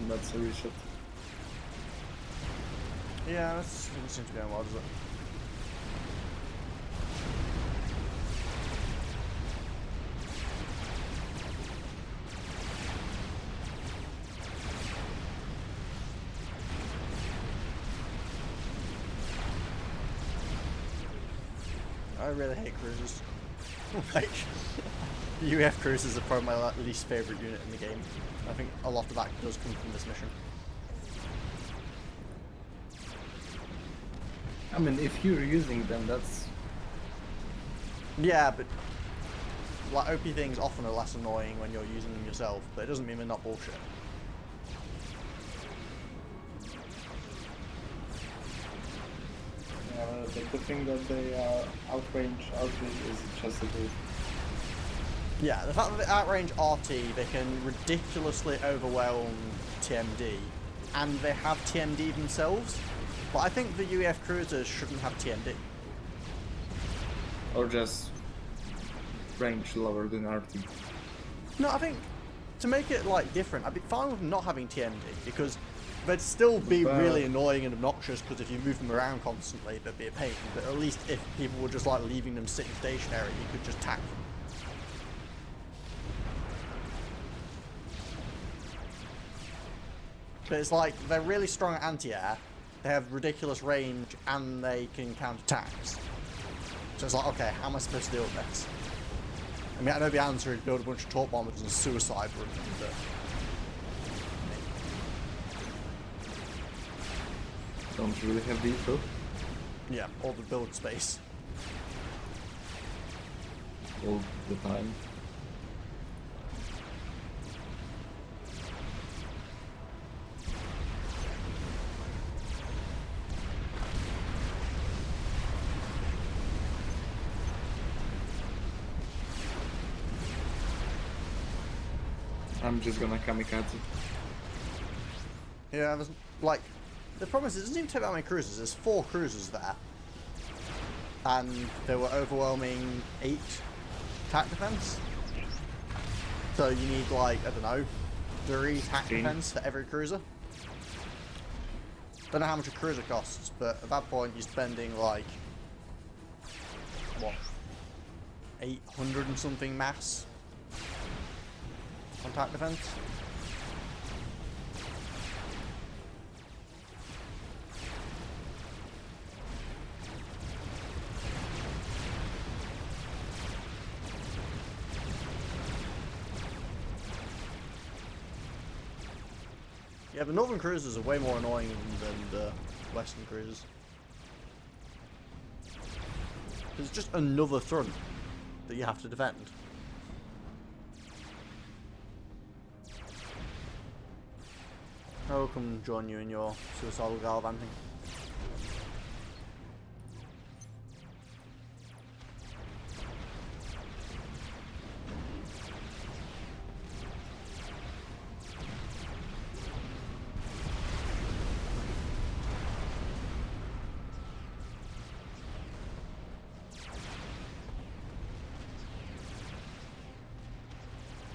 That's a reset. Yeah, this doesn't seem to be going well, does it? I really hate cruisers. Like, UF cruisers are probably my least favourite unit in the game. I think a lot of that does come from this mission. I mean, if you're using them, that's... Yeah, but like OP things often are less annoying when you're using them yourself, but it doesn't mean they're not bullshit. The thing that they are outrange is just a bit... Yeah, the fact that they outrange RT, they can ridiculously overwhelm TMD, and they have TMD themselves. But I think the UEF cruisers shouldn't have TMD. Or just range lower than RT. No, I think to make it like different, I'd be fine with not having TMD because they'd still be really annoying and obnoxious because if you move them around constantly, they'd be a pain. But at least if people were just like leaving them sitting stationary, you could just tack them. But it's like, they're really strong at anti-air, they have ridiculous range, and they can counter attacks. So it's like, okay, how am I supposed to deal with this? I mean, I know the answer is build a bunch of torp bombers and suicide run them, but... Don't really have the info. yeah, all the build space. All the time. I'm just gonna kamikaze. Yeah, there's, like, the problem is it doesn't even take that many cruisers. There's 4 cruisers there. And they were overwhelming 8 attack defense. So you need, like, I don't know, 3 attack 16. defense for every cruiser. Don't know how much a cruiser costs, but at that point you're spending, like, what, 800 and something mass on attack defense. Yeah, the northern cruisers are way more annoying than the western cruisers. It's just another front that you have to defend. I'll come join you in your suicidal gallivanting.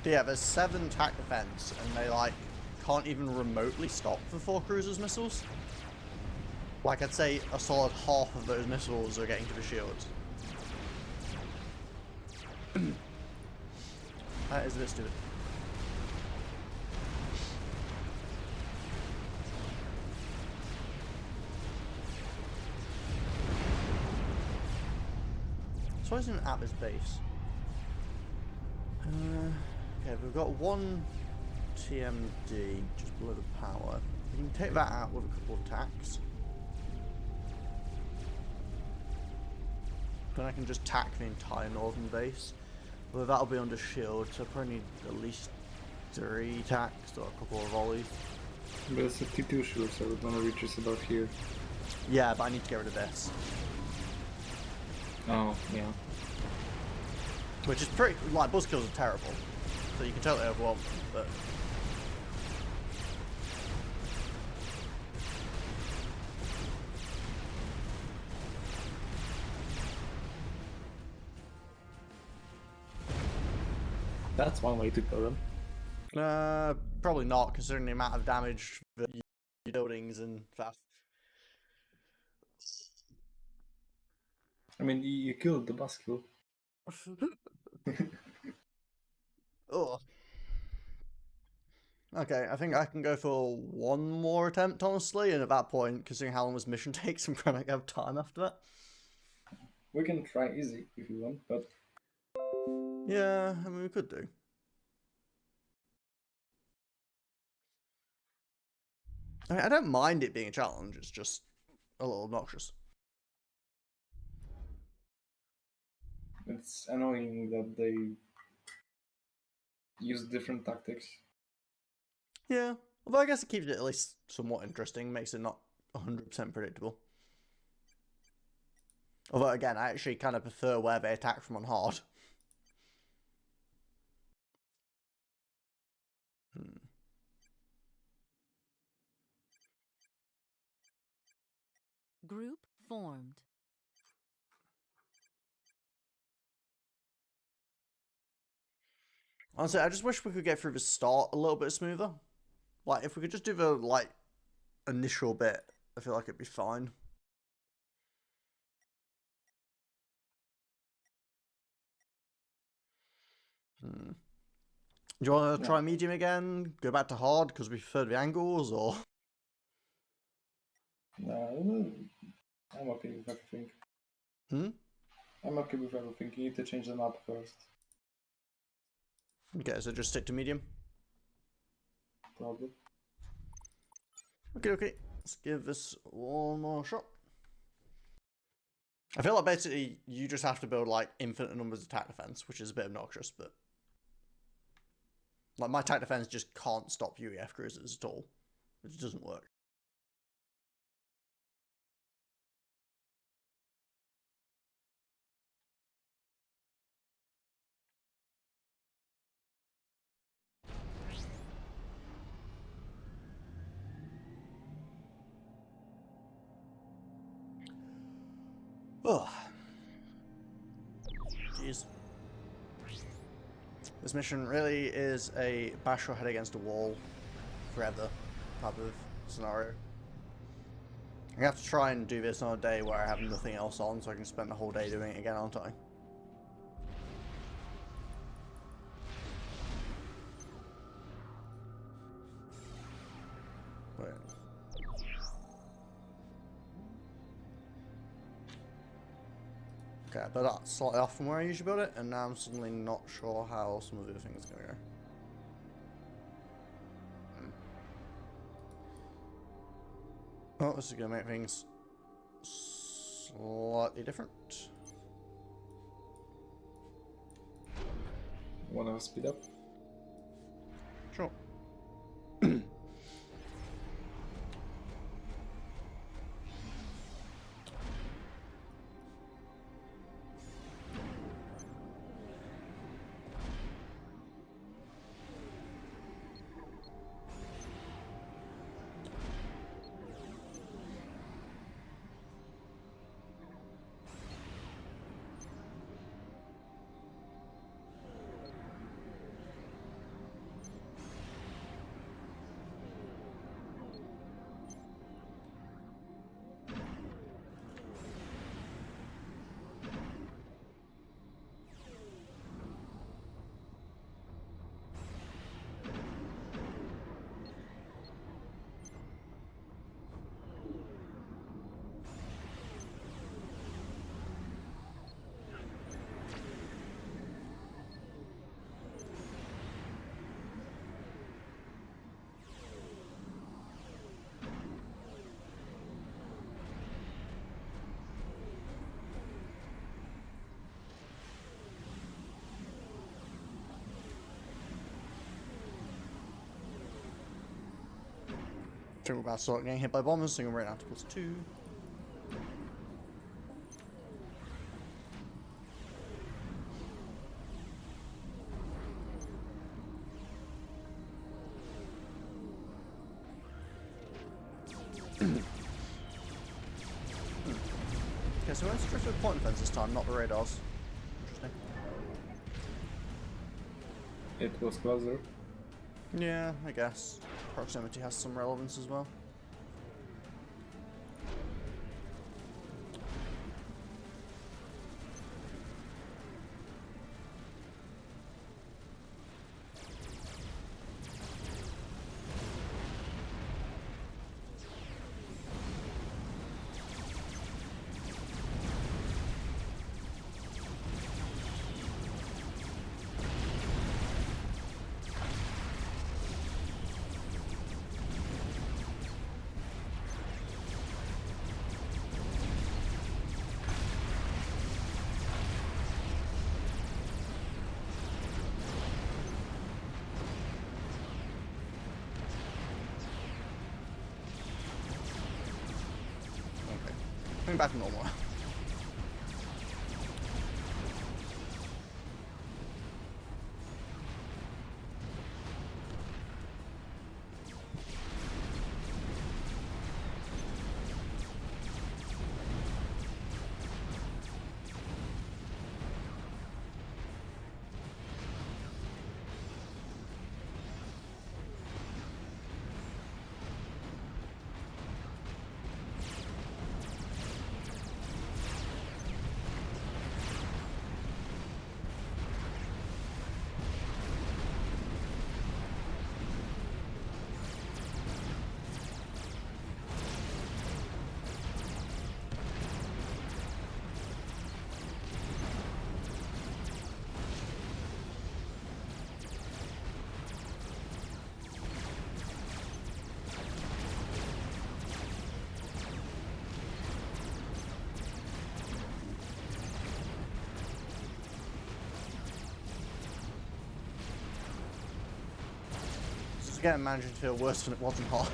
Yeah, there's 7 attack defense, and they like can't even remotely stop the 4 cruisers missiles. Like I'd say a solid half of those missiles are getting to the shields. That is a bit stupid. So isn't at this base? Okay, we've got 1 TMD just below the power. We can take that out with a couple of attacks. Then I can just tack the entire northern base. Well, that'll be under shield, so I probably need at least 3 attacks or a couple of volleys. But it's a T2 shield, so we're gonna reach us about here. Yeah, but I need to get rid of this. Oh, yeah. Which is pretty, like, buzz kills are terrible. So you can totally overwhelm them, but... That's one way to kill them. Probably not, considering the amount of damage that buildings and FAF. I mean, you killed the bus kill. Oh. Okay, I think I can go for 1 more attempt, honestly, and at that point, considering how long this mission takes, I'm gonna have time after that. We can try easy if you want, but... Yeah, I mean, we could do. I mean, I don't mind it being a challenge, it's just a little obnoxious. It's annoying that they use different tactics. Yeah, although I guess it keeps it at least somewhat interesting, makes it not 100% predictable. Although, again, I actually kind of prefer where they attack from on hard. Group formed. Honestly, I just wish we could get through the start a little bit smoother. Like, if we could just do the, like, initial bit, I feel like it'd be fine. Do you want to try medium again? Go back to hard because we prefer the angles, or? No, I'm okay with everything. I'm okay with everything. You need to change the map first. Okay, so just stick to medium. Probably. Okay. Let's give this one more shot. I feel like basically you just have to build like infinite numbers of attack defense, which is a bit obnoxious, but like my attack defense just can't stop UEF cruisers at all. It just doesn't work. Oh. Jeez. This mission really is a bash your head against a wall forever type of scenario. I have to try and do this on a day where I have nothing else on so I can spend the whole day doing it again, aren't I? Wait. Okay, but that's slightly off from where I usually build it, and now I'm suddenly not sure how some of the other things are going to go. Oh, this is going to make things slightly different. Wanna speed up? Sure. I think we're about to start getting hit by bombers, so I'm right now to +2. Okay, so we're strictly with point defense this time, not the radars. Interesting. It was closer. Yeah, I guess. Proximity has some relevance as well. Coming back to normal. Again, managing to feel worse than it was in hard.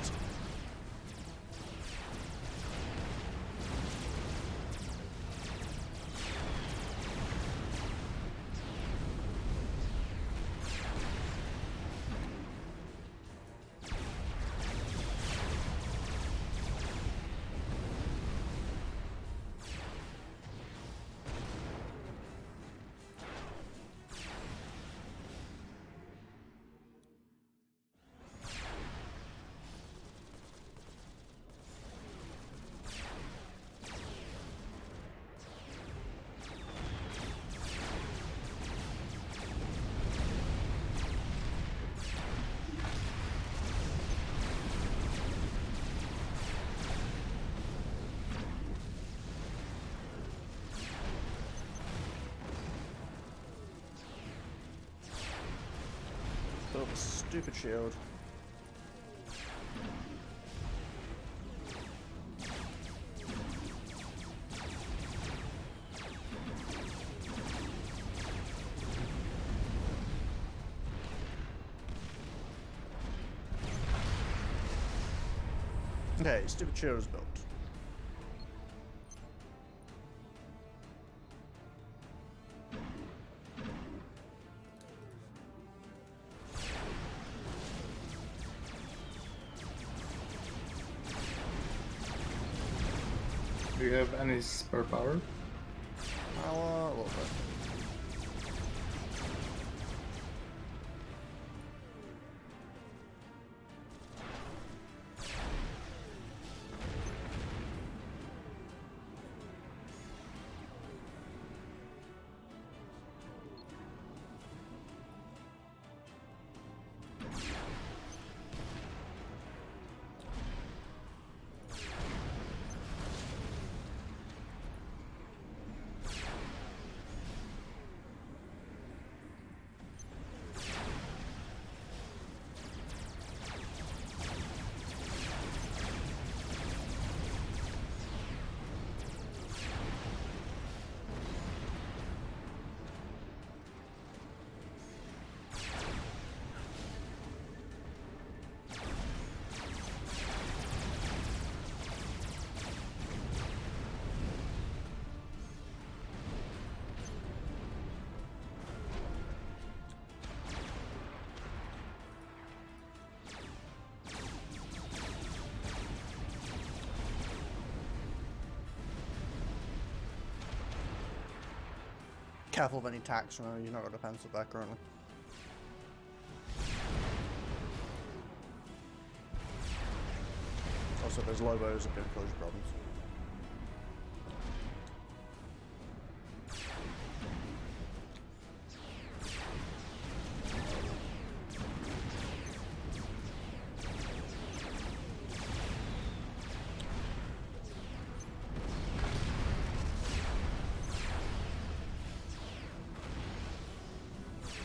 Build a stupid shield. Okay, stupid shield is built. Do you have any spare power? Power, a little bit. Careful of any attacks, remember you've not got a pencil there currently. Also, those Lobos have been closure problems.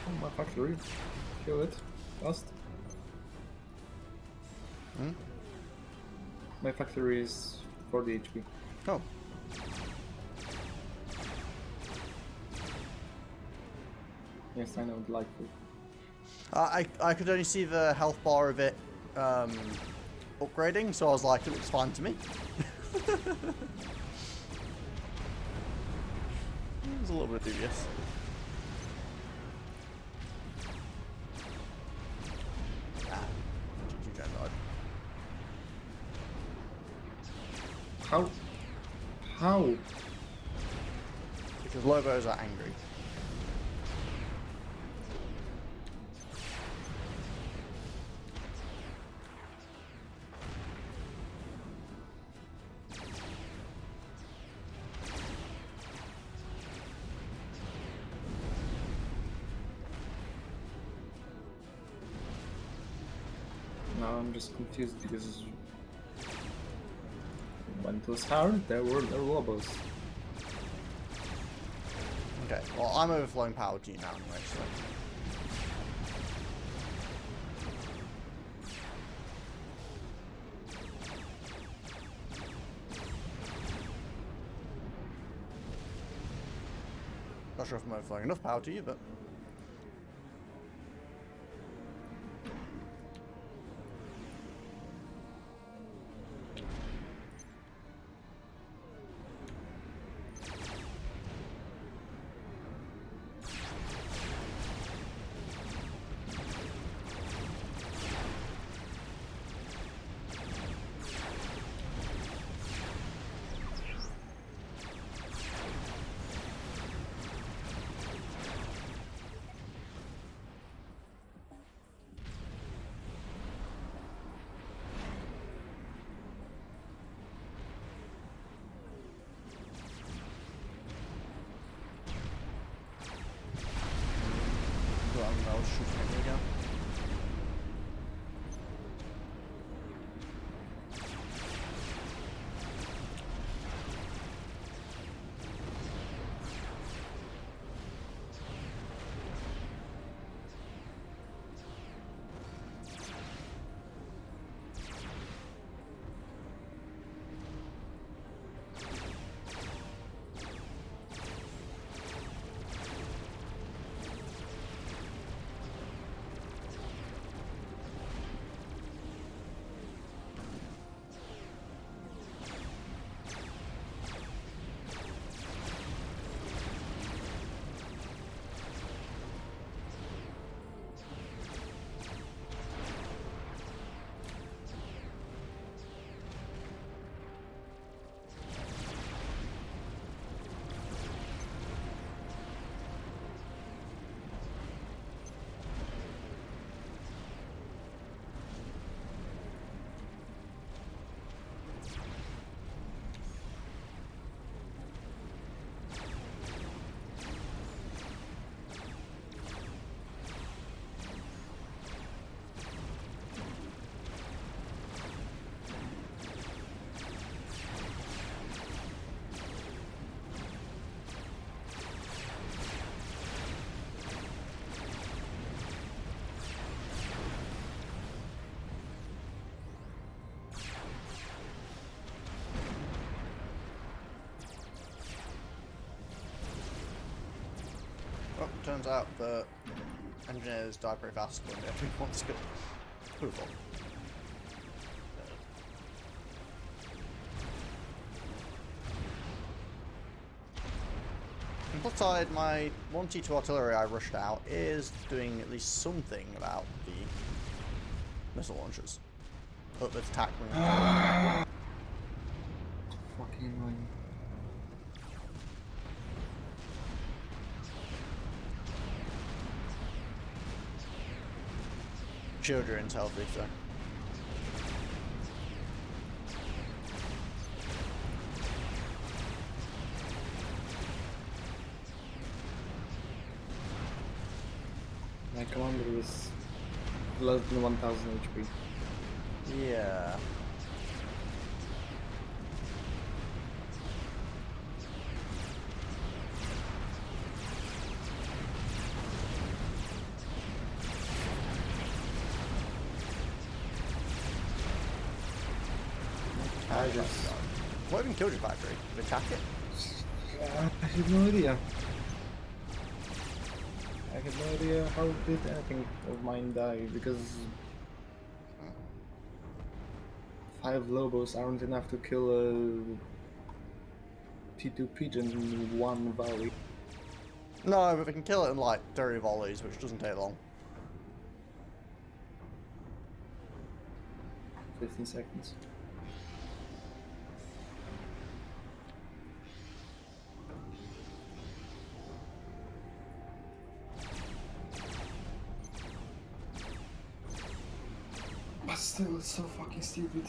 Oh, my factory. Kill it. Fast. Hmm? My factory is 40 HP. Oh. Yes, I know, delightful. I could only see the health bar of it upgrading, so I was like, it looks fine to me. It was a little bit dubious. GG Gen died. How? Because Lobos are angry. Now I'm just confused because when it was hard, there were Lobos. Okay, well, I'm overflowing power to you now anyway, so. Not sure if I'm overflowing enough power to you, but. turns out that engineers die pretty fast when they have one skill. Who'd have thought? On the plus side, my 1 T2 artillery I rushed out is doing at least something about the missile launchers. But the attack room. Fucking annoying. Children's healthy, so. My commander is less than 1000 HP. Yeah. I just... What even killed your factory? Did it attack it? I have no idea. I have no idea how did anything of mine die, because 5 Lobos aren't enough to kill a T2 pigeon in 1 volley. No, but we can kill it in like 30 volleys, which doesn't take long. 15 seconds. But still, it's so fucking stupid.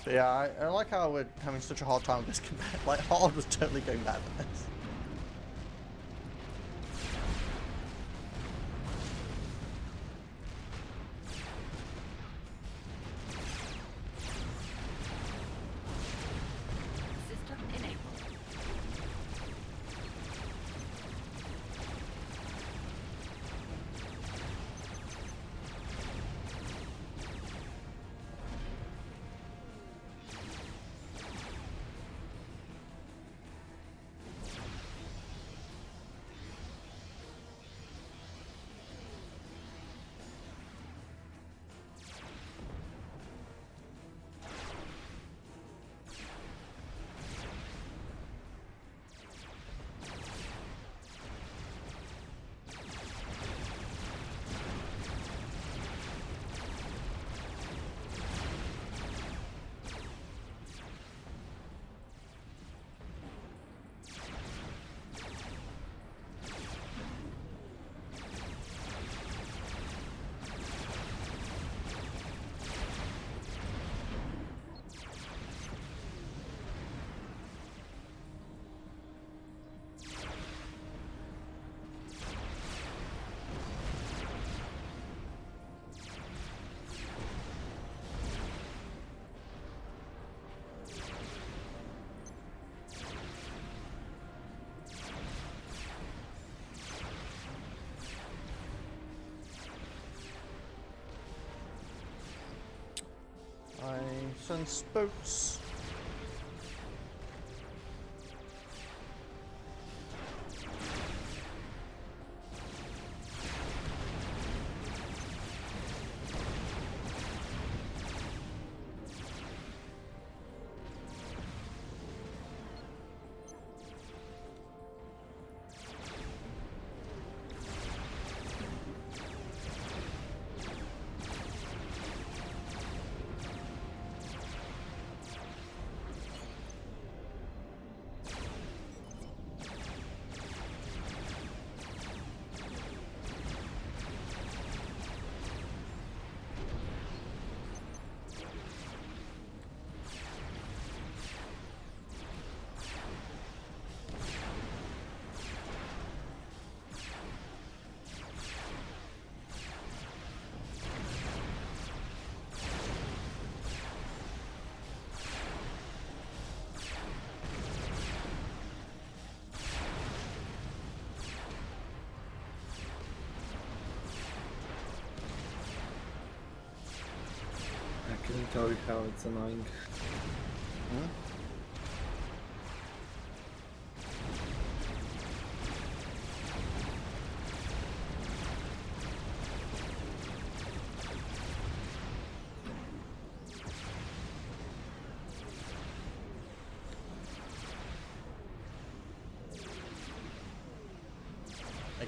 But yeah, I like how we're having such a hard time with this compared. Like, hard was totally going bad at this. System enabled. I sense boats. I couldn't tell you how it's annoying.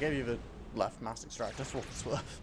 gave you the left mass extractor for what it's worth.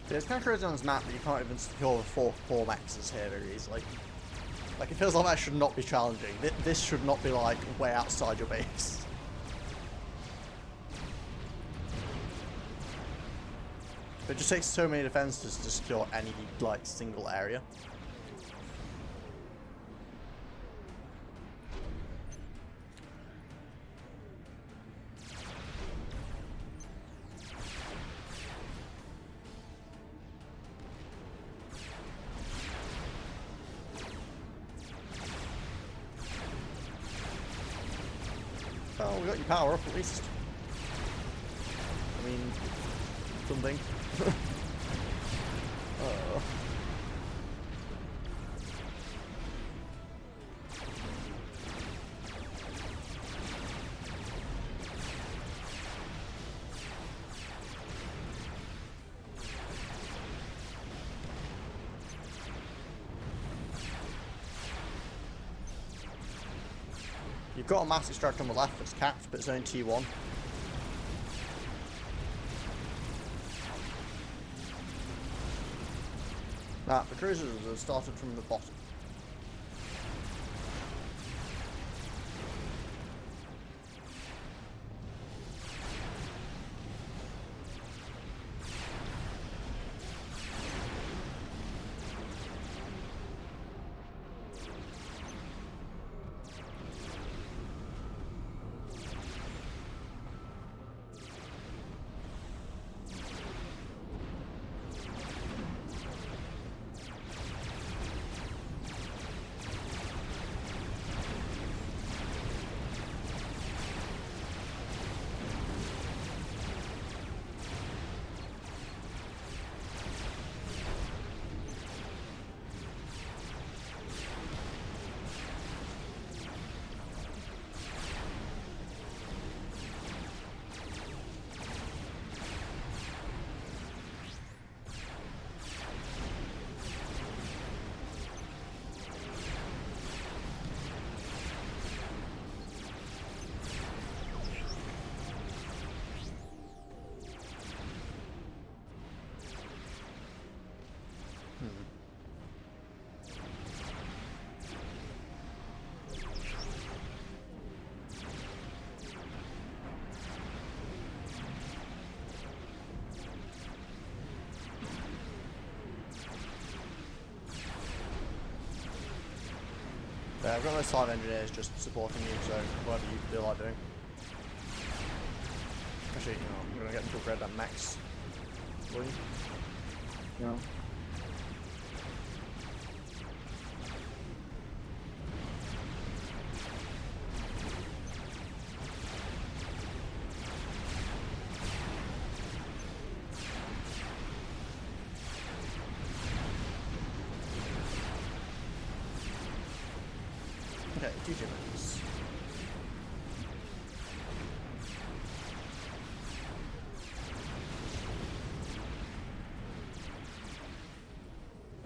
Yeah, it's kind of crazy on this map that you can't even secure the 4 core maxes here very easily. Like, it feels like that should not be challenging. This should not be, like, way outside your base. It just takes so many defenses to secure any, like, single area. Well, we got your power up at least. I mean, something. You've got a mass extractor on the left that's capped, but it's only T1. Nah, the cruisers have started from the bottom. Yeah, I've got those 5 engineers just supporting you, so whatever you feel like doing. Actually, you know, I'm gonna get them to upgrade that max. Will you? Yeah. Okay, 2 Germans.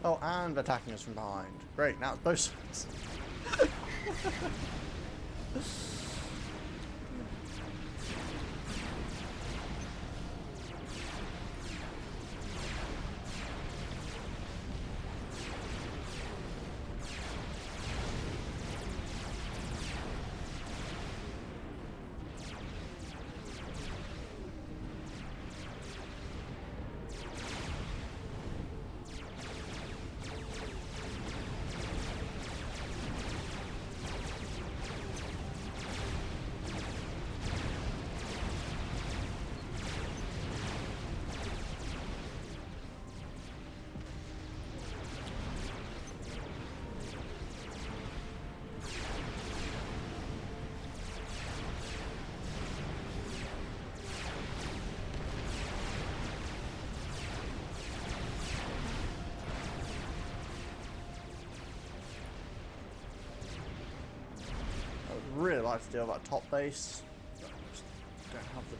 Oh, and attacking us from behind. Great, now it's both sides. really like to do that top base. But I just don't have the.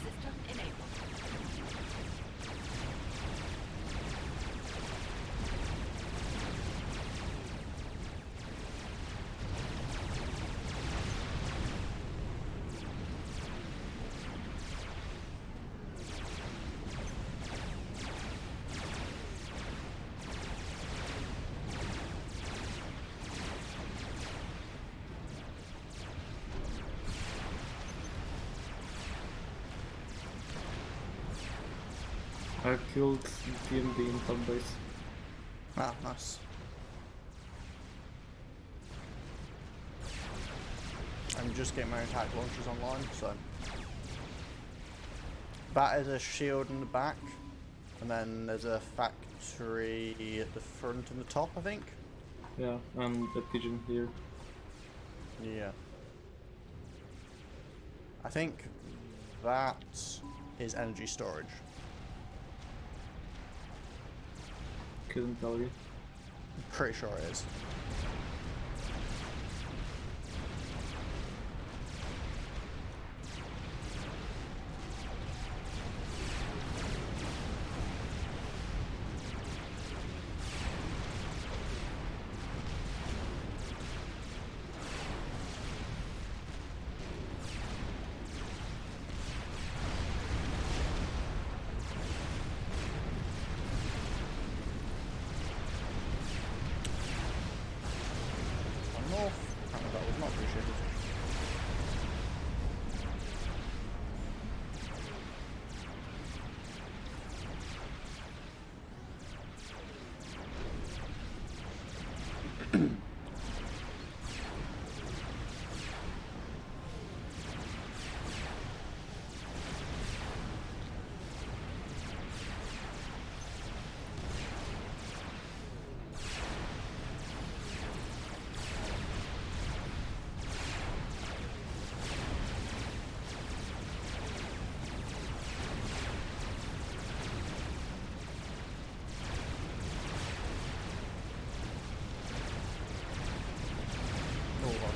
System enabled. I killed DMD in top base. Ah, nice. I'm just getting my attack launchers online, so. That is a shield in the back, and then there's a factory at the front and the top, I think. Yeah, and the pigeon here. Yeah. I think that is energy storage. Couldn't tell you. I'm pretty sure it is. Apparently that was not appreciated.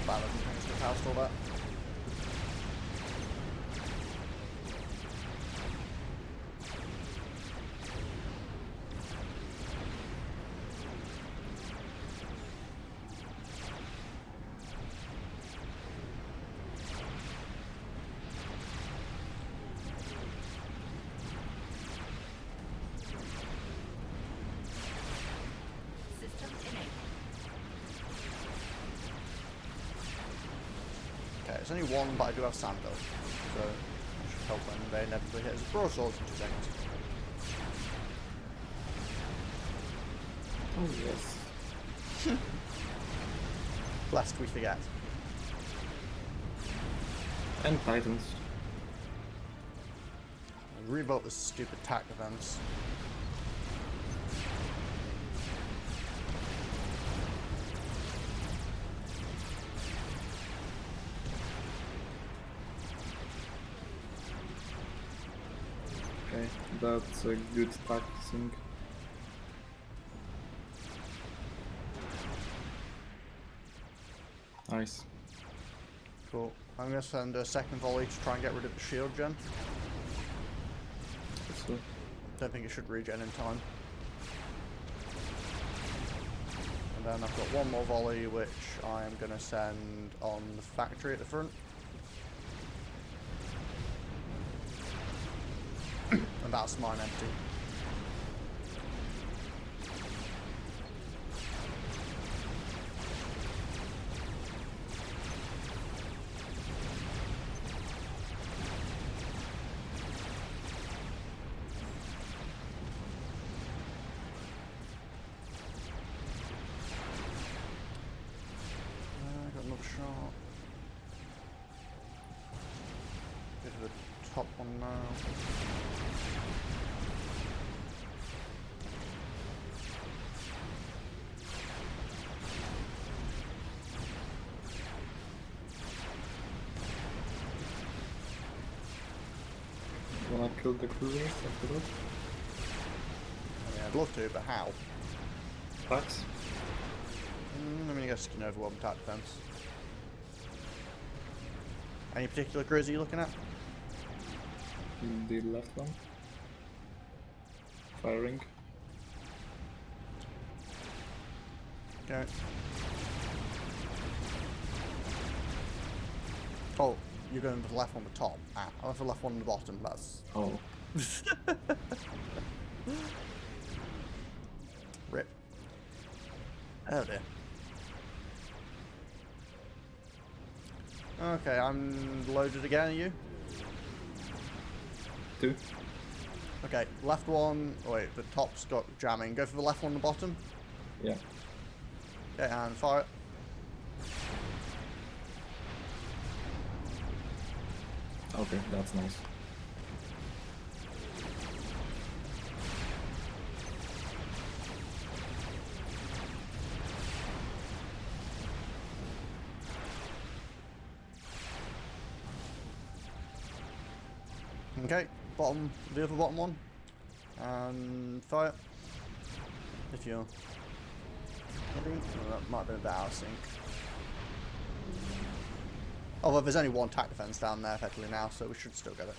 Ballad and things to cast all that. System enabled. Okay, it's only one, but I do have Sando, so it should help when they inevitably hit us with broadswords in 2 seconds. Oh yes. Lest we forget. And Titans. Revolt this stupid tack defense. Okay, that's a good practicing. Nice. Cool. I'm going to send a second volley to try and get rid of the shield gen. That's good. Don't think it should regen in time. And then I've got one more volley which I am going to send on the factory at the front. And that's mine empty. Got another shot. Go to the top one now. Wanna kill the cruisers after that? Yeah, I'd love to, but how? Packs? I mean, I guess you can overwhelm attack defense. Any particular cruiser you're looking at? The left one. Firing. Okay. Oh, you're going for the left one on the top. Ah, I went for the left one on the bottom. That's Oh. rip. Oh dear. Okay, I'm loaded again. Are you? 2. Okay, left one. Oh wait, the top's got jamming. Go for the left one on the bottom. Yeah. Okay, and fire it. Okay, that's nice. Okay, bottom, the other bottom one, and fire. If you're, I think that might have been a bit out of sync. Although there's only one attack defense down there effectively now, so we should still get it.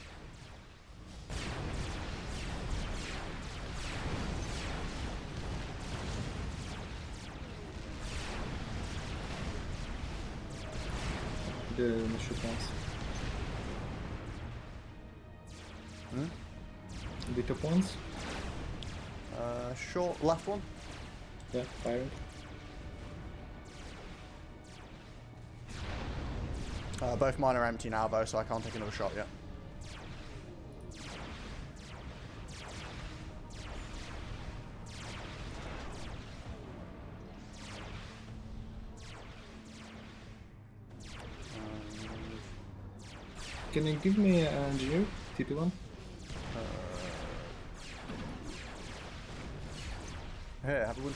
The mission ones. The top ones? Short left one. Yeah, firing. Both mine are empty now though, so I can't take another shot yet. Can you give me an engineer? TP1? Here, have a lunch.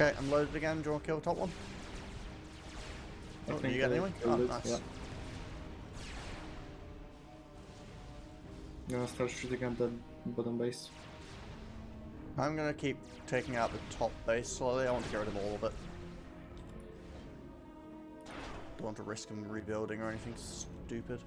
Okay, I'm loaded again. Do you want to kill the top one? Oh, did you get anyone? Oh, nice. Yeah. I'm gonna start shooting at the bottom base. I'm gonna keep taking out the top base slowly. I want to get rid of all of it. Don't want to risk them rebuilding or anything stupid.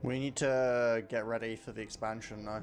We need to get ready for the expansion now.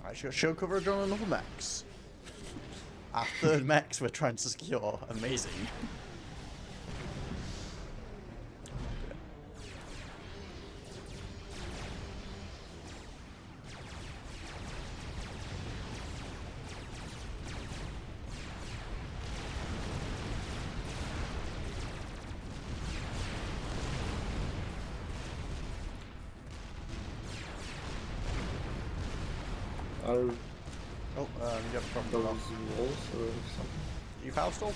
I got shield coverage on another mechs. Our third mechs we're trying to secure. Amazing. Are Oh, you have a problem. those With walls or something? you foul stall?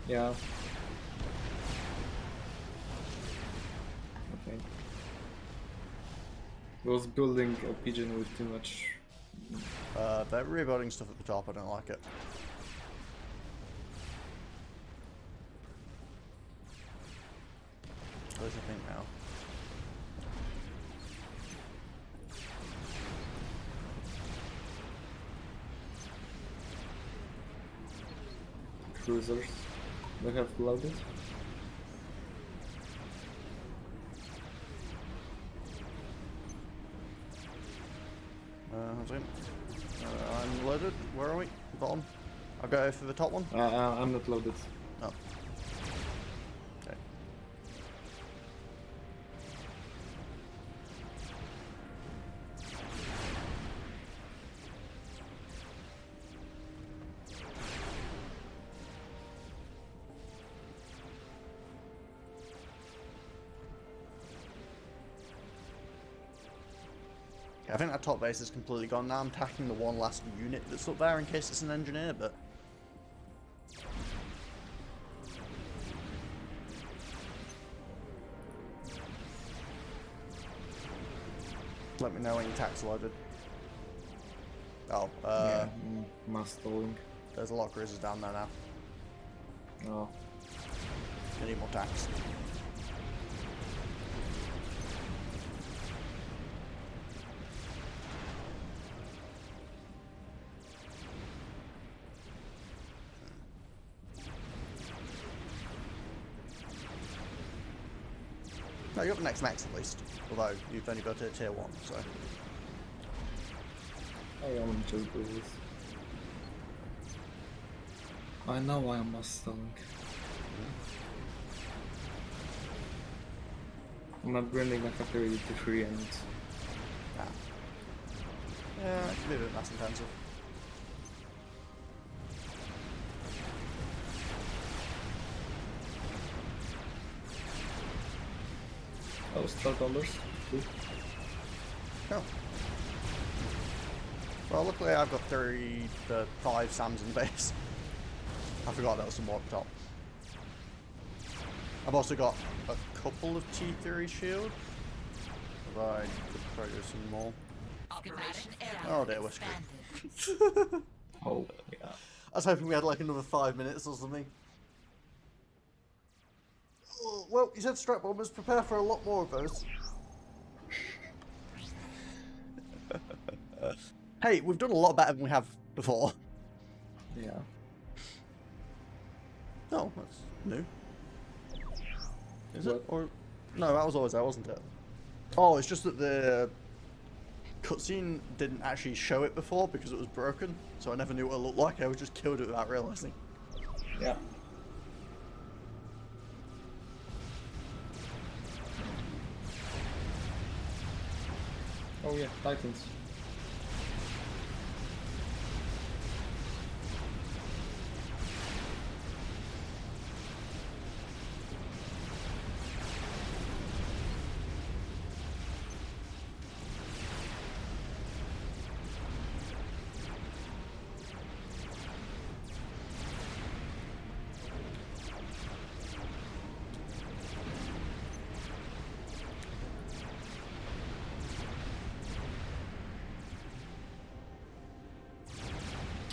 Yeah. Okay. Was building a pigeon with too much. They're rebuilding stuff at the top. I don't like it. Where's the thing now? Cruisers. They have loaded. One second. I'm loaded. Where are we? Bottom. I'll go for the top one. I'm not loaded. Oh. Okay. I think that top base is completely gone now. I'm attacking the one last unit that's up there in case it's an engineer, but... Let me know when your tax loaded. Oh, Yeah, mass stalling. there's a lot of cruisers down there now. Oh. I need more tax. No, you got the next max at least. Although you've only got it at tier 1, so. I am just do this. I know I am mass stalling. I'm upgrading my category to 3 and Ah. Yeah, it can be a bit mass intensive. oh, start dollars. Oh. Well, luckily I've got 5 SAMs in the base. I forgot there was some more up top. I've also got a couple of T3 shield. If I could throw you some more. Operation Oh dear, we're expanded. Oh, yeah. I was hoping we had like another 5 minutes or something. Oh, well, you said strap bombers, prepare for a lot more of those. Hey, we've done a lot better than we have before. Yeah. Oh, that's new. Is What? it? Or no, that was always there, wasn't it? Oh, it's just that the cutscene didn't actually show it before because it was broken, so I never knew what it looked like. I was just killed it without realizing. Yeah. Oh yeah, Titans.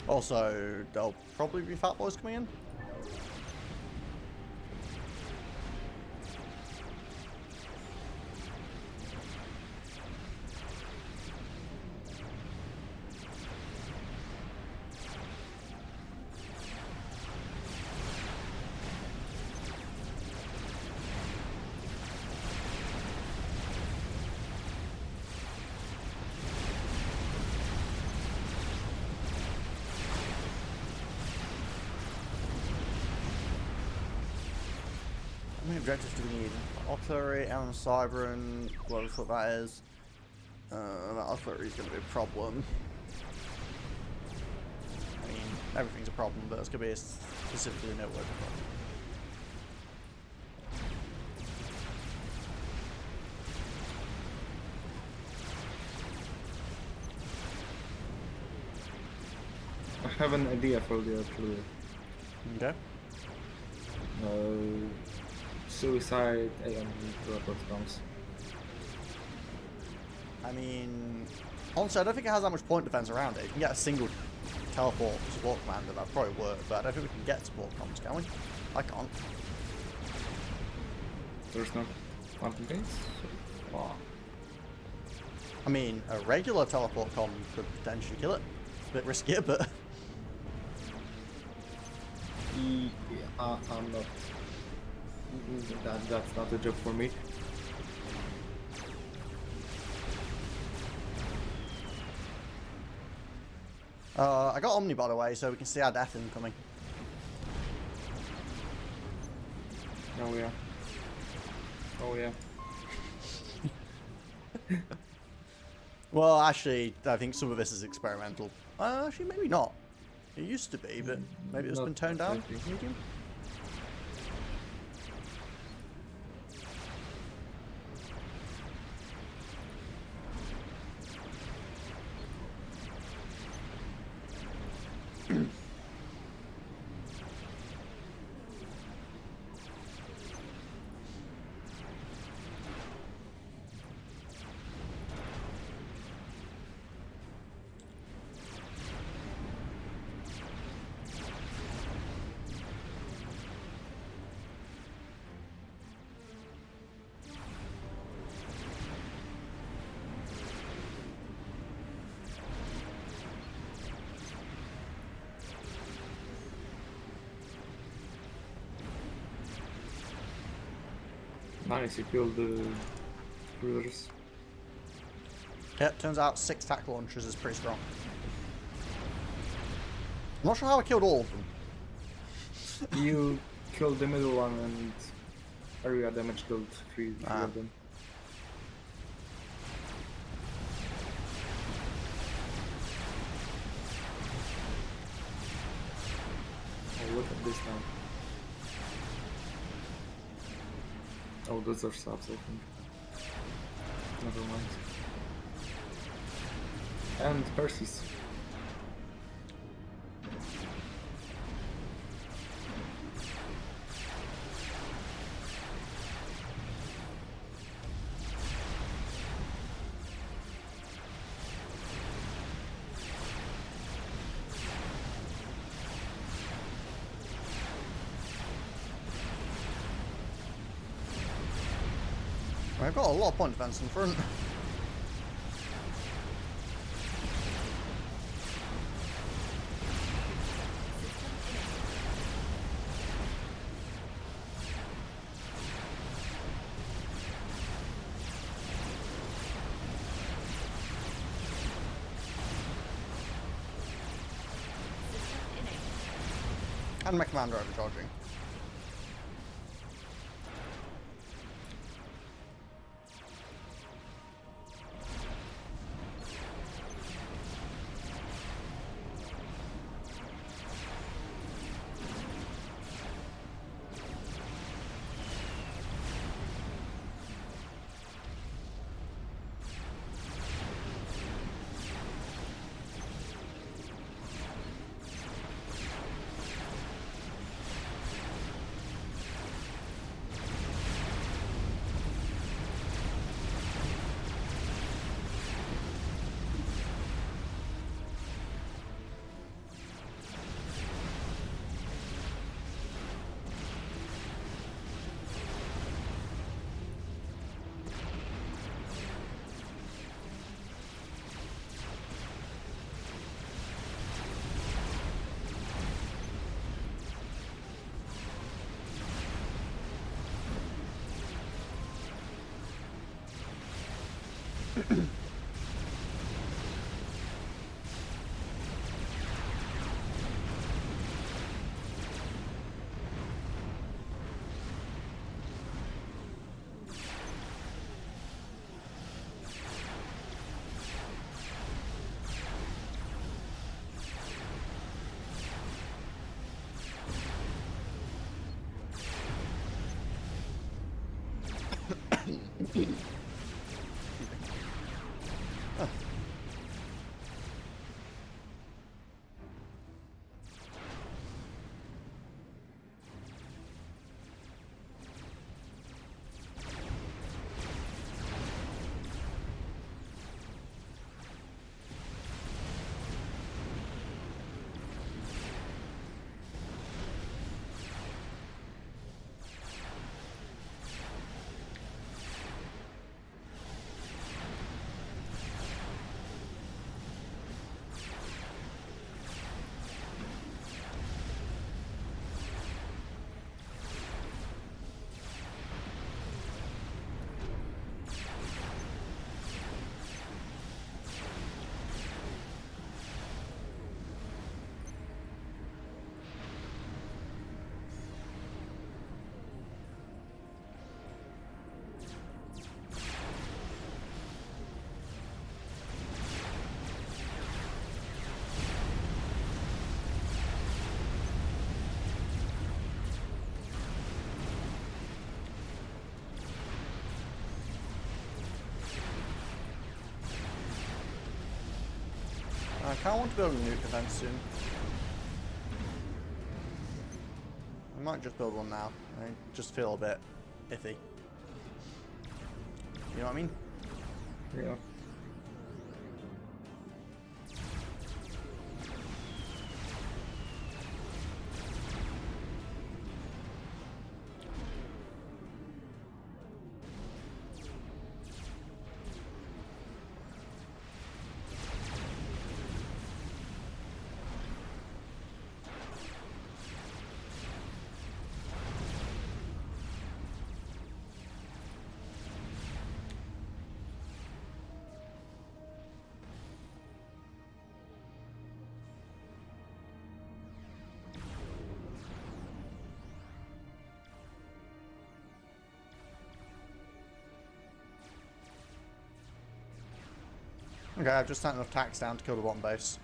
Also, there'll probably be fat boys coming in. many objectives do we need? Artillery, Aaron Cybern, whatever the fuck that is. That artillery is going to be a problem. I mean, everything's a problem, but it's going to be a specifically noteworthy problem. I have an idea for the artillery. Okay. Suicide AM teleport bombs. I mean, honestly, I don't think it has that much point defense around it. You can get a single teleport support commander, that'd probably work, but I don't think we can get support comms, can we? I can't. There's no quantum gates? Oh. I mean, a regular teleport comm could potentially kill it. It's a bit riskier, but... Yeah, I'm not... That's not a job for me. I got Omni, by the way, so we can see our death incoming. Oh yeah. Oh yeah. Well, actually, I think some of this is experimental. Actually, maybe not. It used to be, but maybe it's Not been toned down. exactly. Medium? Nice, you killed the cruisers. Yep, turns out 6 tack launchers is pretty strong. I'm not sure how I killed all of them. You killed the middle one and area damage killed three of them. Oh, look at this now. Oh, those are subs, I think. Never mind. And Percy's. I've got a lot of point defense in front. And my commander overcharging. I kind of want to build a nuke defense soon. I might just build one now. I just feel a bit iffy. You know what I mean? Yeah. Okay, I've just sent enough tax down to kill the bottom base.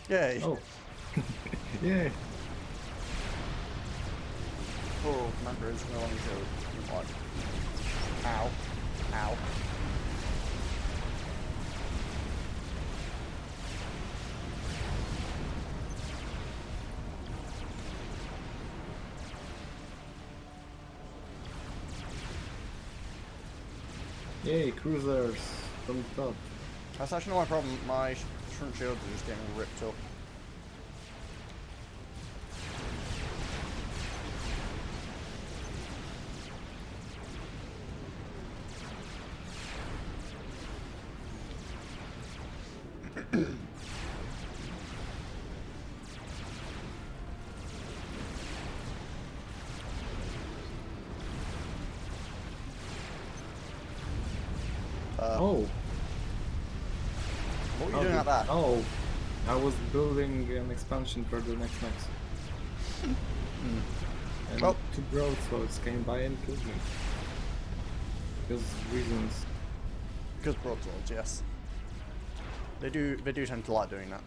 Yay! Oh. Yay. Oh, Commander is no longer showed. What? Ow. Ow. Yay, cruisers from the top. That's actually not my problem. My front shields are just getting ripped up. Oh. What were you doing at that? Oh. I was building an expansion for the next max. And Oh. two broadswords came by and killed me. Because reasons. Because broadswords, yes. They do tend to like doing that.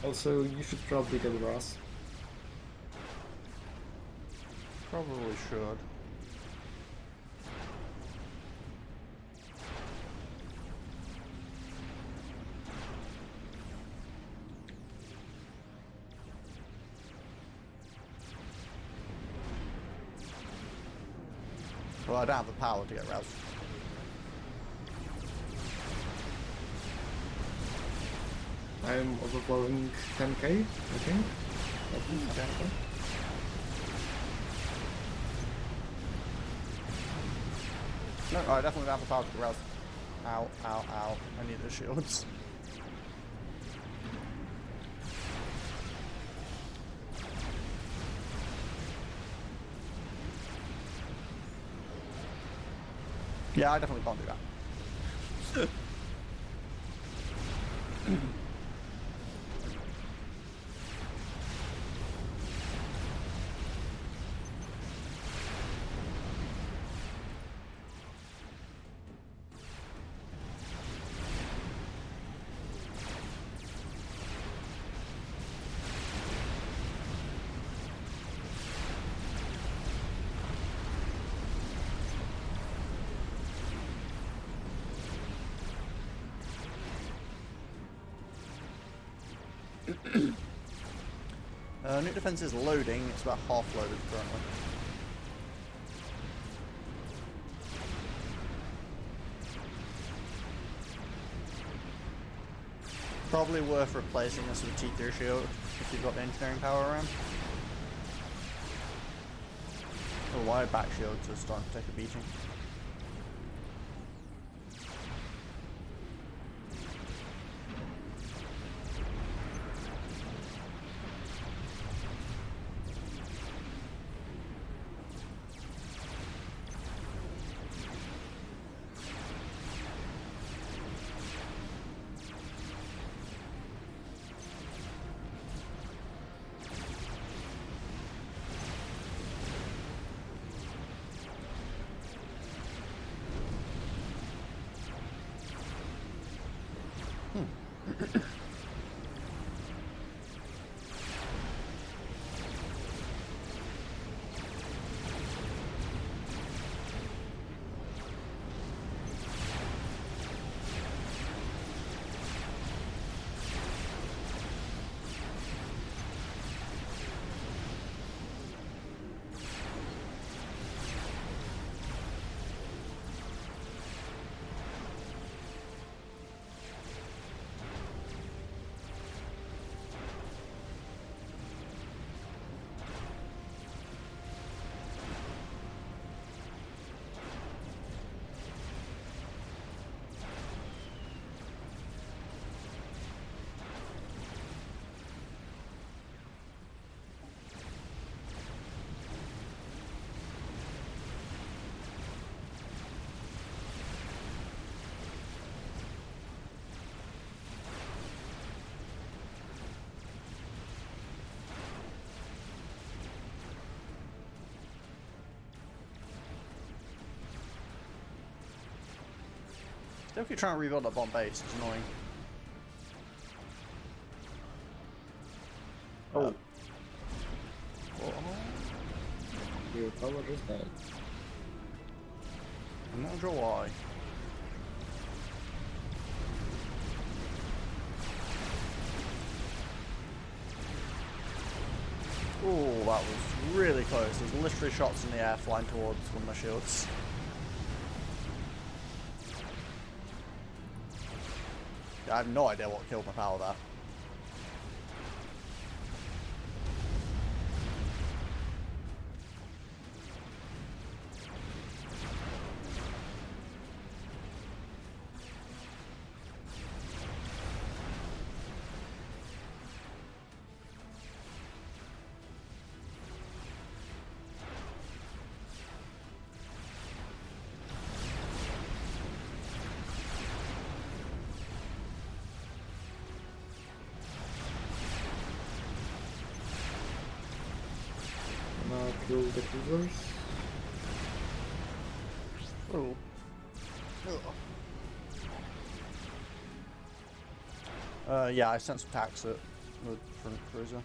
Also, you should probably get Ross. Probably should. Well, I don't have the power to get roused. I'm overflowing 10k, I think. Okay. No, I definitely don't have the power to get roused. Ow, ow, ow. I need the shields. Yeah, I definitely can't do that. Nuke defense is loading. It's about half loaded currently. Probably worth replacing this with a T3 shield if you've got the engineering power around. Oh, why back shields are starting to take a beating. Definitely trying to rebuild that bomb base. It's annoying. Oh, Oh, your tower just died. I'm not sure why. Oh, that was really close. There's literally shots in the air flying towards one of my shields. I have no idea what killed my power there. Now kill the cruisers. Oh. Yeah, I sent some attacks at the front cruiser.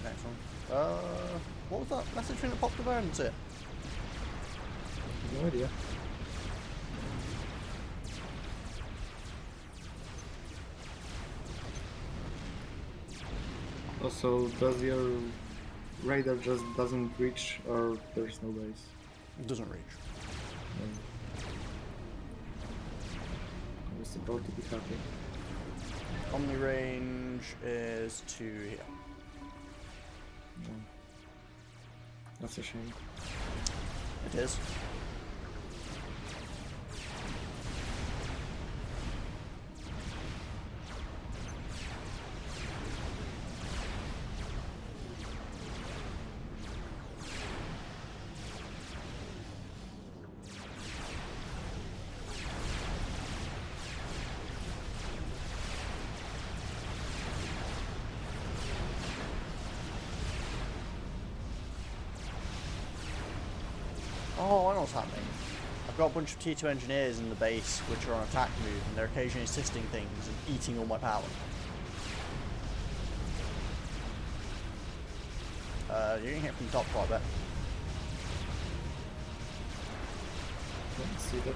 Next one. What was that message thing that popped up there? I didn't see it. No idea. Also, does your radar just doesn't reach, or there's no base? It doesn't reach. I was about to be happy. Omni range is to here. No. That's a shame. It is. Oh, I know what's happening. I've got a bunch of T2 engineers in the base which are on attack move and they're occasionally assisting things and eating all my power. You can hit from the top quite a bit. Let's see that.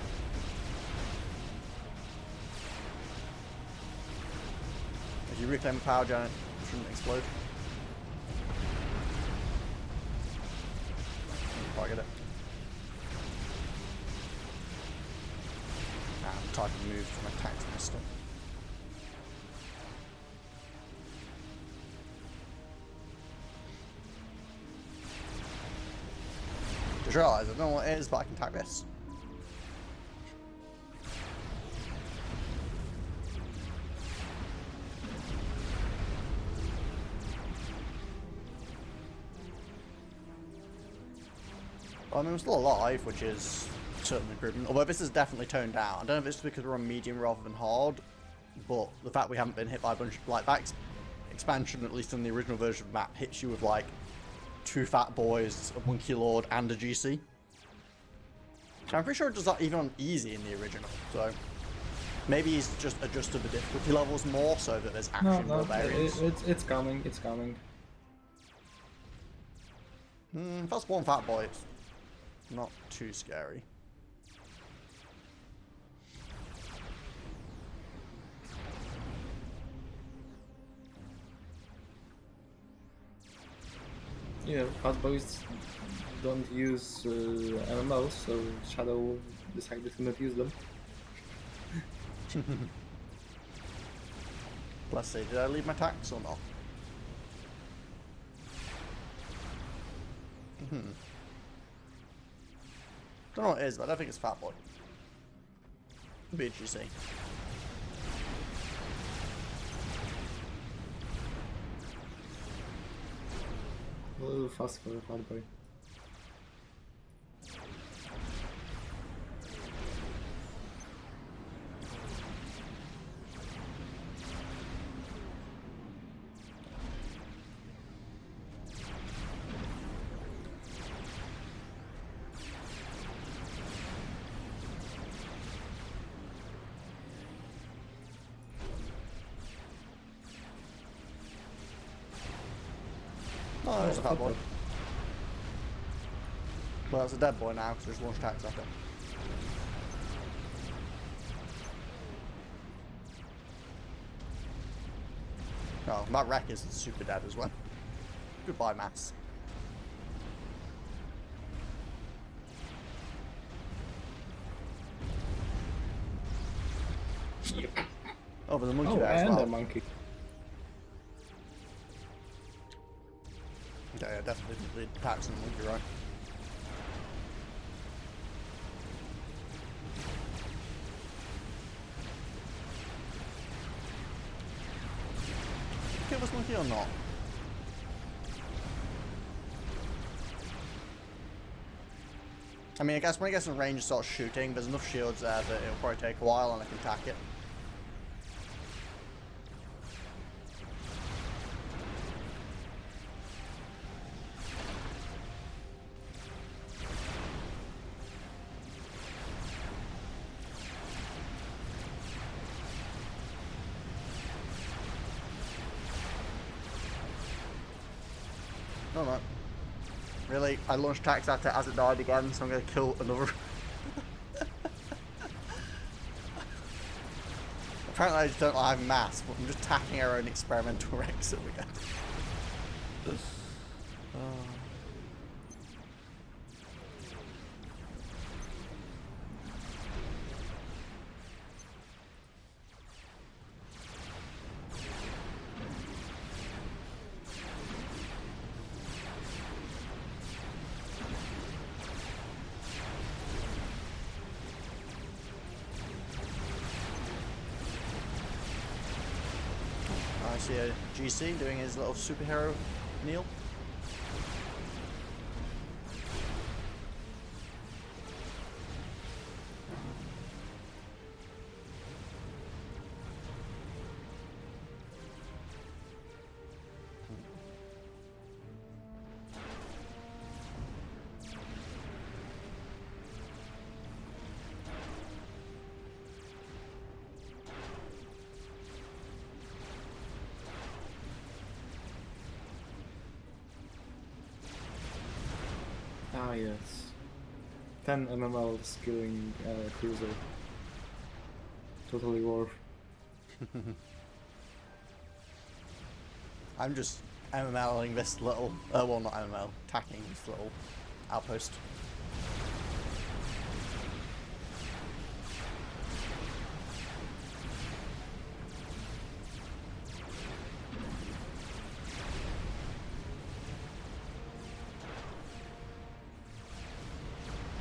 If you reclaim a power giant, it shouldn't explode. Quite get it. I'm targeting moves from a tax pistol. Just realised I don't know what it is, but I can attack this. I mean, I'm still alive, which is certainly improvement. Although this is definitely toned down. I don't know if it's because we're on medium rather than hard, but the fact we haven't been hit by a bunch of, like, that expansion, at least in the original version of the map, hits you with, like, 2 fat boys, a monkey lord, and a GC. So I'm pretty sure it does that even on easy in the original, so... Maybe he's just adjusted the difficulty levels more so that there's No, actually more no, variance. it's coming. It's coming. If that's one fat boy, it's not too scary. Yeah, fat boys don't use MMOs, so Shadow decided to not use them. Let's see, did I leave my tax or not? Don't know what it is, but I don't think it's Fat Boy. BGC. A little fast for a fat boy. Oh, there's a Fat Boy. Well, it's a dead boy now because there's launched tax at it. Oh, that wreck is super dead as well. Goodbye, Mass. Yep. Oh, there's a monkey Oh, there as and well. a monkey. Yeah, definitely the tax and the monkey, right? Kill this monkey or not? I mean, I guess when it gets in range, it starts shooting. There's enough shields there that it'll probably take a while and I can attack it. No, no. Really? I launched tax at it as it died again, so I'm going to kill another. Apparently I just don't like having mass, but I'm just attacking our own experimental wrecks that we get. I see a GC doing his little superhero kneel. Ah, yes. 10 MML skilling cruiser. Totally worth. I'm just MMLing this little, well not MML, attacking this little outpost.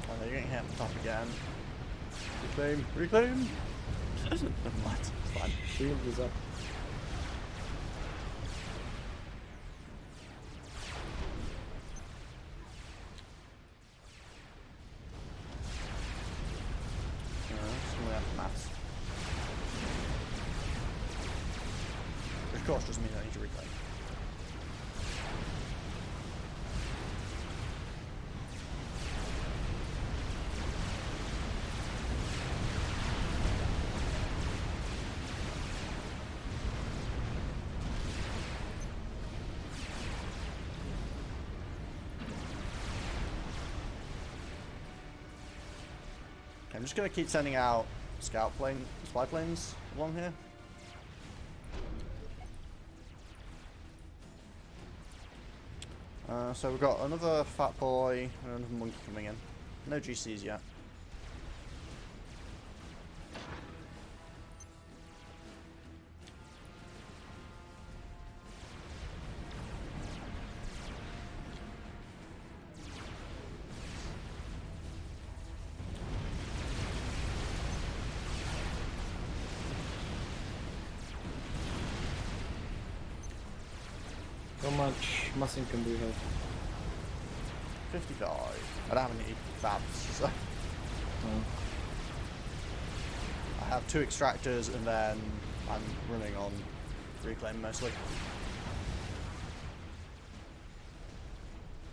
Oh, you're getting hit on the top again. Reclaim, reclaim! Never mind, it's fine. Shield is up. Something after maths. Which of course doesn't mean I need to reclaim. just gonna keep sending out spy planes along here. So we've got another fat boy and another monkey coming in. No GCs yet. How much mass income do you have? 55. I don't have any fabs, so I have 2 extractors and then I'm running on reclaim mostly.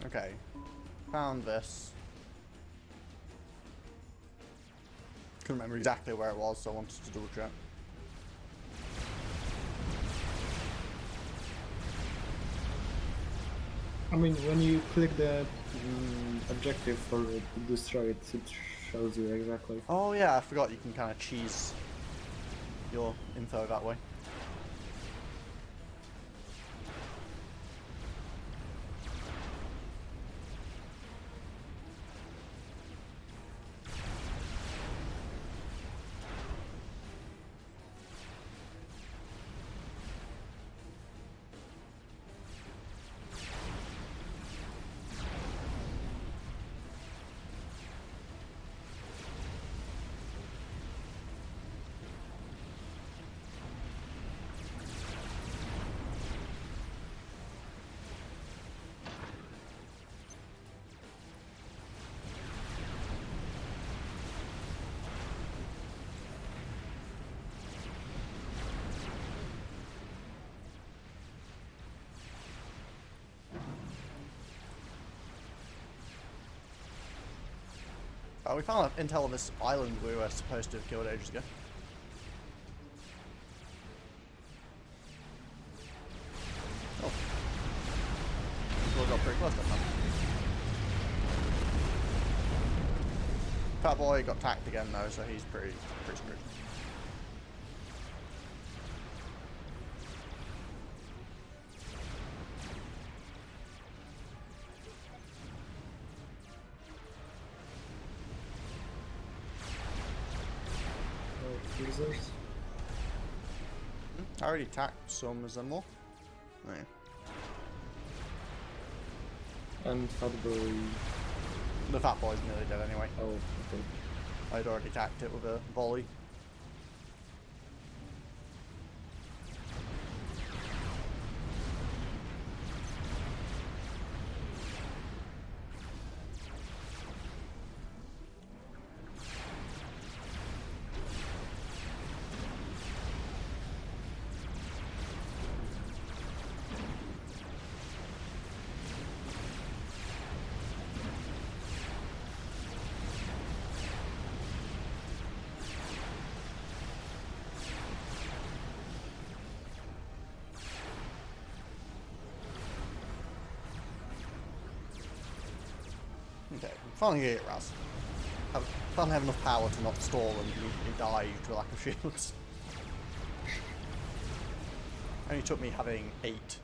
Okay, found this. Couldn't remember exactly where it was, so I wanted to double check. I mean, when you click the objective for it to destroy it, it shows you exactly. Oh yeah, I forgot you can kind of cheese your info that way. Oh, we found intel on this island we were supposed to have killed ages ago. Oh. We got pretty close that time. Fat boy got tacked again though, so he's pretty screwed. Users. I already tacked some as more. Oh, yeah. And Fat Boy. The fat boy's nearly dead anyway. Oh, okay. I'd already tacked it with a volley. Okay, finally get it, Raz. Finally have enough power to not stall and immediately die to a lack of shields. Only took me having 8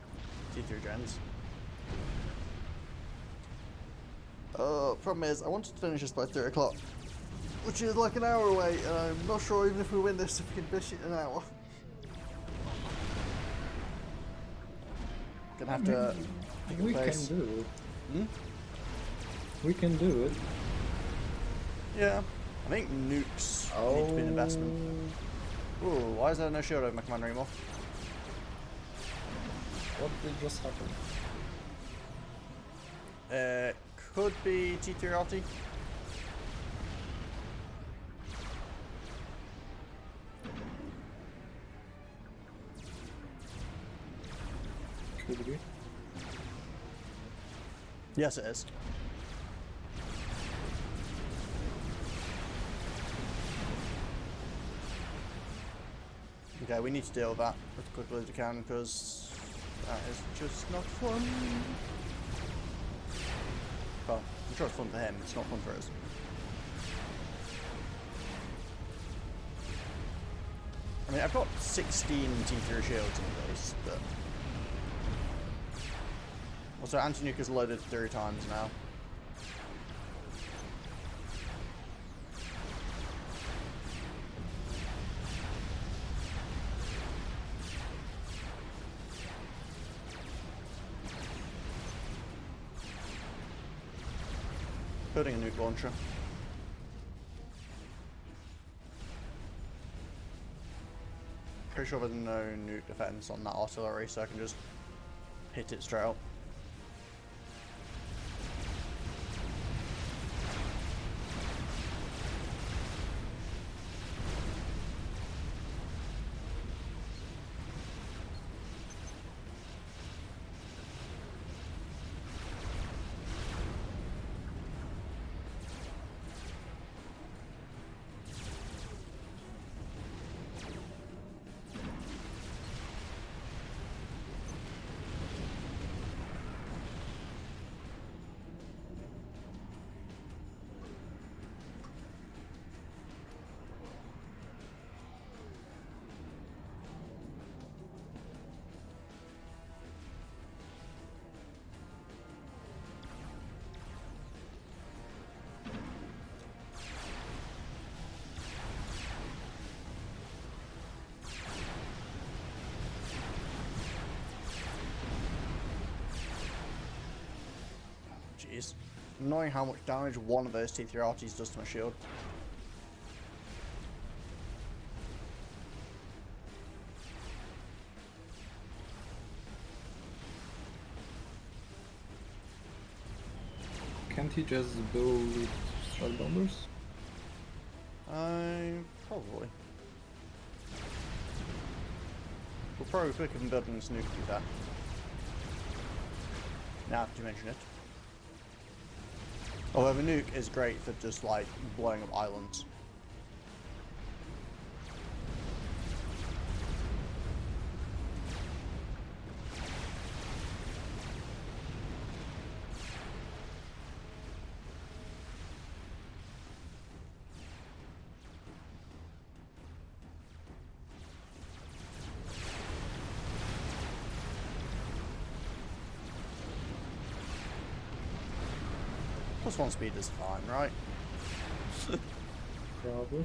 T3 gens. Problem is, I wanted to finish this by 3 o'clock, which is like an hour away, and I'm not sure even if we win this, if we can finish it in an hour. Gonna have to pick a We place. can do it. Hmm? We can do it. Yeah, I think nukes need to be an investment. Ooh, why is there no shield over my commander anymore? What did just happen? Could be T3 RT. Could be. Yes, it is. Okay, we need to deal with that as quickly as we can because that is just not fun. Well, I'm sure it's fun for him, it's not fun for us. I mean, I've got 16 T3 shields in base, but... Also, anti-nuke is loaded 3 times now. Building a nuke launcher. Pretty sure there's no nuke defense on that artillery, so I can just hit it straight up. Jeez. Annoying how much damage one of those T3 arties does to my shield. Can't he just build strike bombers? Probably. We'll probably quicker than building this nuke to do that. Now that you mention it. Although the nuke is great for just like blowing up islands. +1 speed is fine, right? Probably.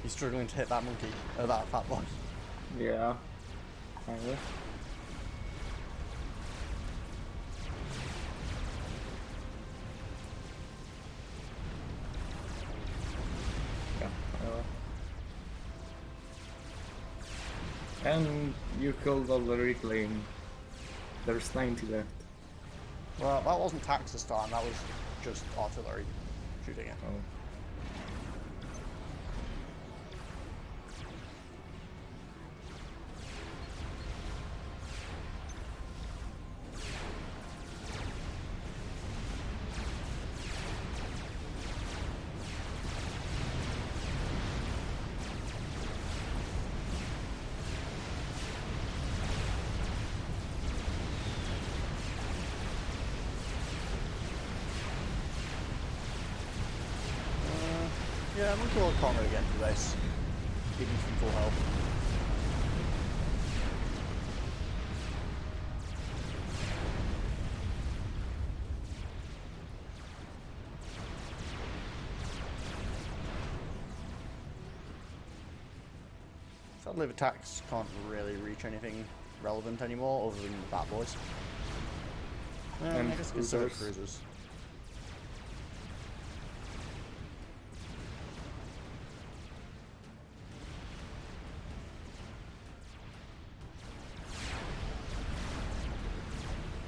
He's struggling to hit that monkey, that fat boy. Yeah. Kinda. And you killed all the reclaim. There's 90 left. Well, that wasn't tax this time, that was just artillery shooting it. Oh. Yeah, I'm gonna call Connor again for this. Keep him from full health. Sadly, the attacks can't really reach anything relevant anymore other than the Bat Boys. And I guess consider cruisers. cruisers.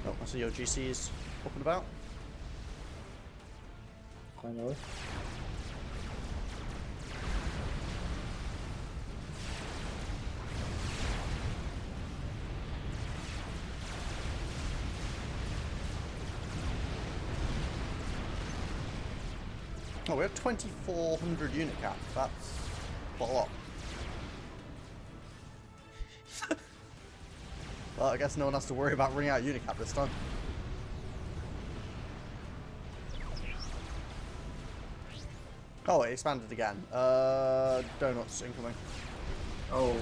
Oh, I see your GC's up and about. Finally. Oh, we have 2,400 unit cap. That's Quite a lot. Well, I guess no one has to worry about running out of unicap this time. Oh, it expanded again. Donuts incoming. Oh,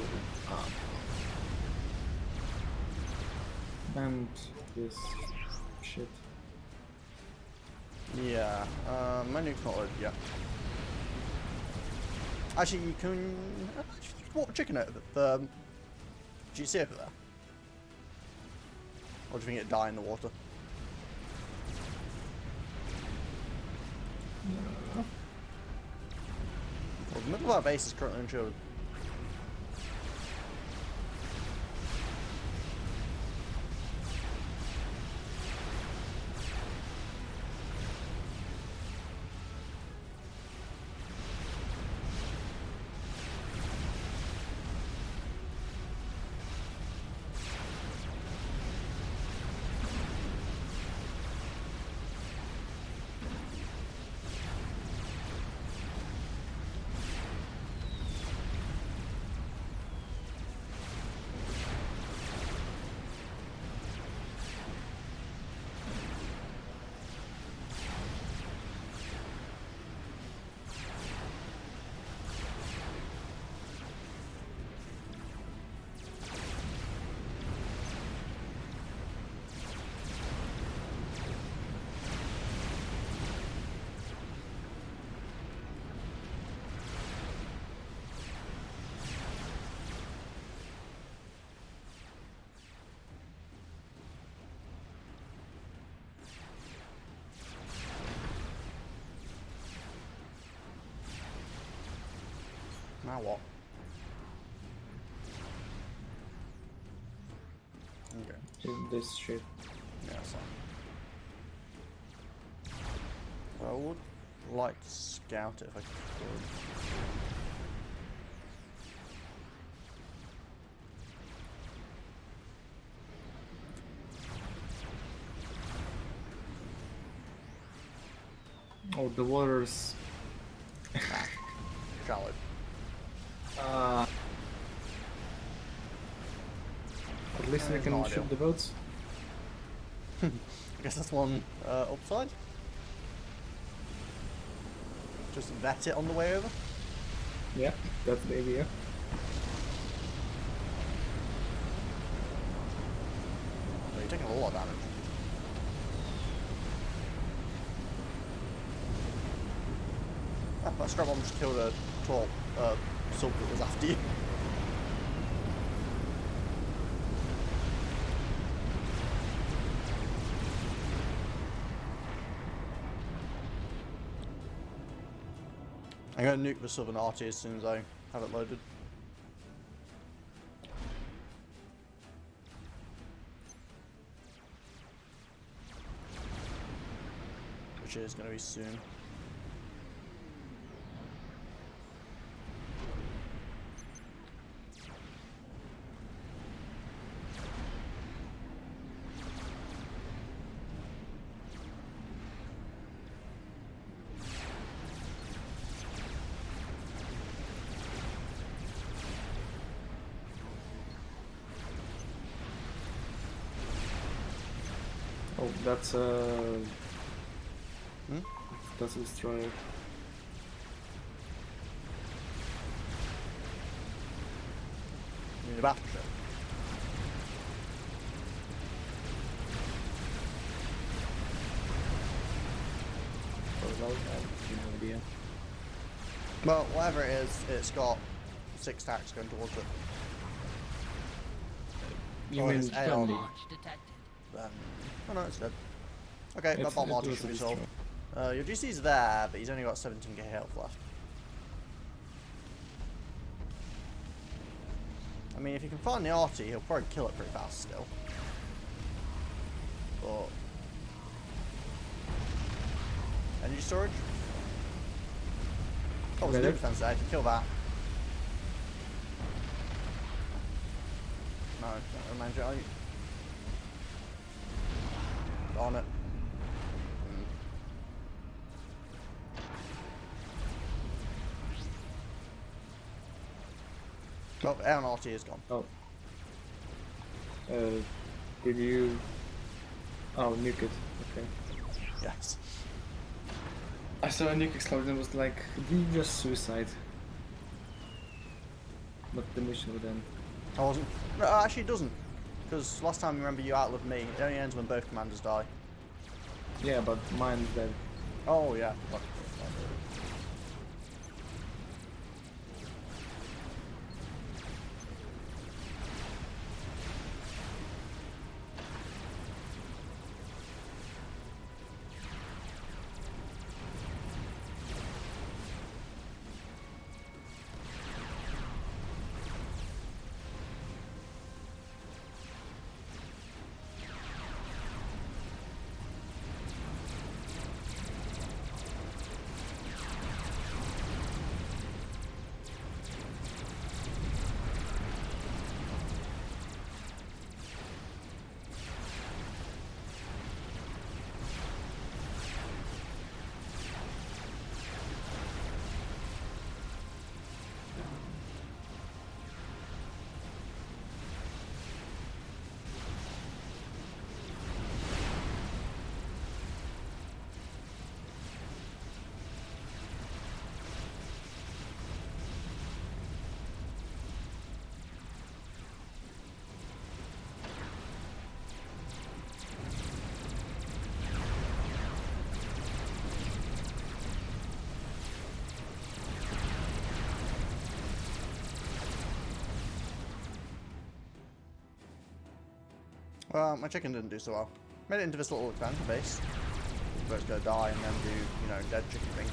and this shit. Yeah, menu's not loaded yet. Actually, you can walk chicken over the. Do you see over there? Or do you think it die in the water? Well, the middle of our base is currently uninsured. Now what? Okay. This shit. Yeah, that's fine. I would like to scout it if I could. Oh, the water's Shallow. At least we It's can not shoot ideal. the boats. I guess that's one upside. Just vet it on the way over. Yeah, that's the idea. Oh, you're taking a lot of damage. Ah, that scrap bomb just killed a tall sub that was after you. I'm going to nuke the southern arty as soon as I have it loaded. Which is going to be soon. Oh, that's that's a destroyer. You need a battleship. Oh, well, I have no idea. Well, whatever it is, it's got 6 stacks going towards it. You Oh, mean it's AI. friendly? Launch detected. Oh no, it's dead. Okay, that It's- bomb it arty was should a be solved. Your GC's there, but he's only got 17k health left. I mean, if you can find the arty, he'll probably kill it pretty fast still. But... energy storage? Oh, there's Okay, no then. defense there, you can kill that. No, don't remind you. On it. Oh, LRT is gone. Oh. Did you... Oh, nuke it. Okay. Yes. I saw a nuke explosion and was like, did you just suicide? But the mission would end. I wasn't. No, actually, it doesn't. Because last time, remember, you outlived me. It only ends when both commanders die. Yeah, but mine's dead. Oh, yeah. Fuck. Well, my chicken didn't do so well. Made it into this little expansion base. Where it's gonna die and then do, you know, dead chicken things.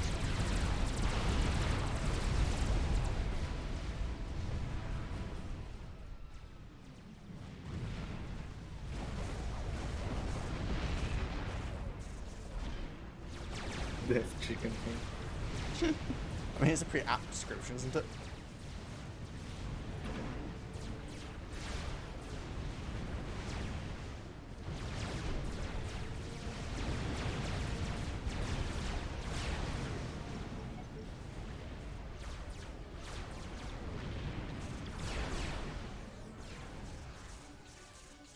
Death chicken thing. I mean, it's a pretty apt description, isn't it?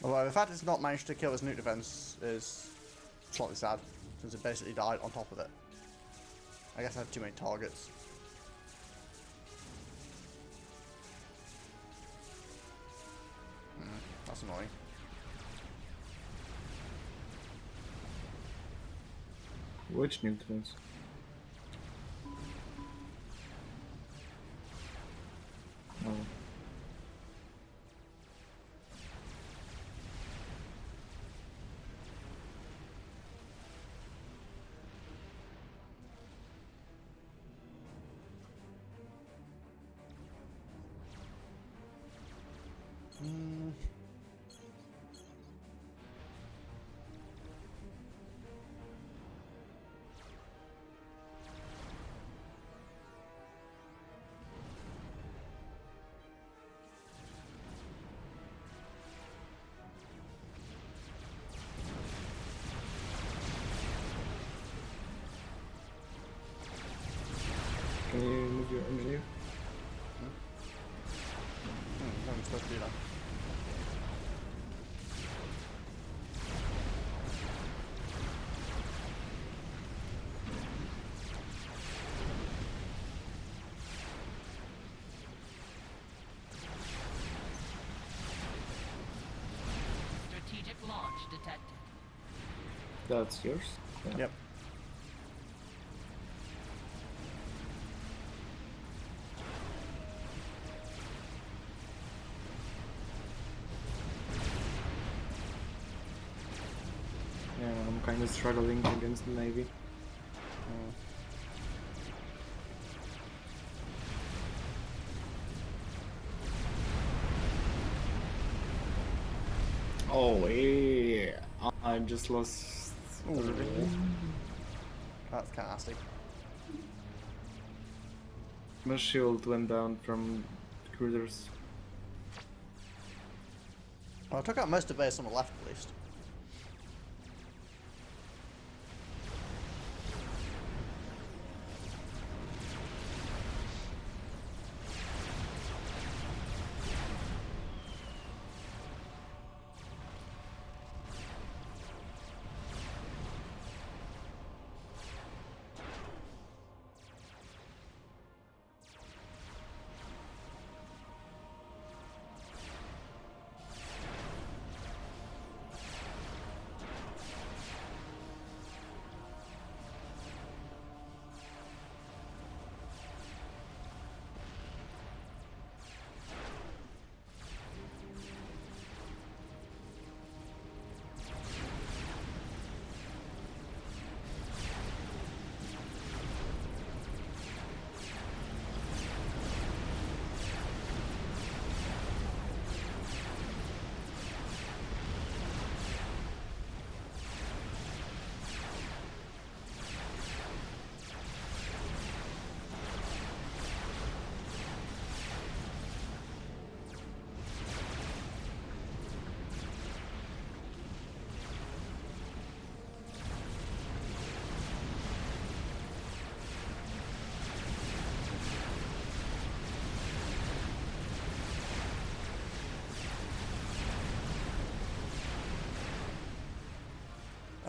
Although the fact it's not managed to kill his nuke defense is slightly sad, since it basically died on top of it. I guess I had too many targets. That's annoying. Which nuke defense? Oh. Can you move your menu? I'm supposed to do that. Strategic launch detected. That's yours? Yeah. Yep. Yeah, I'm kind of struggling against the Navy. Oh, yeah. I just lost everything. That's kind of nasty. My shield went down from cruisers. Well, I took out most of base on the left, at least.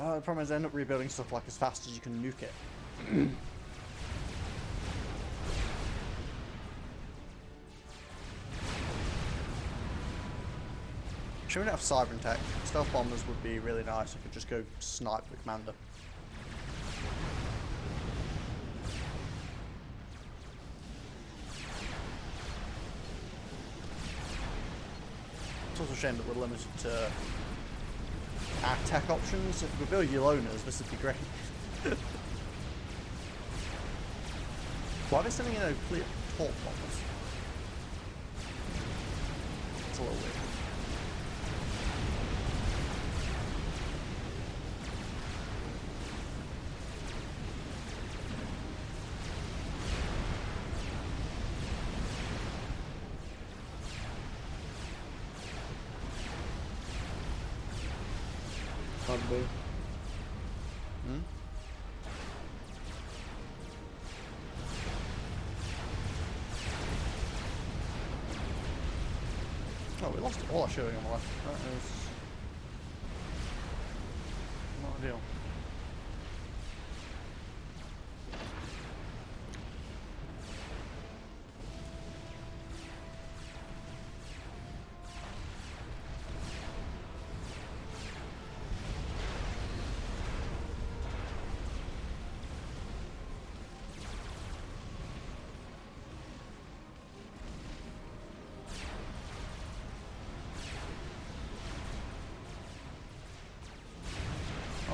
The problem is I end up rebuilding stuff like as fast as you can nuke it. Sure, we don't have cyber tech. Stealth bombers would be really nice. I could just go snipe the commander. It's also a shame that we're limited to our tech options. If we build Yoloners, this would be great. Why are they sending in nuclear torp bombers? It's a little weird. Probably. Hmm? Oh, we lost all our showing on the left. That is not ideal.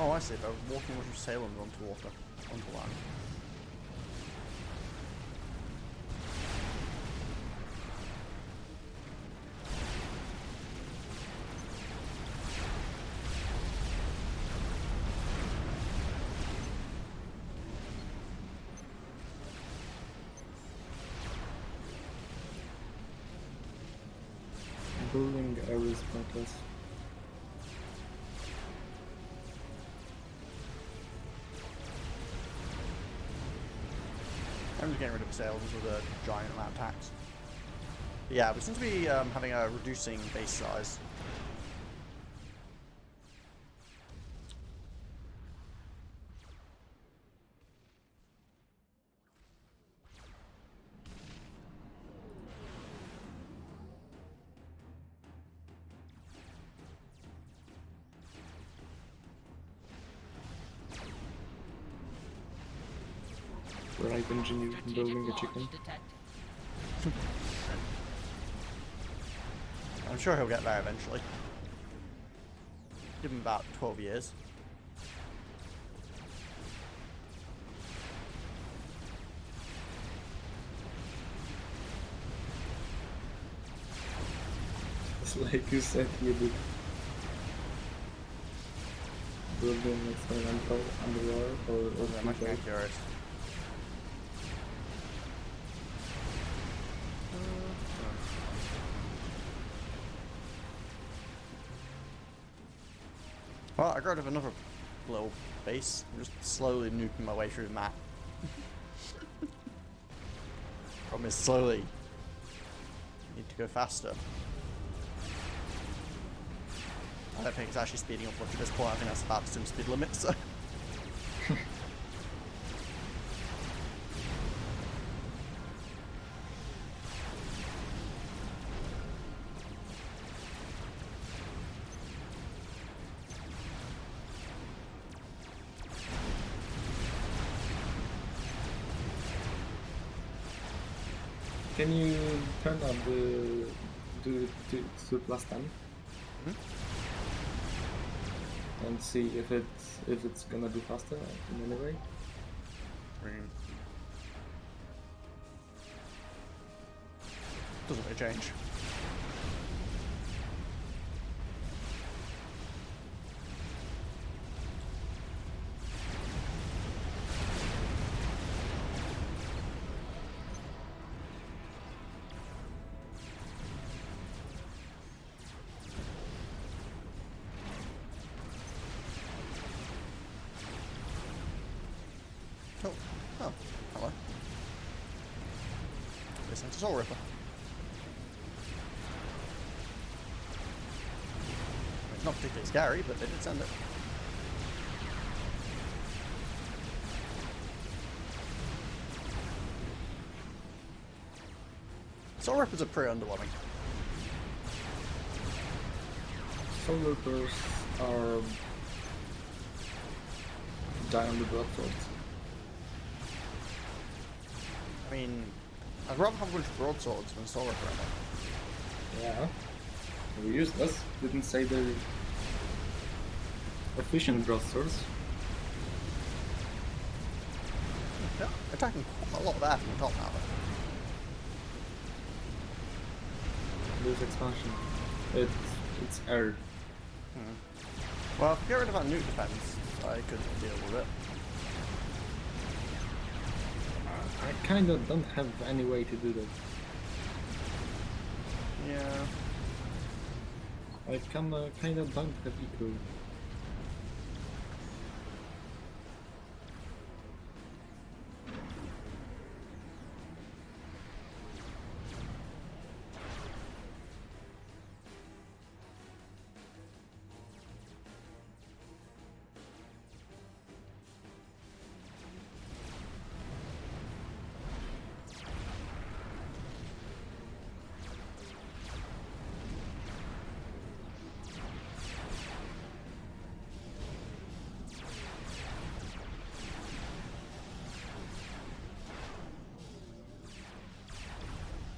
Oh, I see. They're walking with sailors onto water, onto land. Building areas pointless. I'm just getting rid of sails with a giant amount of tax. But yeah, we seem to be having a reducing base size. Right engineer Strategic building a launch chicken. detected. I'm sure he'll get there eventually. Give him about 12 years. It's like you said he would building experimental underwater or I'm actually curious. Well, I got rid of another little base. I'm just slowly nuking my way through the map. Problem is slowly. Need to go faster. I don't think it's actually speeding up much at this point. I think that's about the speed limit, so. Can you turn on the do to plus 10 and see if it's gonna do faster in any way? Doesn't really change. Oh, oh, hello. This is Soul Ripper. It's not particularly scary, but they did send it. Soul Rippers are pretty underwhelming. Soul Rippers are die on the broadswords. I mean, I'd rather have a bunch of broadswords than Soul Ripper, I think. Yeah. They're useless. Didn't say they're efficient broadswords. Yeah, attacking quite a lot of air from the top now, though. There's expansion. It's air. Well, if you get rid of that nuke defense, I could deal with it. I kinda don't have any way to do that. Yeah. I kinda don't have equal.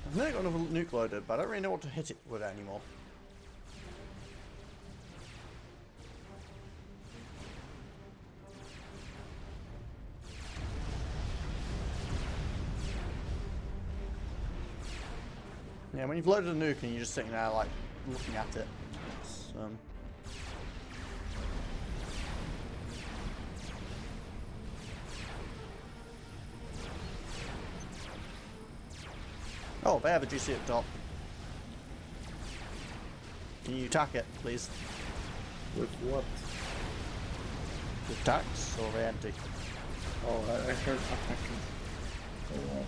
I've nearly got another nuke loaded, but I don't really know what to hit it with anymore. Yeah, when you've loaded a nuke and you're just sitting there like looking at it, it's, oh, they have a GC at the top. Can you attack it, please? With what? With attacks or the empty? Oh, I heard attacking. Oh, wow.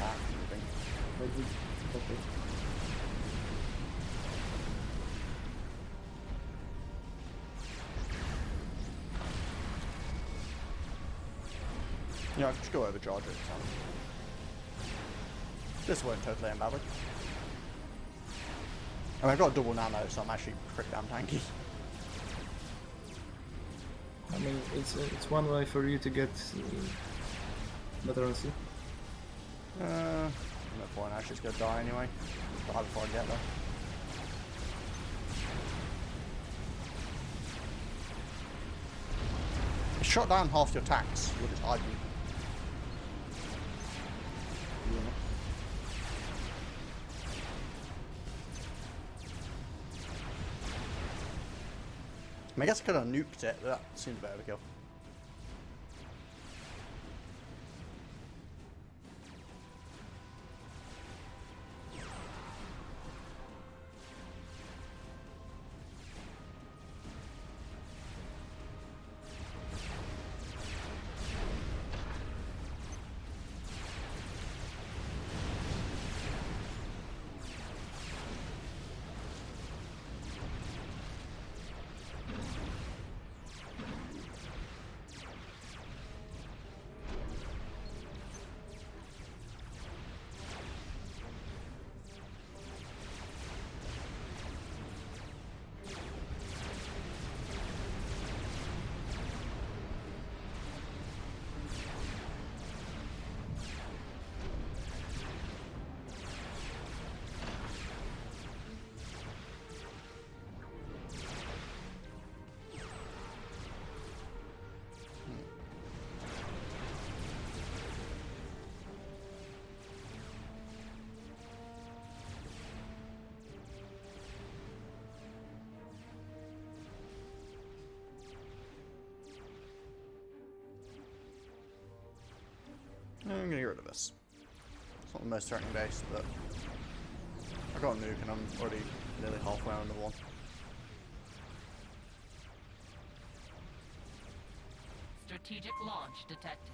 Ah, moving. Okay. Yeah, I could just go overcharge it. So. This won't totally end badly. I mean, I've got double nano, so I'm actually pretty damn tanky. I mean, it's one way for you to get better on C. No point, I'm just gonna die anyway. Die before I get there. It shot down half your attacks with its high beam. I mean, I guess I could have nuked it, but that seems a bit overkill. I'm gonna get rid of this. It's not the most threatening base, but I got a nuke and I'm already nearly halfway on another one. Strategic launch detected.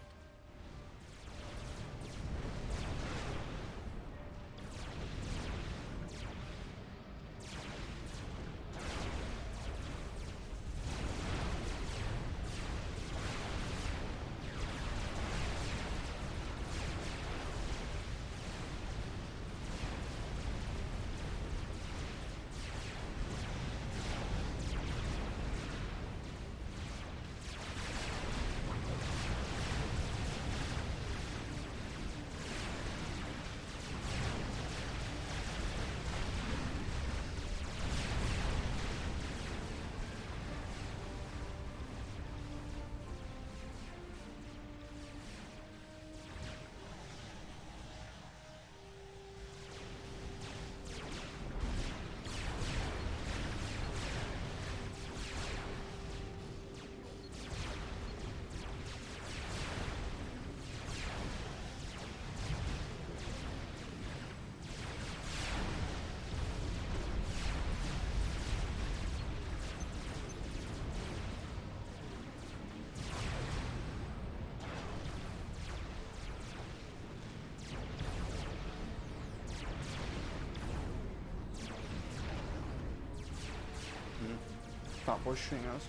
Can't push shooting us.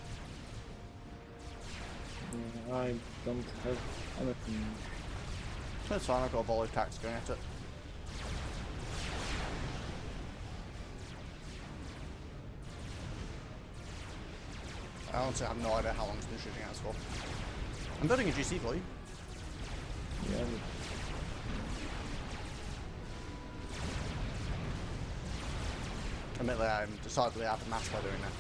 I don't have anything. That's fine, I've got a volley of attacks going at it. I honestly have no idea how long it's been shooting at us for. I'm building a GC for you. Yeah. Admittedly, I'm decidedly out of mass by doing that.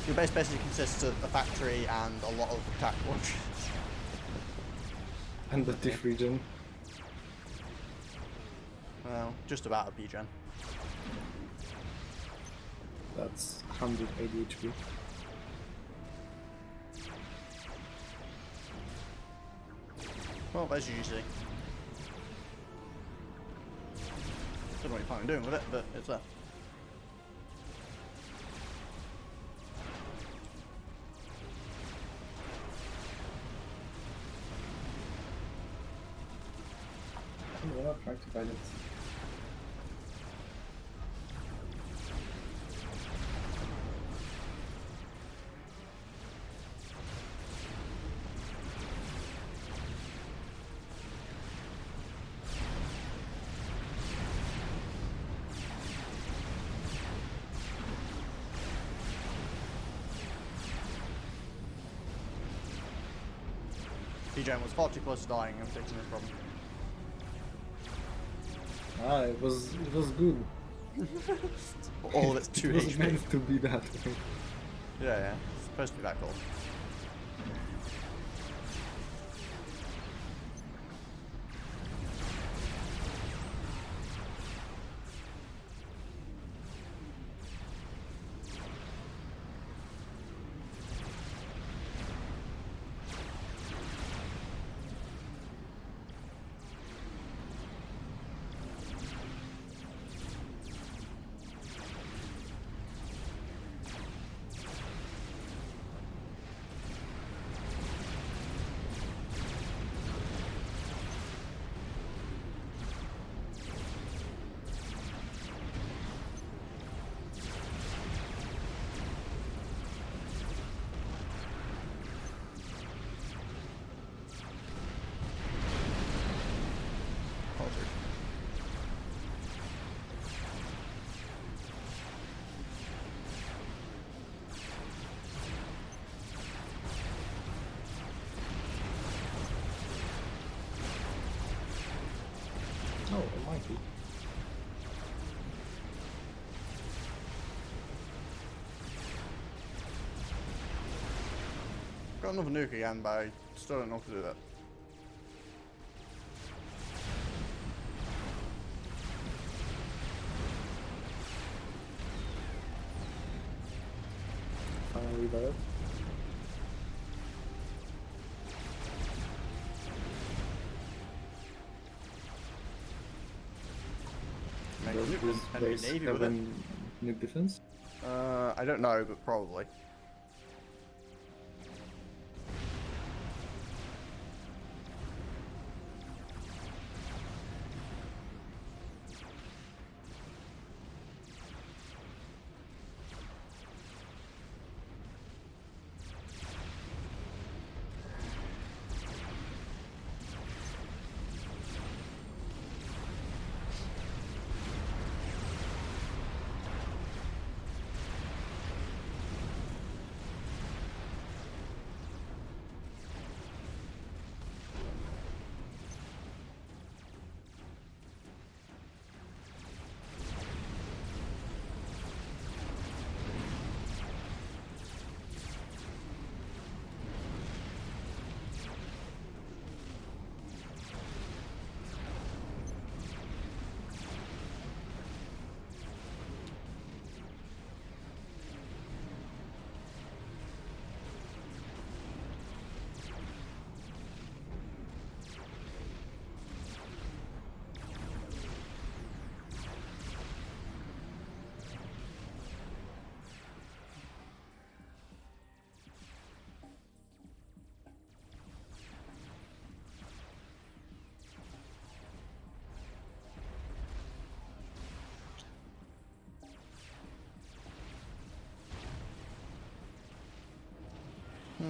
Your base basically consists of a factory and a lot of attack launchers. And the diff region. Well, just about a B-gen. That's 180 HP. Well, as you usually. Don't know what you're planning on doing with it, but it's there. We're not trying to fight it. B-gen was far too close to dying and fixing this problem. Ah, it was good. All of it's 2 It was HP. meant to be that way. Yeah, it's supposed to be that cool. Oh, it might be. Got another nuke again, but I still don't know how to do that. Finally better. Make a Does nuke, this and a base navy have with it. a nuke defense? I don't know, but probably.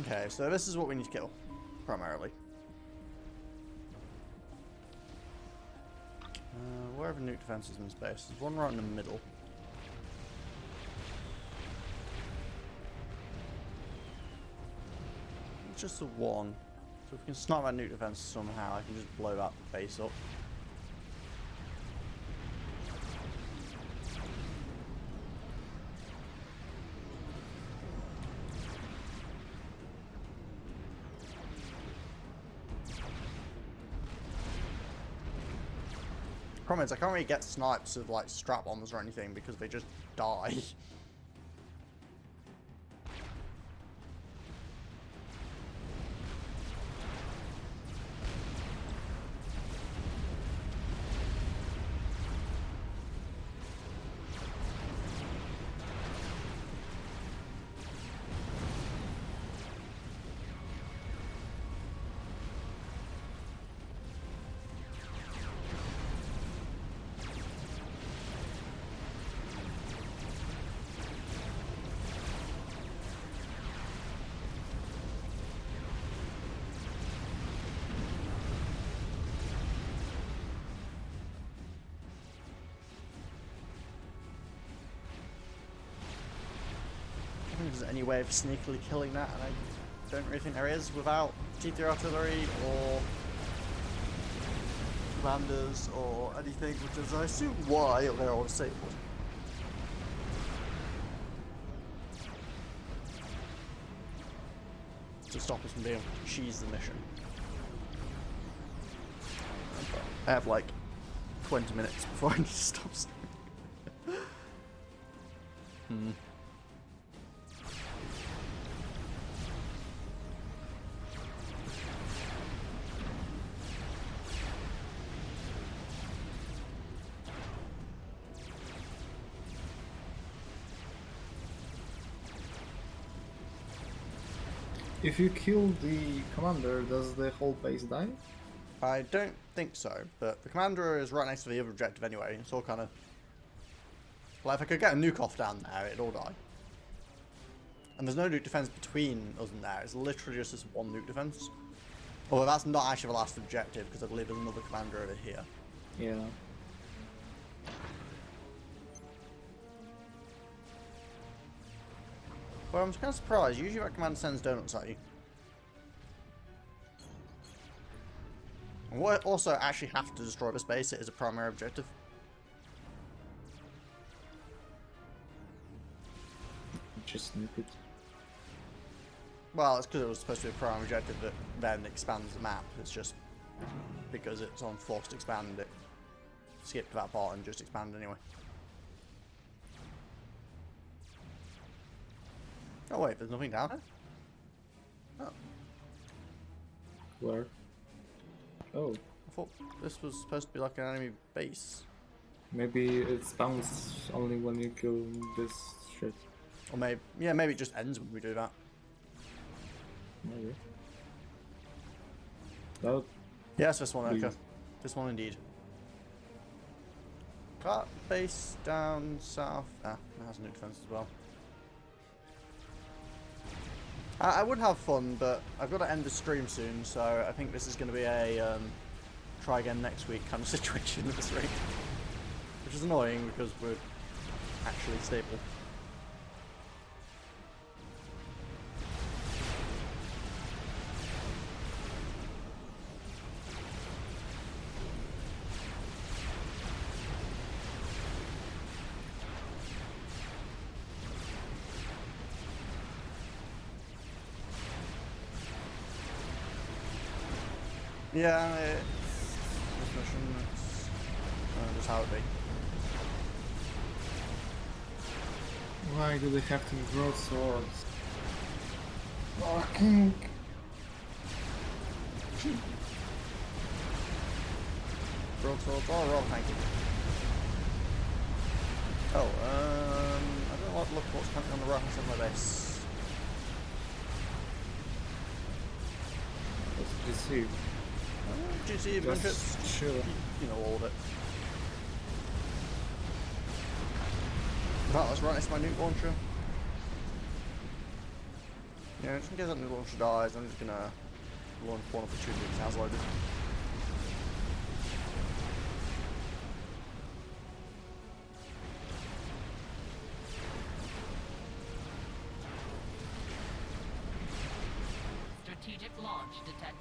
Okay, so this is what we need to kill, primarily. Where are the nuke defenses in space? There's one right in the middle. It's just the one. So if we can snipe that nuke defense somehow, I can just blow that base up. Problem is, I can't really get snipes of like strap bombs or anything because they just die. I don't think there's any way of sneakily killing that, and I don't really think there is without T3 artillery or commanders or anything, which is I assume why they're all disabled. To stop us from being able to cheese the mission. I have like 20 minutes before I need to stop. If you kill the commander, does the whole base die? I don't think so, but the commander is right next to the other objective anyway. It's all kind of like if I could get a nuke off down there, it'd all die. And there's no nuke defense between us and there. It's literally just this one nuke defense. Although that's not actually the last objective because I believe there's another commander over here. Yeah. Well, I'm kind of surprised. Usually that commander sends donuts at you. And what also actually have to destroy this base, it is a primary objective. Just nuke it. Well, it's because it was supposed to be a primary objective that then expands the map. It's just because it's on forced expand, it skipped that part and just expanded anyway. Oh wait, there's nothing down there? Oh. Where? Oh. I thought this was supposed to be like an enemy base. Maybe it spawns only when you kill this shit. Or maybe, yeah, maybe it just ends when we do that. Maybe. That Yes, this one, okay. This one indeed. Cut base down south. Ah, it has a new defense as well. I would have fun, but I've got to end the stream soon, so I think this is going to be a try again next week kind of situation with this ring. Which is annoying because we're actually stable. Yeah, it's this mission, it's just how it be. Why do they have to grow swords? Fucking. Broadswords, oh, thank you. Oh, I don't know look what's coming on the right hand side of my base. Let's GC. GC, bullshit. Sure. You know all of it. Right, let's run next to my nuke launcher. Yeah, just in case that new launcher dies, I'm just gonna launch one of the 2 nukes as loaded. Strategic launch detected.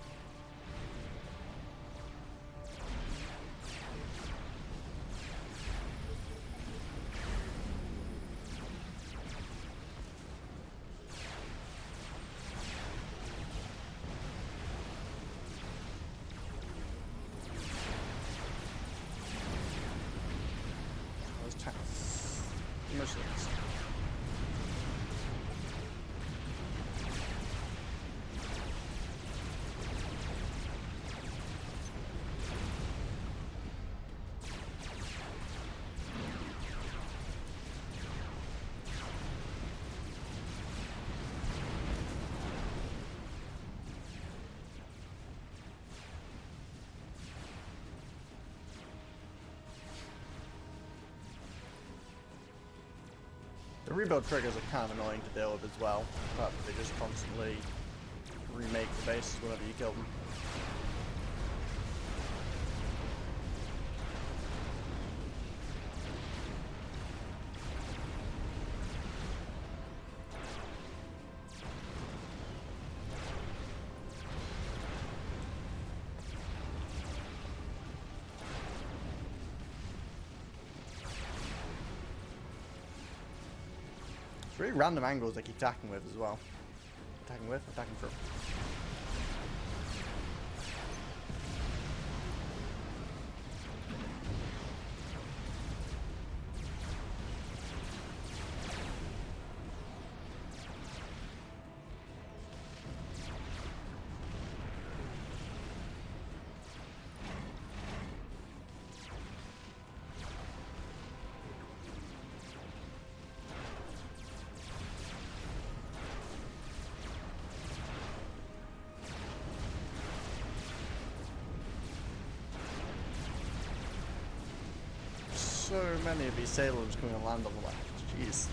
Those tanks. Missions. The rebuild triggers are kind of annoying to deal with as well. The fact that they just constantly remake the base whenever you kill them. It's really random angles they keep attacking with as well. Attacking from. So many of these sailors coming and land on the left. Jeez.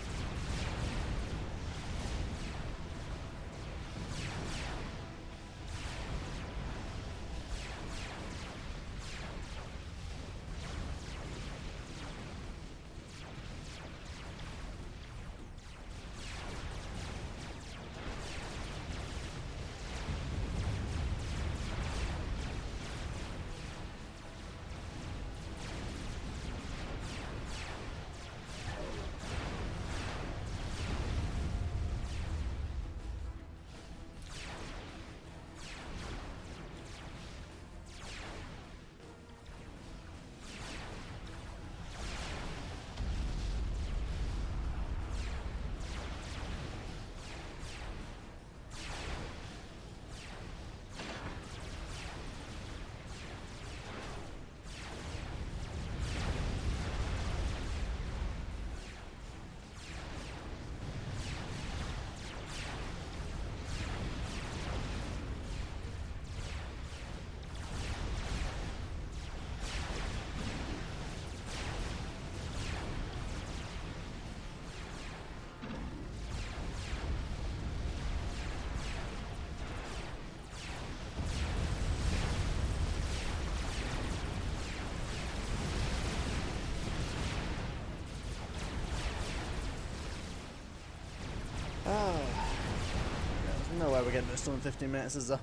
There's no way we're getting this done in 15 minutes, is there?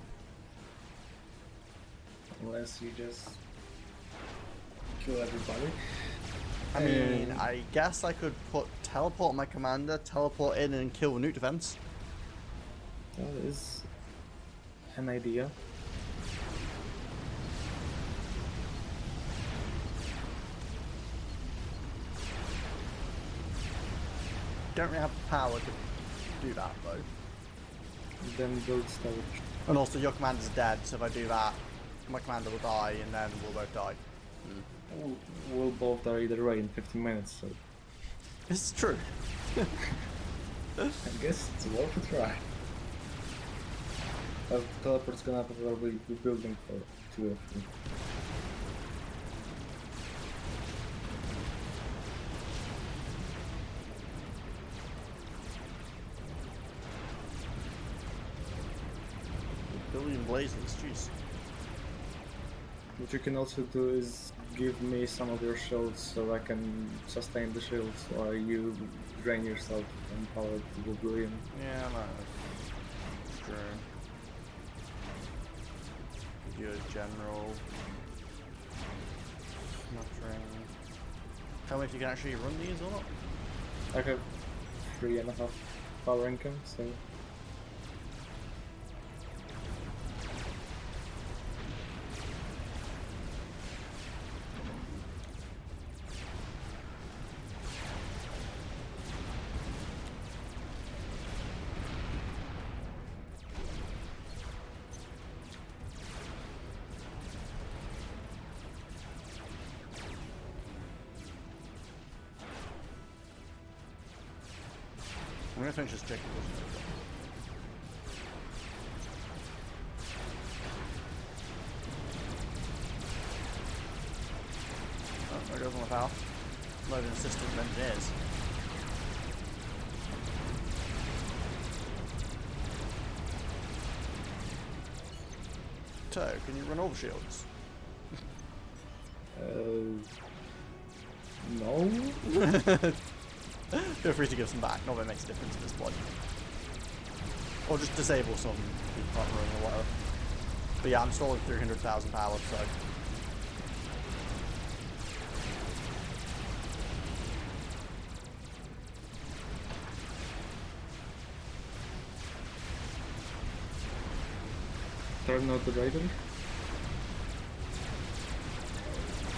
Unless you just kill everybody. I mean, I guess I could teleport my commander, teleport in and kill the nuke defense. That is an idea. Don't really have the power to do that though. Then build storage. And also your commander's dead, so if I do that, my commander will die and then we'll both die. We'll both die either way in 15 minutes, so This is true. I guess it's worth a try. The teleport's gonna probably be building for 2 or 3. blazes, jeez. What you can also do is give me some of your shields so I can sustain the shields while you drain yourself and power to oblivion. Yeah, no. True. Give you a general. Smattering. Tell me if you can actually run these or not. I have 3.5 power income, so I'm gonna finish this chicken. Oh, there goes on the power. Loading assistant engineers. Toe, can you run all the shields? no. Feel free to give some back, not that it makes a difference at this point. Or just disable some if you can't run or whatever. But yeah, I'm stalling 300,000 power, so. Turn out the Raven.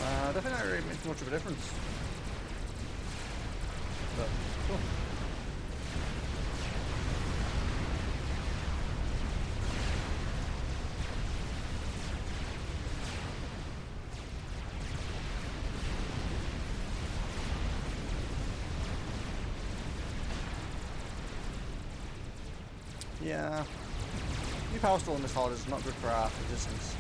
I don't think that really makes much of a difference. But, cool. Yeah. New power storm this hard is not good for our resistance.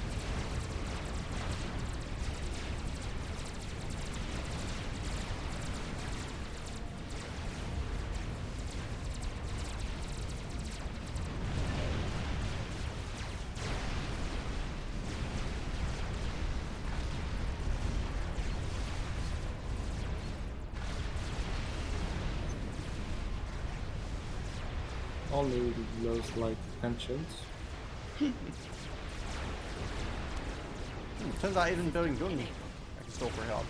Only lost like 10 shields. Turns out even building guns, I can stall pretty hard.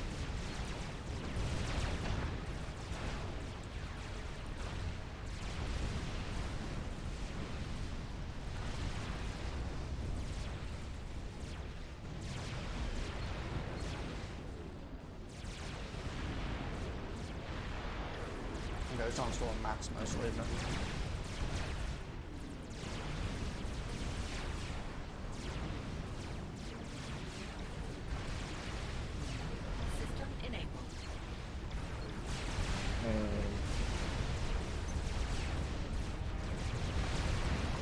Okay, it's on stalling max mostly, isn't it? System enabled.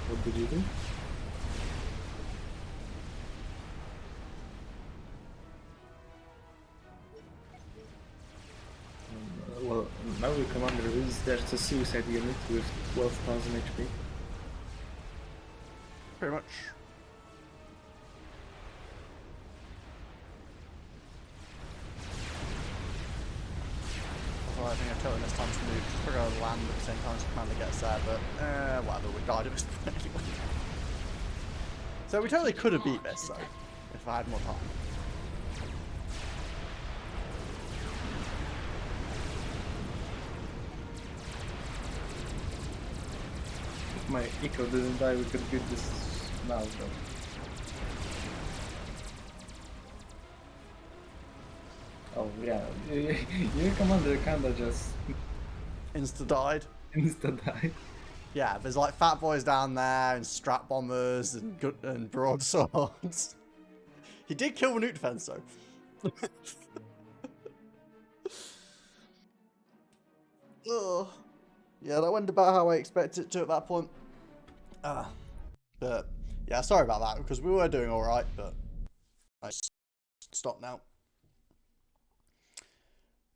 What did you do? Well, now the commander is there's a suicide unit with 12,000 HP. Pretty much. Well, I think I've told him this time to move. Just figure out the land at the same time as Commander gets there, but whatever, we died at this point anyway. So we totally could have beat this though, if I had more time. If my eco didn't die, we could beat this now, though. Oh yeah, your commander kinda just Insta died. insta died. Yeah, there's like fat boys down there and strap bombers and broadswords. He did kill the nuke defense though. Ugh. Yeah, that went about how I expected it to at that point. But yeah, sorry about that because we were doing all right, but I stopped now.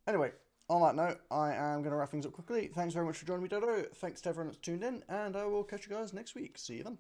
Anyway, on that note, I am going to wrap things up quickly. Thanks very much for joining me, Dodo. Thanks to everyone that's tuned in, and I will catch you guys next week. See you then.